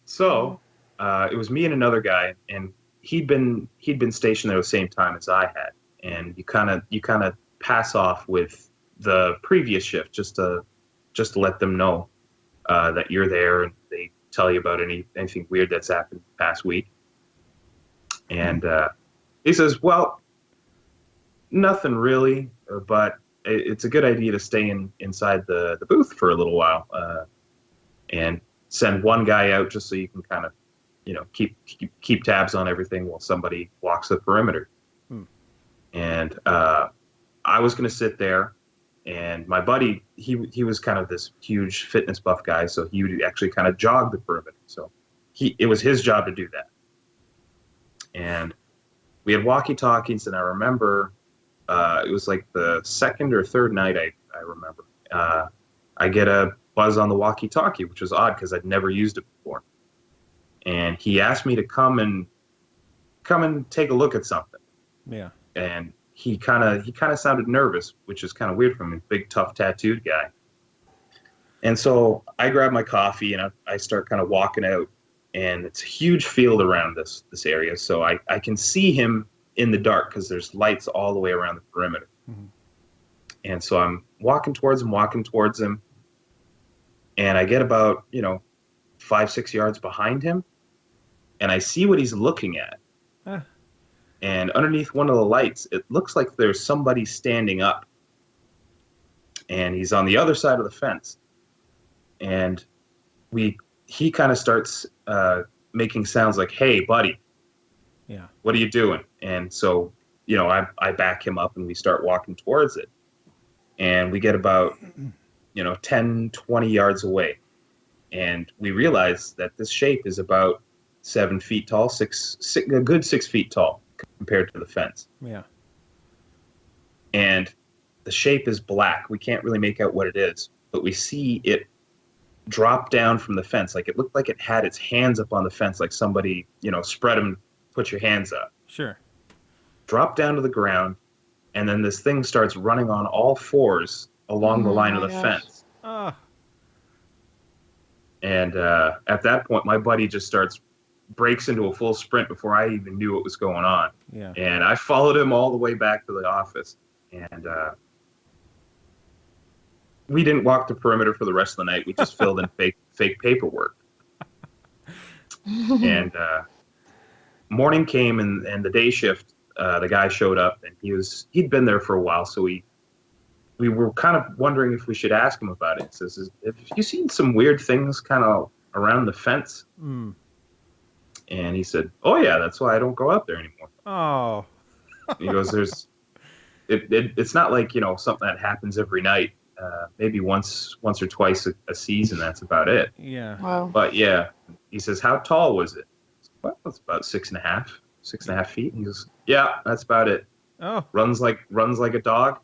So it was me and another guy, and he'd been stationed there the same time as I had, and you kind of pass off with the previous shift just to let them know that you're there, and they tell you about anything weird that's happened the past week. And he says, well, nothing really, but it's a good idea to stay inside the booth for a little while, and send one guy out just so you can kind of, keep tabs on everything while somebody walks the perimeter. And I was going to sit there, and my buddy, he was kind of this huge fitness buff guy, so he would actually kind of jog the perimeter. So it was his job to do that. And we had walkie-talkies, and I remember it was like the second or third night I remember. I get a buzz on the walkie-talkie, which was odd because I'd never used it before. And he asked me to come and take a look at something. Yeah. And he kind of sounded nervous, which is kind of weird from a big, tough, tattooed guy. And so I grab my coffee and I start kind of walking out, and it's a huge field around this area. So I can see him in the dark because there's lights all the way around the perimeter. Mm-hmm. And so I'm walking towards him, and I get about, 5-6 yards behind him, and I see what he's looking at. Ah. And underneath one of the lights, it looks like there's somebody standing up. And he's on the other side of the fence. And he kind of starts making sounds like, "Hey, buddy, Yeah. what are you doing?" And so, I back him up and we start walking towards it. And we get about, 10, 20 yards away. And we realize that this shape is about 7 feet tall, a good 6 feet tall compared to the fence. Yeah. And the shape is black. We can't really make out what it is, but we see it drop down from the fence. Like it looked like it had its hands up on the fence, like somebody, spread them, put your hands up. Sure. Drop down to the ground, and then this thing starts running on all fours along the line of the fence. Ah. And at that point, my buddy just breaks into a full sprint before I even knew what was going on. Yeah. And I followed him all the way back to the office. And we didn't walk the perimeter for the rest of the night. We just filled in fake paperwork. And morning came, and the day shift, the guy showed up, and he'd been there for a while, so we were kind of wondering if we should ask him about it. He says, "Have you seen some weird things kind of around the fence?" Mm. And he said, "Oh yeah, that's why I don't go out there anymore." Oh. He goes, it's not like, something that happens every night. Maybe once or twice a season. That's about it. Yeah. Wow. But yeah, he says, "How tall was it?" Well, it's about 6.5 feet. And he goes, "Yeah, that's about it. Oh. Runs like a dog."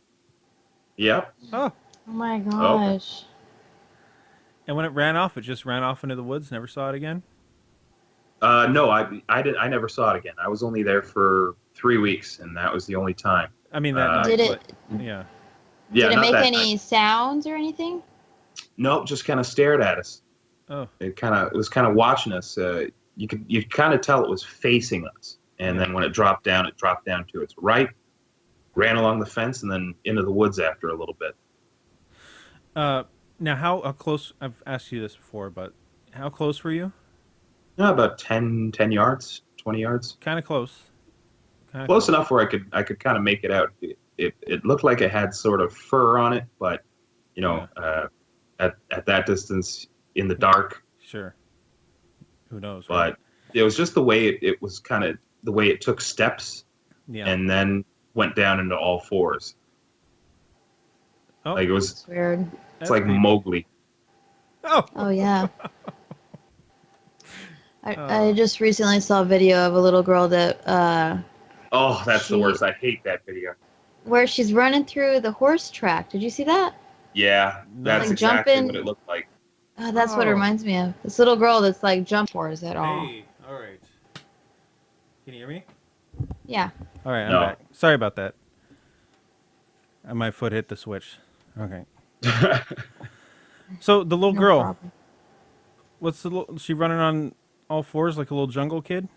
Yep. Oh. Oh my gosh. And when it ran off, it just ran off into the woods. Never saw it again. No, I never saw it again. I was only there for 3 weeks, and that was the only time. I mean that night. Did it? But, yeah. Yeah, Did it not make that any night. sounds or anything? Nope, just kind of stared at us. Oh. It was kind of watching us. You could kind of tell it was facing us. And then when it dropped down to its right, ran along the fence, and then into the woods after a little bit. Now, how close? I've asked you this before, but how close were you? About 10 yards, 20 yards. Kind of close. Close enough where I could kind of make it out. It looked like it had sort of fur on it, but at that distance in the dark. Sure. Who knows? But Right? it was just the way it was kind of the way it took steps Yeah. and then went down into all fours. Oh. Like it was. It's weird. It's That's like creepy. Mowgli. Oh. Oh yeah. I just recently saw a video of a little girl that Oh, that's the She- worst. I hate that video. where she's running through the horse track. Did you see that? Yeah, that's Like exactly jumping- what it looked like. Oh, that's what it Oh. reminds me of. This little girl that's like jump force at all. Hey. All right. Can you hear me? Yeah. All right. I'm No. back. Sorry about that. My foot hit the switch. Okay. So the little No girl. problem. What's she running on all fours like a little jungle kid?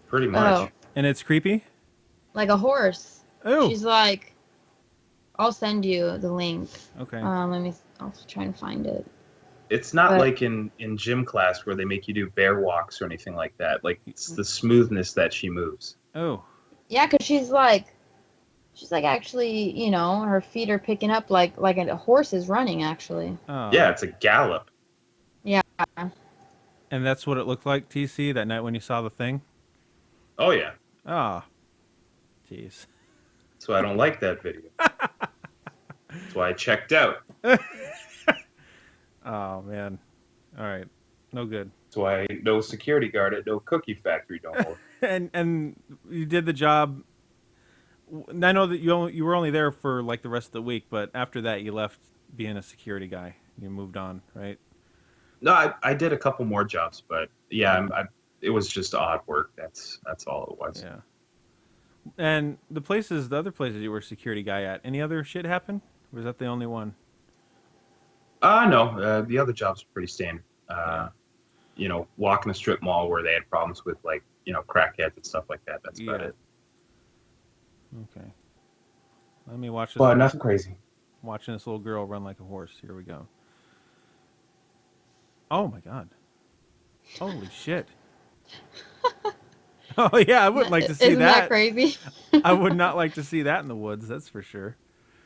Pretty much. Oh, And it's creepy. like a horse. Oh. She's like, I'll send you the link. Okay. I'll try and find it. It's not But- like in gym class where they make you do bear walks or anything like that. Like it's the smoothness that she moves. Oh. Yeah, because she's like actually, her feet are picking up like a horse is running actually. Oh. Yeah, it's a gallop. And that's what it looked like, TC, that night when you saw the thing? Oh yeah. Ah. Jeez. That's why I don't like that video. That's why I checked out. Oh, man. All right. No good. That's why no security guard at no cookie factory don't work. And you did the job. I know that you were only there for like the rest of the week, but after that you left being a security guy. You moved on, right? No, I did a couple more jobs, but yeah, it was just odd work. That's all it was. Yeah. And the other places you were a security guy at, any other shit happen? Or was that the only one? No, the other jobs were pretty standard. Yeah. Walking a strip mall where they had problems with like, crackheads and stuff like that. That's about Yeah. it. Okay. Let me watch this. But nothing crazy. Watching this little girl run like a horse. Here we go. Oh my God. Holy shit. Oh yeah, I would like to see Isn't that that. crazy? I would not like to see that in the woods. That's for sure.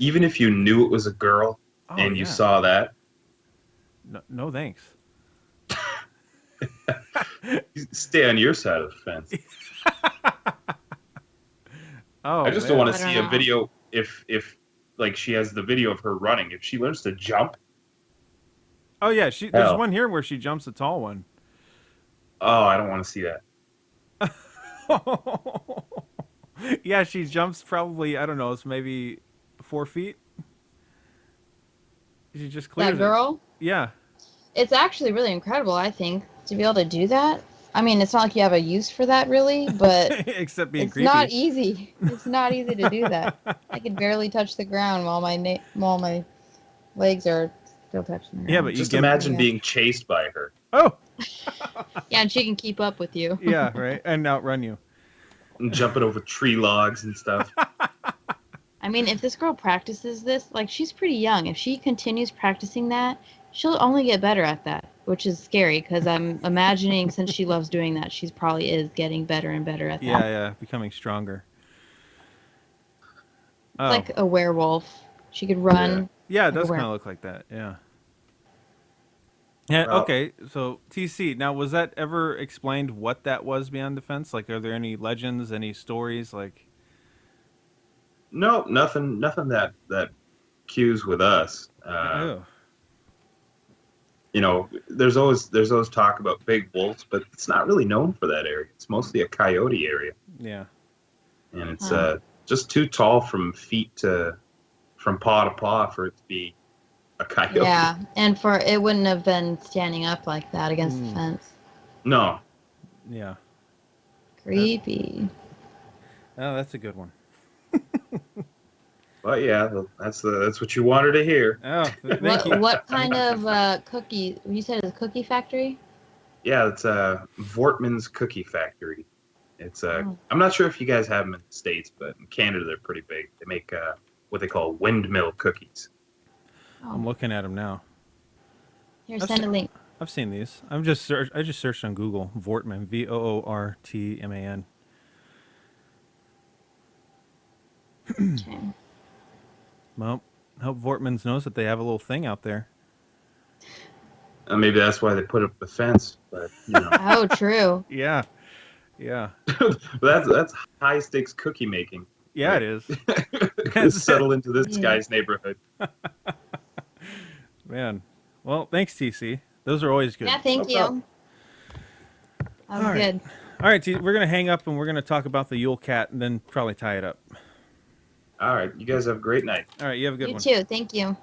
Even if you knew it was a girl Oh and you yeah. saw that, No, no thanks. you stay on your side of the fence. Oh, I just man. don't want I to don't see a know. video if like she has the video of her running. If she learns to jump, Oh yeah, there's hell. one here where she jumps a tall one. Oh, I don't want to see that. Yeah, she jumps probably, I don't know, it's maybe 4 feet. She just clears That girl? it. Yeah. It's actually really incredible, I think, to be able to do that. I mean, it's not like you have a use for that really, but Except being it's creepy. not easy. It's not easy to do that. I could barely touch the ground while my legs are still touching the ground. Yeah, but you Just get imagine Yeah. being chased by her. Oh, Yeah, and she can keep up with you. yeah, right. And outrun you. And jumping over tree logs and stuff. I mean, if this girl practices this, like she's pretty young. If she continues practicing that, she'll only get better at that, which is scary because I'm imagining since she loves doing that, she's probably is getting better and better at that. Yeah, yeah, becoming stronger. Oh. Like a werewolf. She could run. Yeah, it like a does kind werewolf. of look like that. Yeah. Yeah. Well- Okay. So TC. Now, was that ever explained what that was beyond the fence? Like, are there any legends, any stories? Like, No, nothing that cues with us. oh, You know, there's always talk about big wolves, but it's not really known for that area. It's mostly a coyote area, yeah, and it's Huh. just too tall from paw to paw for it to be a coyote. Yeah, and for it wouldn't have been standing up like that against the Mm. fence. No, yeah. Creepy. Oh, that's a good one. but yeah, that's what you wanted to hear. Oh, thank you. What kind of cookie? You said it's a cookie factory? Yeah, it's Vortman's Cookie Factory. It's Oh. I'm not sure if you guys have them in the States, but in Canada they're pretty big. They make what they call windmill cookies. I'm looking at them now. Here, I've send a seen- link. I've seen these. I just searched on Google Vortman, Voortman. Okay. Well, hope Vortman's knows that they have a little thing out there. Maybe that's why they put up the fence, but you know, Oh, true. Yeah, yeah, that's high stakes cookie making. yeah. It is. Let's settle into this Yeah. guy's neighborhood. Man. Well, thanks, TC. Those are always good. Yeah, thank No you. problem. That was All right. good. All right, T, we're gonna hang up and we're gonna talk about the Yule Cat and then probably tie it up. All right, you guys have a great night. All right, you have a good You one. too. Thank you.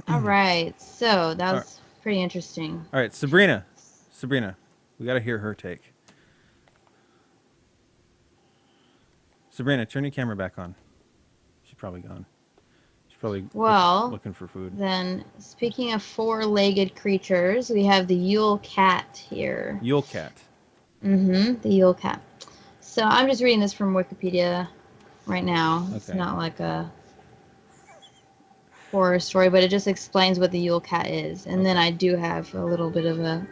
All right. So that All was pretty interesting. All right, Sabrina, we gotta hear her take. Sabrina, turn your camera back on. She's probably gone. She's probably Well, looking for food. Then, speaking of four-legged creatures, we have the Yule Cat here. Yule Cat. The Yule Cat. So I'm just reading this from Wikipedia right now. It's Okay. not like a horror story, but it just explains what the Yule Cat is. And then I do have a little bit of a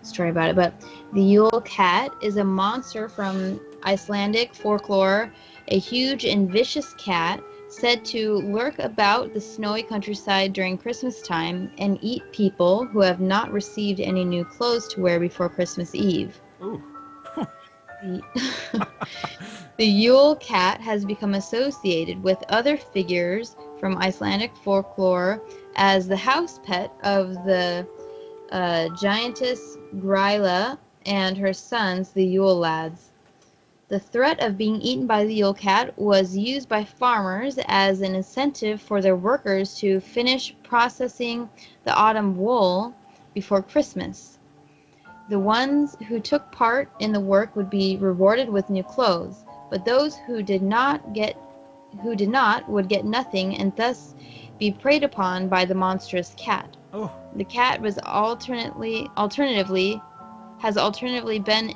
story about it. But the Yule Cat is a monster from Icelandic folklore, a huge and vicious cat said to lurk about the snowy countryside during Christmas time and eat people who have not received any new clothes to wear before Christmas Eve. Ooh. The Yule Cat has become associated with other figures from Icelandic folklore as the house pet of the giantess Gryla and her sons, the Yule Lads. The threat of being eaten by the Yule Cat was used by farmers as an incentive for their workers to finish processing the autumn wool before Christmas. The ones who took part in the work would be rewarded with new clothes, but those who did not would get nothing and thus be preyed upon by the monstrous cat. Oh. The cat was alternatively been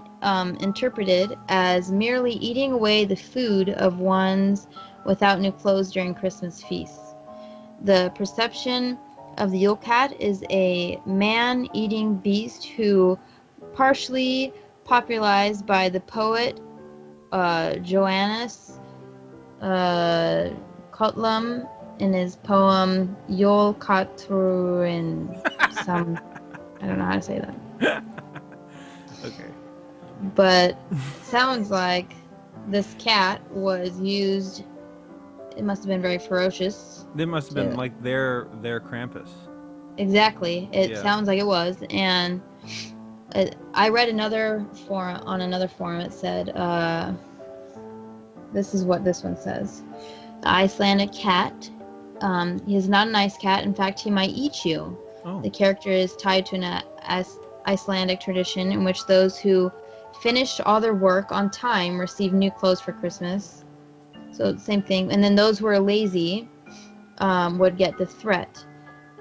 interpreted as merely eating away the food of ones without new clothes during Christmas feasts. The perception of the Yule Cat is a man-eating beast who partially popularized by the poet Johannes Kotlum in his poem Yule Cat in some I don't know how to say that. Okay. But it sounds like this cat was used. It must have been very ferocious. They must have been like their Krampus. Exactly. It Yeah. sounds like it was. And I read another forum on another forum. It said, this is what this one says. The Icelandic cat. He is not a nice cat. In fact, he might eat you. Oh. The character is tied to an Icelandic tradition in which those who finished all their work on time receive new clothes for Christmas. So same thing. And then those who were lazy would get the threat.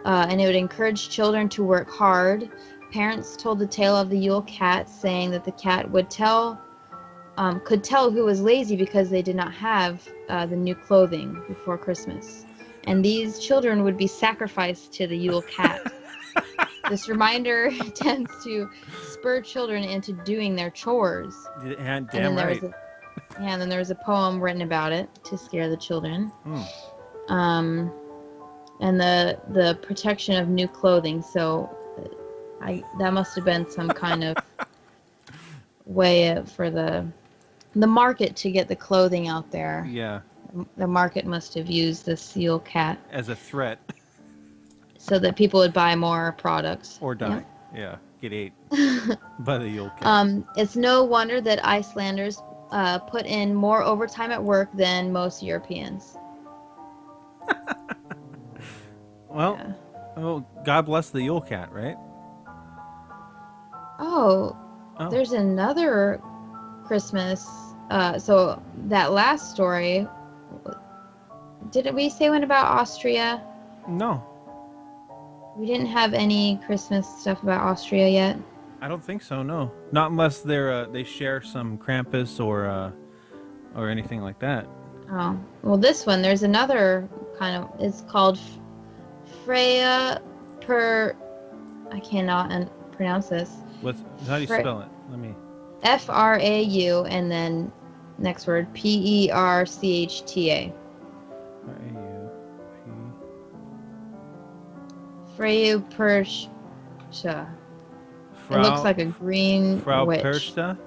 And it would encourage children to work hard. Parents told the tale of the Yule Cat, saying that the cat could tell who was lazy because they did not have the new clothing before Christmas. And these children would be sacrificed to the Yule Cat. This reminder tends to spur children into doing their chores. Damn and right. then there was a poem written about it to scare the children. Hmm. And the protection of new clothing. So that must have been some kind of way for the market to get the clothing out there. Yeah. The market must have used this Yule Cat As a threat. so that people would buy more products. Or die. Yeah. Get ate by the Yule Cat. It's no wonder that Icelanders put in more overtime at work than most Europeans. Well, God bless the Yule Cat, right? Oh, Oh. there's another Christmas. So that last story, didn't we say one about Austria? No, We didn't have any Christmas stuff about Austria yet. I don't think so. No, not unless they share some Krampus or anything like that. Oh, well, this one, there's another kind of, it's called Freya I cannot pronounce this. How do you spell it? Let me. Frau, and then next word, Perchta. Freya Perchta. It looks like a green Frau witch. Perchta?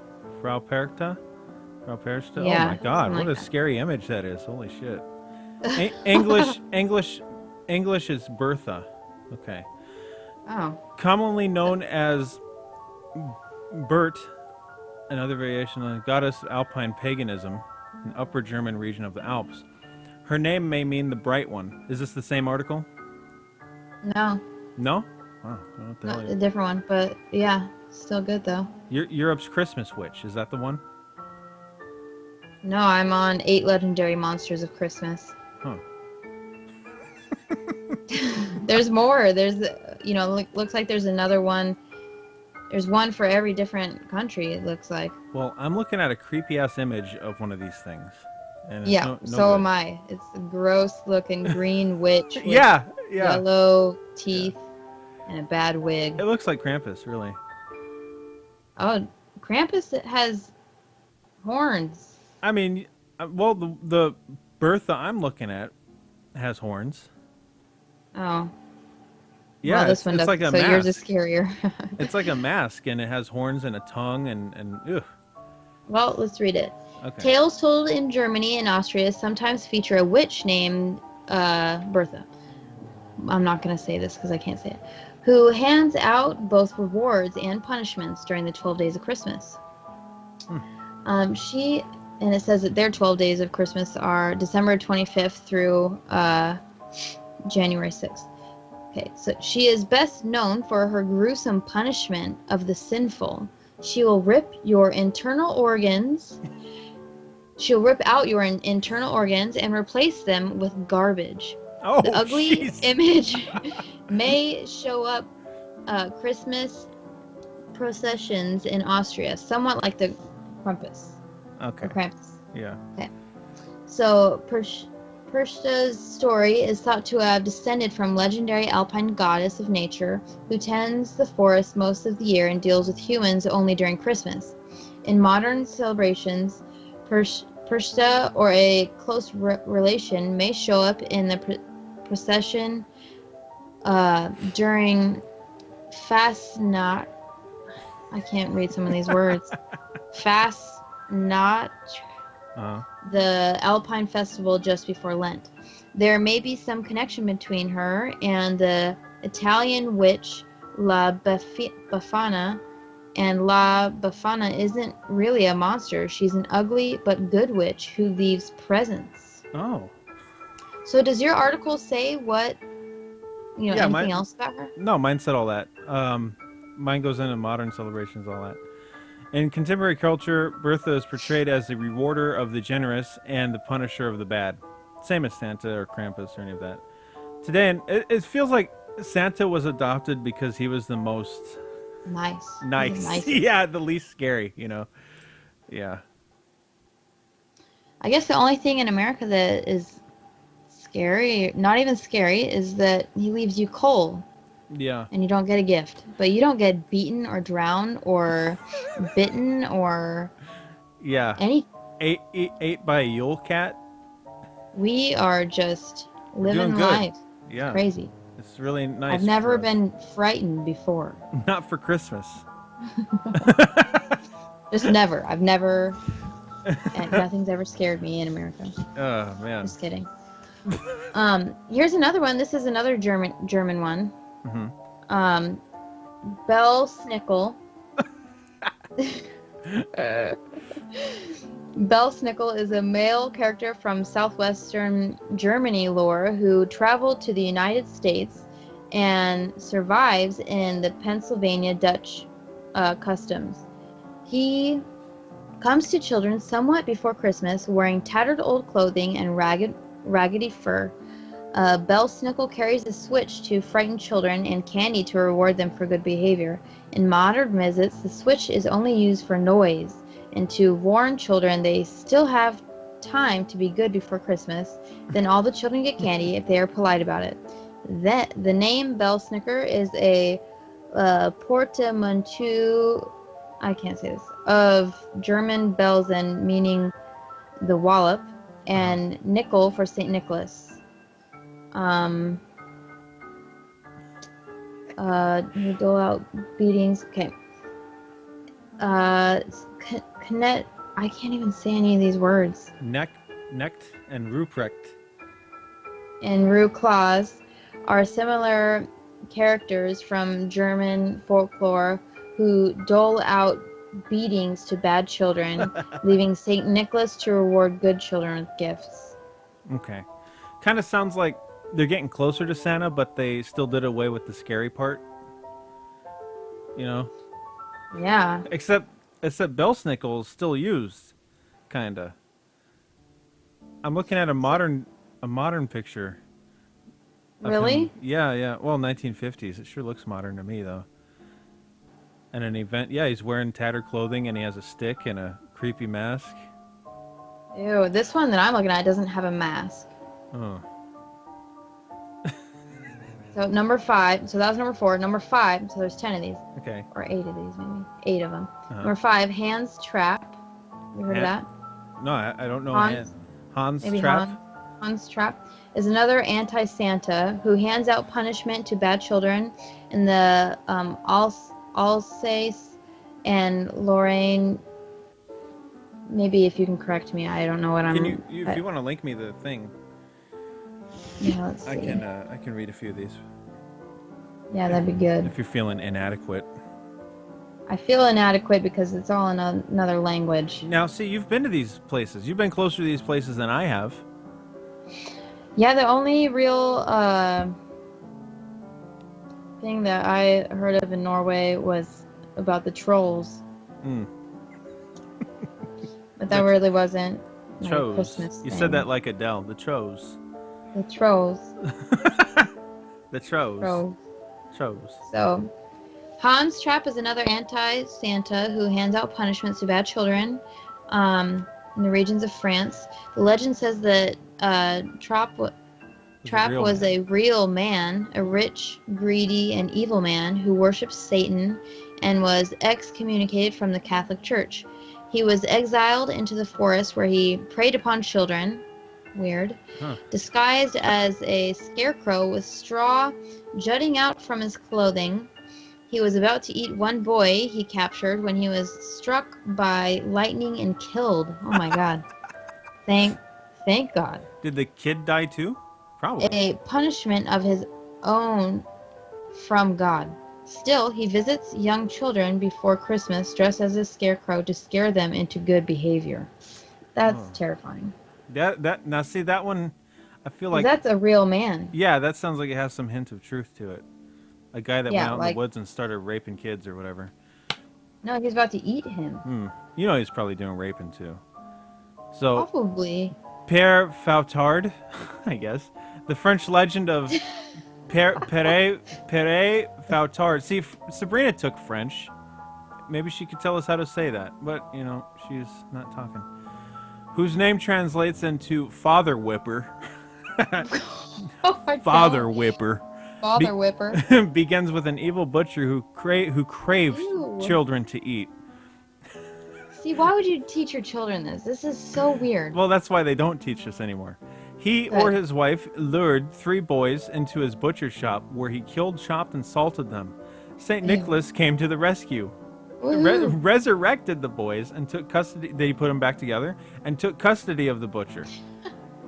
Frau Perchta? Frau Perchta? Yeah, Oh my God! something What like a that. scary image that is! Holy shit! English is Bertha. Okay. Oh, Commonly known as Bert, another variation on goddess of Alpine paganism, an Upper German region of the Alps. Her name may mean the bright one. Is this the same article? no, No? Wow. I don't know what the hell not a different one, but yeah, still good though. Europe's Christmas Witch. Is that the one? No, I'm on 8 Legendary Monsters of Christmas. Huh. There's more. There's, looks like there's another one. There's one for every different country, it looks like. Well, I'm looking at a creepy ass image of one of these things. And it's Yeah, no so good. am I. It's a gross looking green witch with Yeah. yellow teeth and a bad wig. It looks like Krampus, really. Oh, Krampus has horns. I mean, well, the Bertha I'm looking at has horns. Oh. Yeah, well, this one it's doesn't, like a so mask. yours is scarier. It's like a mask, and it has horns and a tongue, and ugh. Well, let's read it. Okay. Tales told in Germany and Austria sometimes feature a witch named Bertha. I'm not going to say this because I can't say it. Who hands out both rewards and punishments during the 12 days of Christmas. And it says that their 12 days of Christmas are December 25th through January 6th. Okay, so she is best known for her gruesome punishment of the sinful. She will rip your internal organs. She'll rip out your internal organs and replace them with garbage. Oh, The ugly jeez. image may show up Christmas processions in Austria, somewhat like the Krampus. Okay. Or Krampus. Yeah. So Perchta's story is thought to have descended from legendary alpine goddess of nature who tends the forest most of the year and deals with humans only during Christmas. In modern celebrations, Perchta or a close relation may show up in the procession during Fastnacht. I can't read some of these words. Fastnacht. The Alpine festival just before Lent. There may be some connection between her and the Italian witch La Befana, and La Befana isn't really a monster. She's an ugly but good witch who leaves presents. Oh. So does your article say what, anything else about her? No, mine said all that. Mine goes into modern celebrations, all that. In contemporary culture, Bertha is portrayed as the rewarder of the generous and the punisher of the bad. Same as Santa or Krampus or any of that. Today, and it feels like Santa was adopted because he was the most nice. Yeah, the least scary, Yeah. I guess the only thing in America that is scary, not even scary, is that he leaves you cold. Yeah. And you don't get a gift. But you don't get beaten or drowned or bitten or any. Ate by a Yule Cat. We are just living life. Yeah. It's crazy. It's really nice. I've never been frightened before. Not for Christmas. Just never. I've never. And nothing's ever scared me in America. Oh, man. Just kidding. Here's another one. This is another German one. Mm-hmm. Belsnickel. Belsnickel is a male character from southwestern Germany lore who traveled to the United States and survives in the Pennsylvania Dutch customs. He comes to children somewhat before Christmas, wearing tattered old clothing and raggedy fur. Belsnickel carries a switch to frighten children and candy to reward them for good behavior. In modern visits, the switch is only used for noise and to warn children they still have time to be good before Christmas. Then all the children get candy if they are polite about it. The name Belsnickel is a portmanteau, I can't say this, of German Belsen, meaning the wallop, and nickel for St. Nicholas. You dole out beatings. Okay. Connect. I can't even say any of these words. Necht and Ruprecht. And Rue Claus are similar characters from German folklore who dole out beatings to bad children, leaving St. Nicholas to reward good children with gifts. Okay. Kind of sounds like they're getting closer to Santa, but they still did away with the scary part. Yeah. Except Belsnickel is still used, kinda. I'm looking at a modern picture. Really? Him. Yeah. Well, 1950s. It sure looks modern to me, though. And an event. Yeah, he's wearing tattered clothing and he has a stick and a creepy mask. Ew, this one that I'm looking at doesn't have a mask. Oh. So number 5. So that was number 4. Number 5. So there's 10 of these. Okay. Or 8 of these, maybe. 8 of them. Uh-huh. Number 5, Hans Trap. You heard of that? No, I don't know. Hans maybe Trap? Hans Trap is another anti-Santa who hands out punishment to bad children in the Alsace and Lorraine. Maybe if you can correct me, I don't know what I'm. Can you if you want to link me the thing? Yeah, let's see. I can read a few of these. Yeah, that'd be good. If you're feeling inadequate. I feel inadequate because it's all in another language. Now, see, you've been to these places. You've been closer to these places than I have. Yeah, the only real thing that I heard of in Norway was about the trolls. Mm. But that really wasn't like a Chose. Christmas You thing. said that like Adele. The Chose. The trolls. The Chose. Trolls. Chose. So, Hans Trap is another anti-Santa who hands out punishments to bad children in the regions of France. The legend says that Trapp was a real man, a rich, greedy, and evil man who worshipped Satan and was excommunicated from the Catholic Church. He was exiled into the forest where he preyed upon children, weird, disguised as a scarecrow with straw jutting out from his clothing. He was about to eat one boy he captured when he was struck by lightning and killed. Oh my God. Thank God. Did the kid die too? Probably. A punishment of his own from God. Still, he visits young children before Christmas dressed as a scarecrow to scare them into good behavior. That's terrifying. Now see that one, I feel like that's a real man. Yeah, that sounds like it has some hint of truth to it. A guy that went out in the woods and started raping kids or whatever. No, he's about to eat him. You know he's probably doing raping too. So probably. Père Fautard, I guess. The French legend of Pere Fautard. See, Sabrina took French. Maybe she could tell us how to say that, but you know she's not talking. Whose name translates into Father Whipper. Father Whipper. Father Whipper. Begins with an evil butcher who craved children to eat. See, why would you teach your children this? This is so weird. Well, that's why they don't teach this anymore. He or his wife lured 3 boys into his butcher shop where he killed, chopped, and salted them. St. Nicholas came to the rescue. Resurrected the boys and took custody. They put them back together and took custody of the butcher.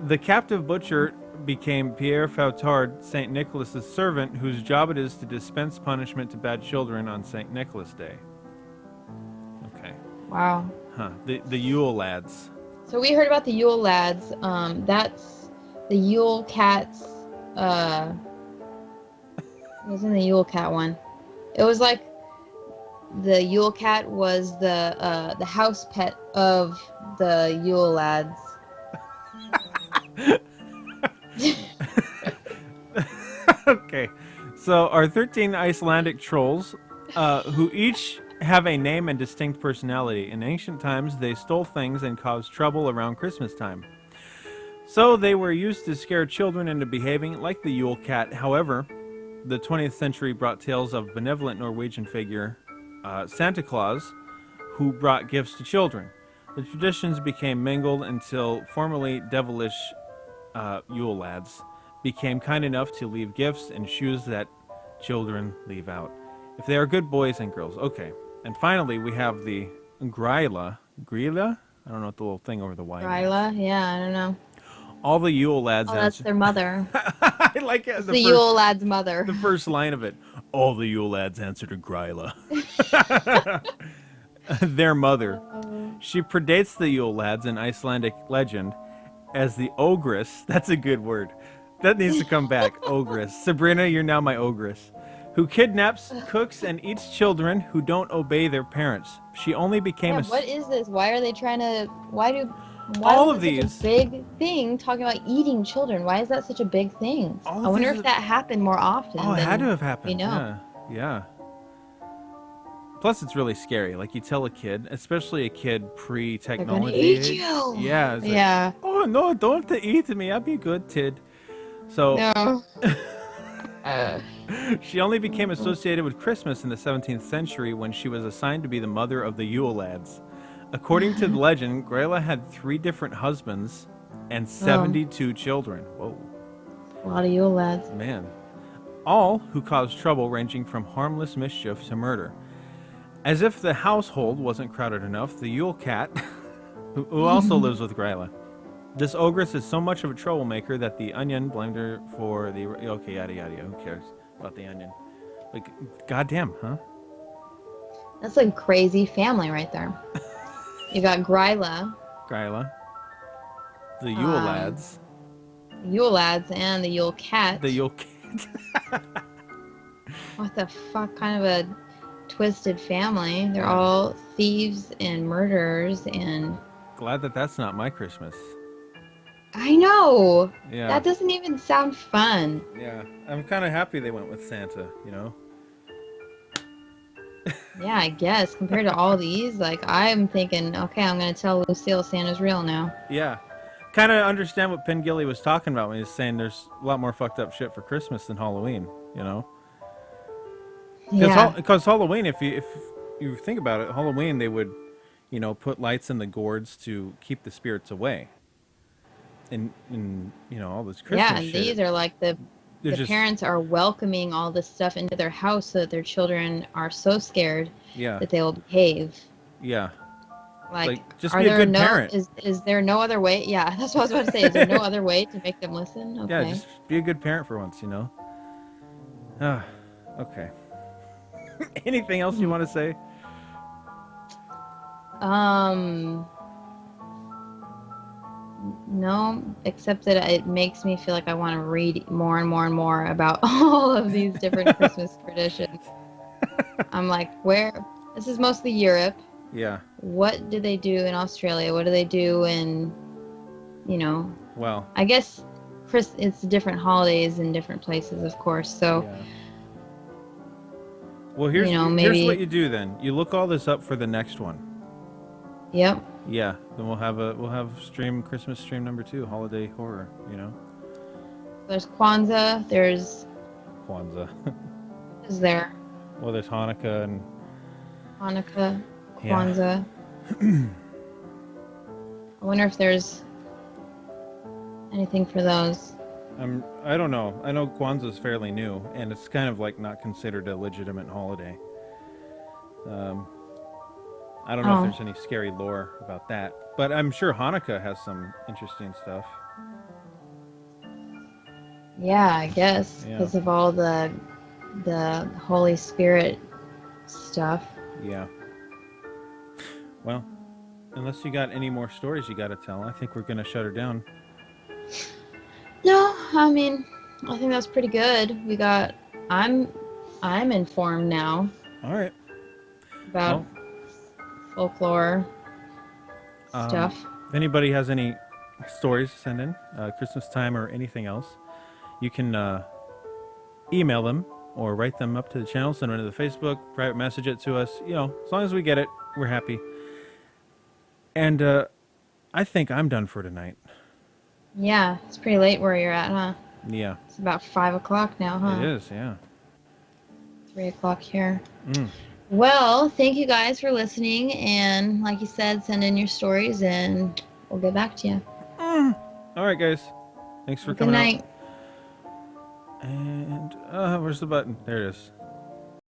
The captive butcher became Pierre Fautard, St. Nicholas's servant, whose job it is to dispense punishment to bad children on St. Nicholas Day. Okay. Wow. Huh. The Yule lads. So we heard about the Yule lads. That's the Yule Cat's. It was in the Yule Cat one. It was like the Yule Cat was the house pet of the Yule lads. Okay, so our 13 Icelandic trolls, who each have a name and distinct personality. In ancient times, they stole things and caused trouble around Christmas time. So they were used to scare children into behaving like the Yule Cat. However, the 20th century brought tales of benevolent Norwegian figure, Santa Claus, who brought gifts to children. The traditions became mingled until formerly devilish Yule lads became kind enough to leave gifts and shoes that children leave out, if they are good boys and girls. Okay. And finally, we have the Gryla. Gryla? I don't know what the little thing over the Y Gryla? Yeah, I don't know. All the Yule lads. Oh, that's their mother. I like it. The Yule lad's mother. The first line of it. All the Yule lads answer to Gryla. Their mother. She predates the Yule lads in Icelandic legend as the ogress. That's a good word. That needs to come back. Ogress. Sabrina, you're now my ogress. Who kidnaps, cooks, and eats children who don't obey their parents. She only became what is this? Why are they trying to... Why all is of it these such a big thing talking about eating children? Why is that such a big thing? I wonder if that happened more often. Oh, it had to have happened. We know. Yeah. Plus, it's really scary. Like, you tell a kid, especially a kid pre-technology. They're gonna eat you. Yeah. Yeah. Like, oh, no, don't eat me. I'll be good, kid. So... No. She only became associated with Christmas in the 17th century when she was assigned to be the mother of the Yule lads. According to the legend, Grela had 3 different husbands and 72 children. Whoa. A lot of Yule lads. Man. All who caused trouble, ranging from harmless mischief to murder. As if the household wasn't crowded enough, the Yule Cat, who also lives with Grela. This ogress is so much of a troublemaker that the Onion blamed her for the... Okay, yada yada, who cares about the Onion? Like, goddamn, huh? That's a crazy family right there. You got Gryla. The Yule lads. Yule lads and the Yule Cat. The Yule Cat. What the fuck kind of a twisted family? They're all thieves and murderers and... Glad that that's not my Christmas. I know. Yeah. That doesn't even sound fun. Yeah. I'm kind of happy they went with Santa, you know? Yeah, I guess. Compared to all these, like, I'm thinking, okay, I'm going to tell Lucille Santa's real now. Yeah. kind of understand what Pengilly was talking about when he was saying there's a lot more fucked up shit for Christmas than Halloween. You know, Yeah. because Halloween, if you think about it, Halloween they would, put lights in the gourds to keep the spirits away. And all this Christmas Yeah, and shit. these are like the just, parents are welcoming all this stuff into their house so that their children are so scared yeah, that they will behave. yeah. Like just are be a there good no parent. is there no other way? Yeah, that's what I was about to say. Is there no other way to make them listen? Okay. Yeah, just be a good parent for once, Ah, okay. Anything else you want to say? No, except that it makes me feel like I want to read more and more and more about all of these different Christmas traditions. I'm like, where? This is mostly Europe. Yeah. What do they do in Australia? What do they do in, Well, I guess it's different holidays in different places, of course. So, yeah. Well, here's maybe, what you do then. You look all this up for the next one. Yep. Yeah, then we'll have Christmas stream number 2, holiday horror. There's Kwanzaa. There's Kwanzaa. is there Well, there's Hanukkah and Hanukkah, Yeah. Kwanzaa. I wonder if there's anything for those. I don't know. I know Kwanzaa is fairly new, and it's kind of like not considered a legitimate holiday. I don't know if there's any scary lore about that, but I'm sure Hanukkah has some interesting stuff. Yeah, I guess because of all the Holy Spirit stuff. Yeah. Well, unless you got any more stories you got to tell, I think we're gonna shut her down. No, I mean, I think that's pretty good. I'm informed now. All right. About folklore stuff. If anybody has any stories to send in, Christmas time or anything else, you can email them or write them up to the channel, send them to the Facebook, private message it to us. As long as we get it, we're happy. And I think I'm done for tonight. Yeah, it's pretty late where you're at, huh? Yeah. It's about 5 o'clock now, huh? It is, yeah. 3 o'clock here. Mm. Well, thank you guys for listening, and like you said, send in your stories, and we'll get back to you. All right, guys. Thanks for Good coming night. out. And where's the button? There it is.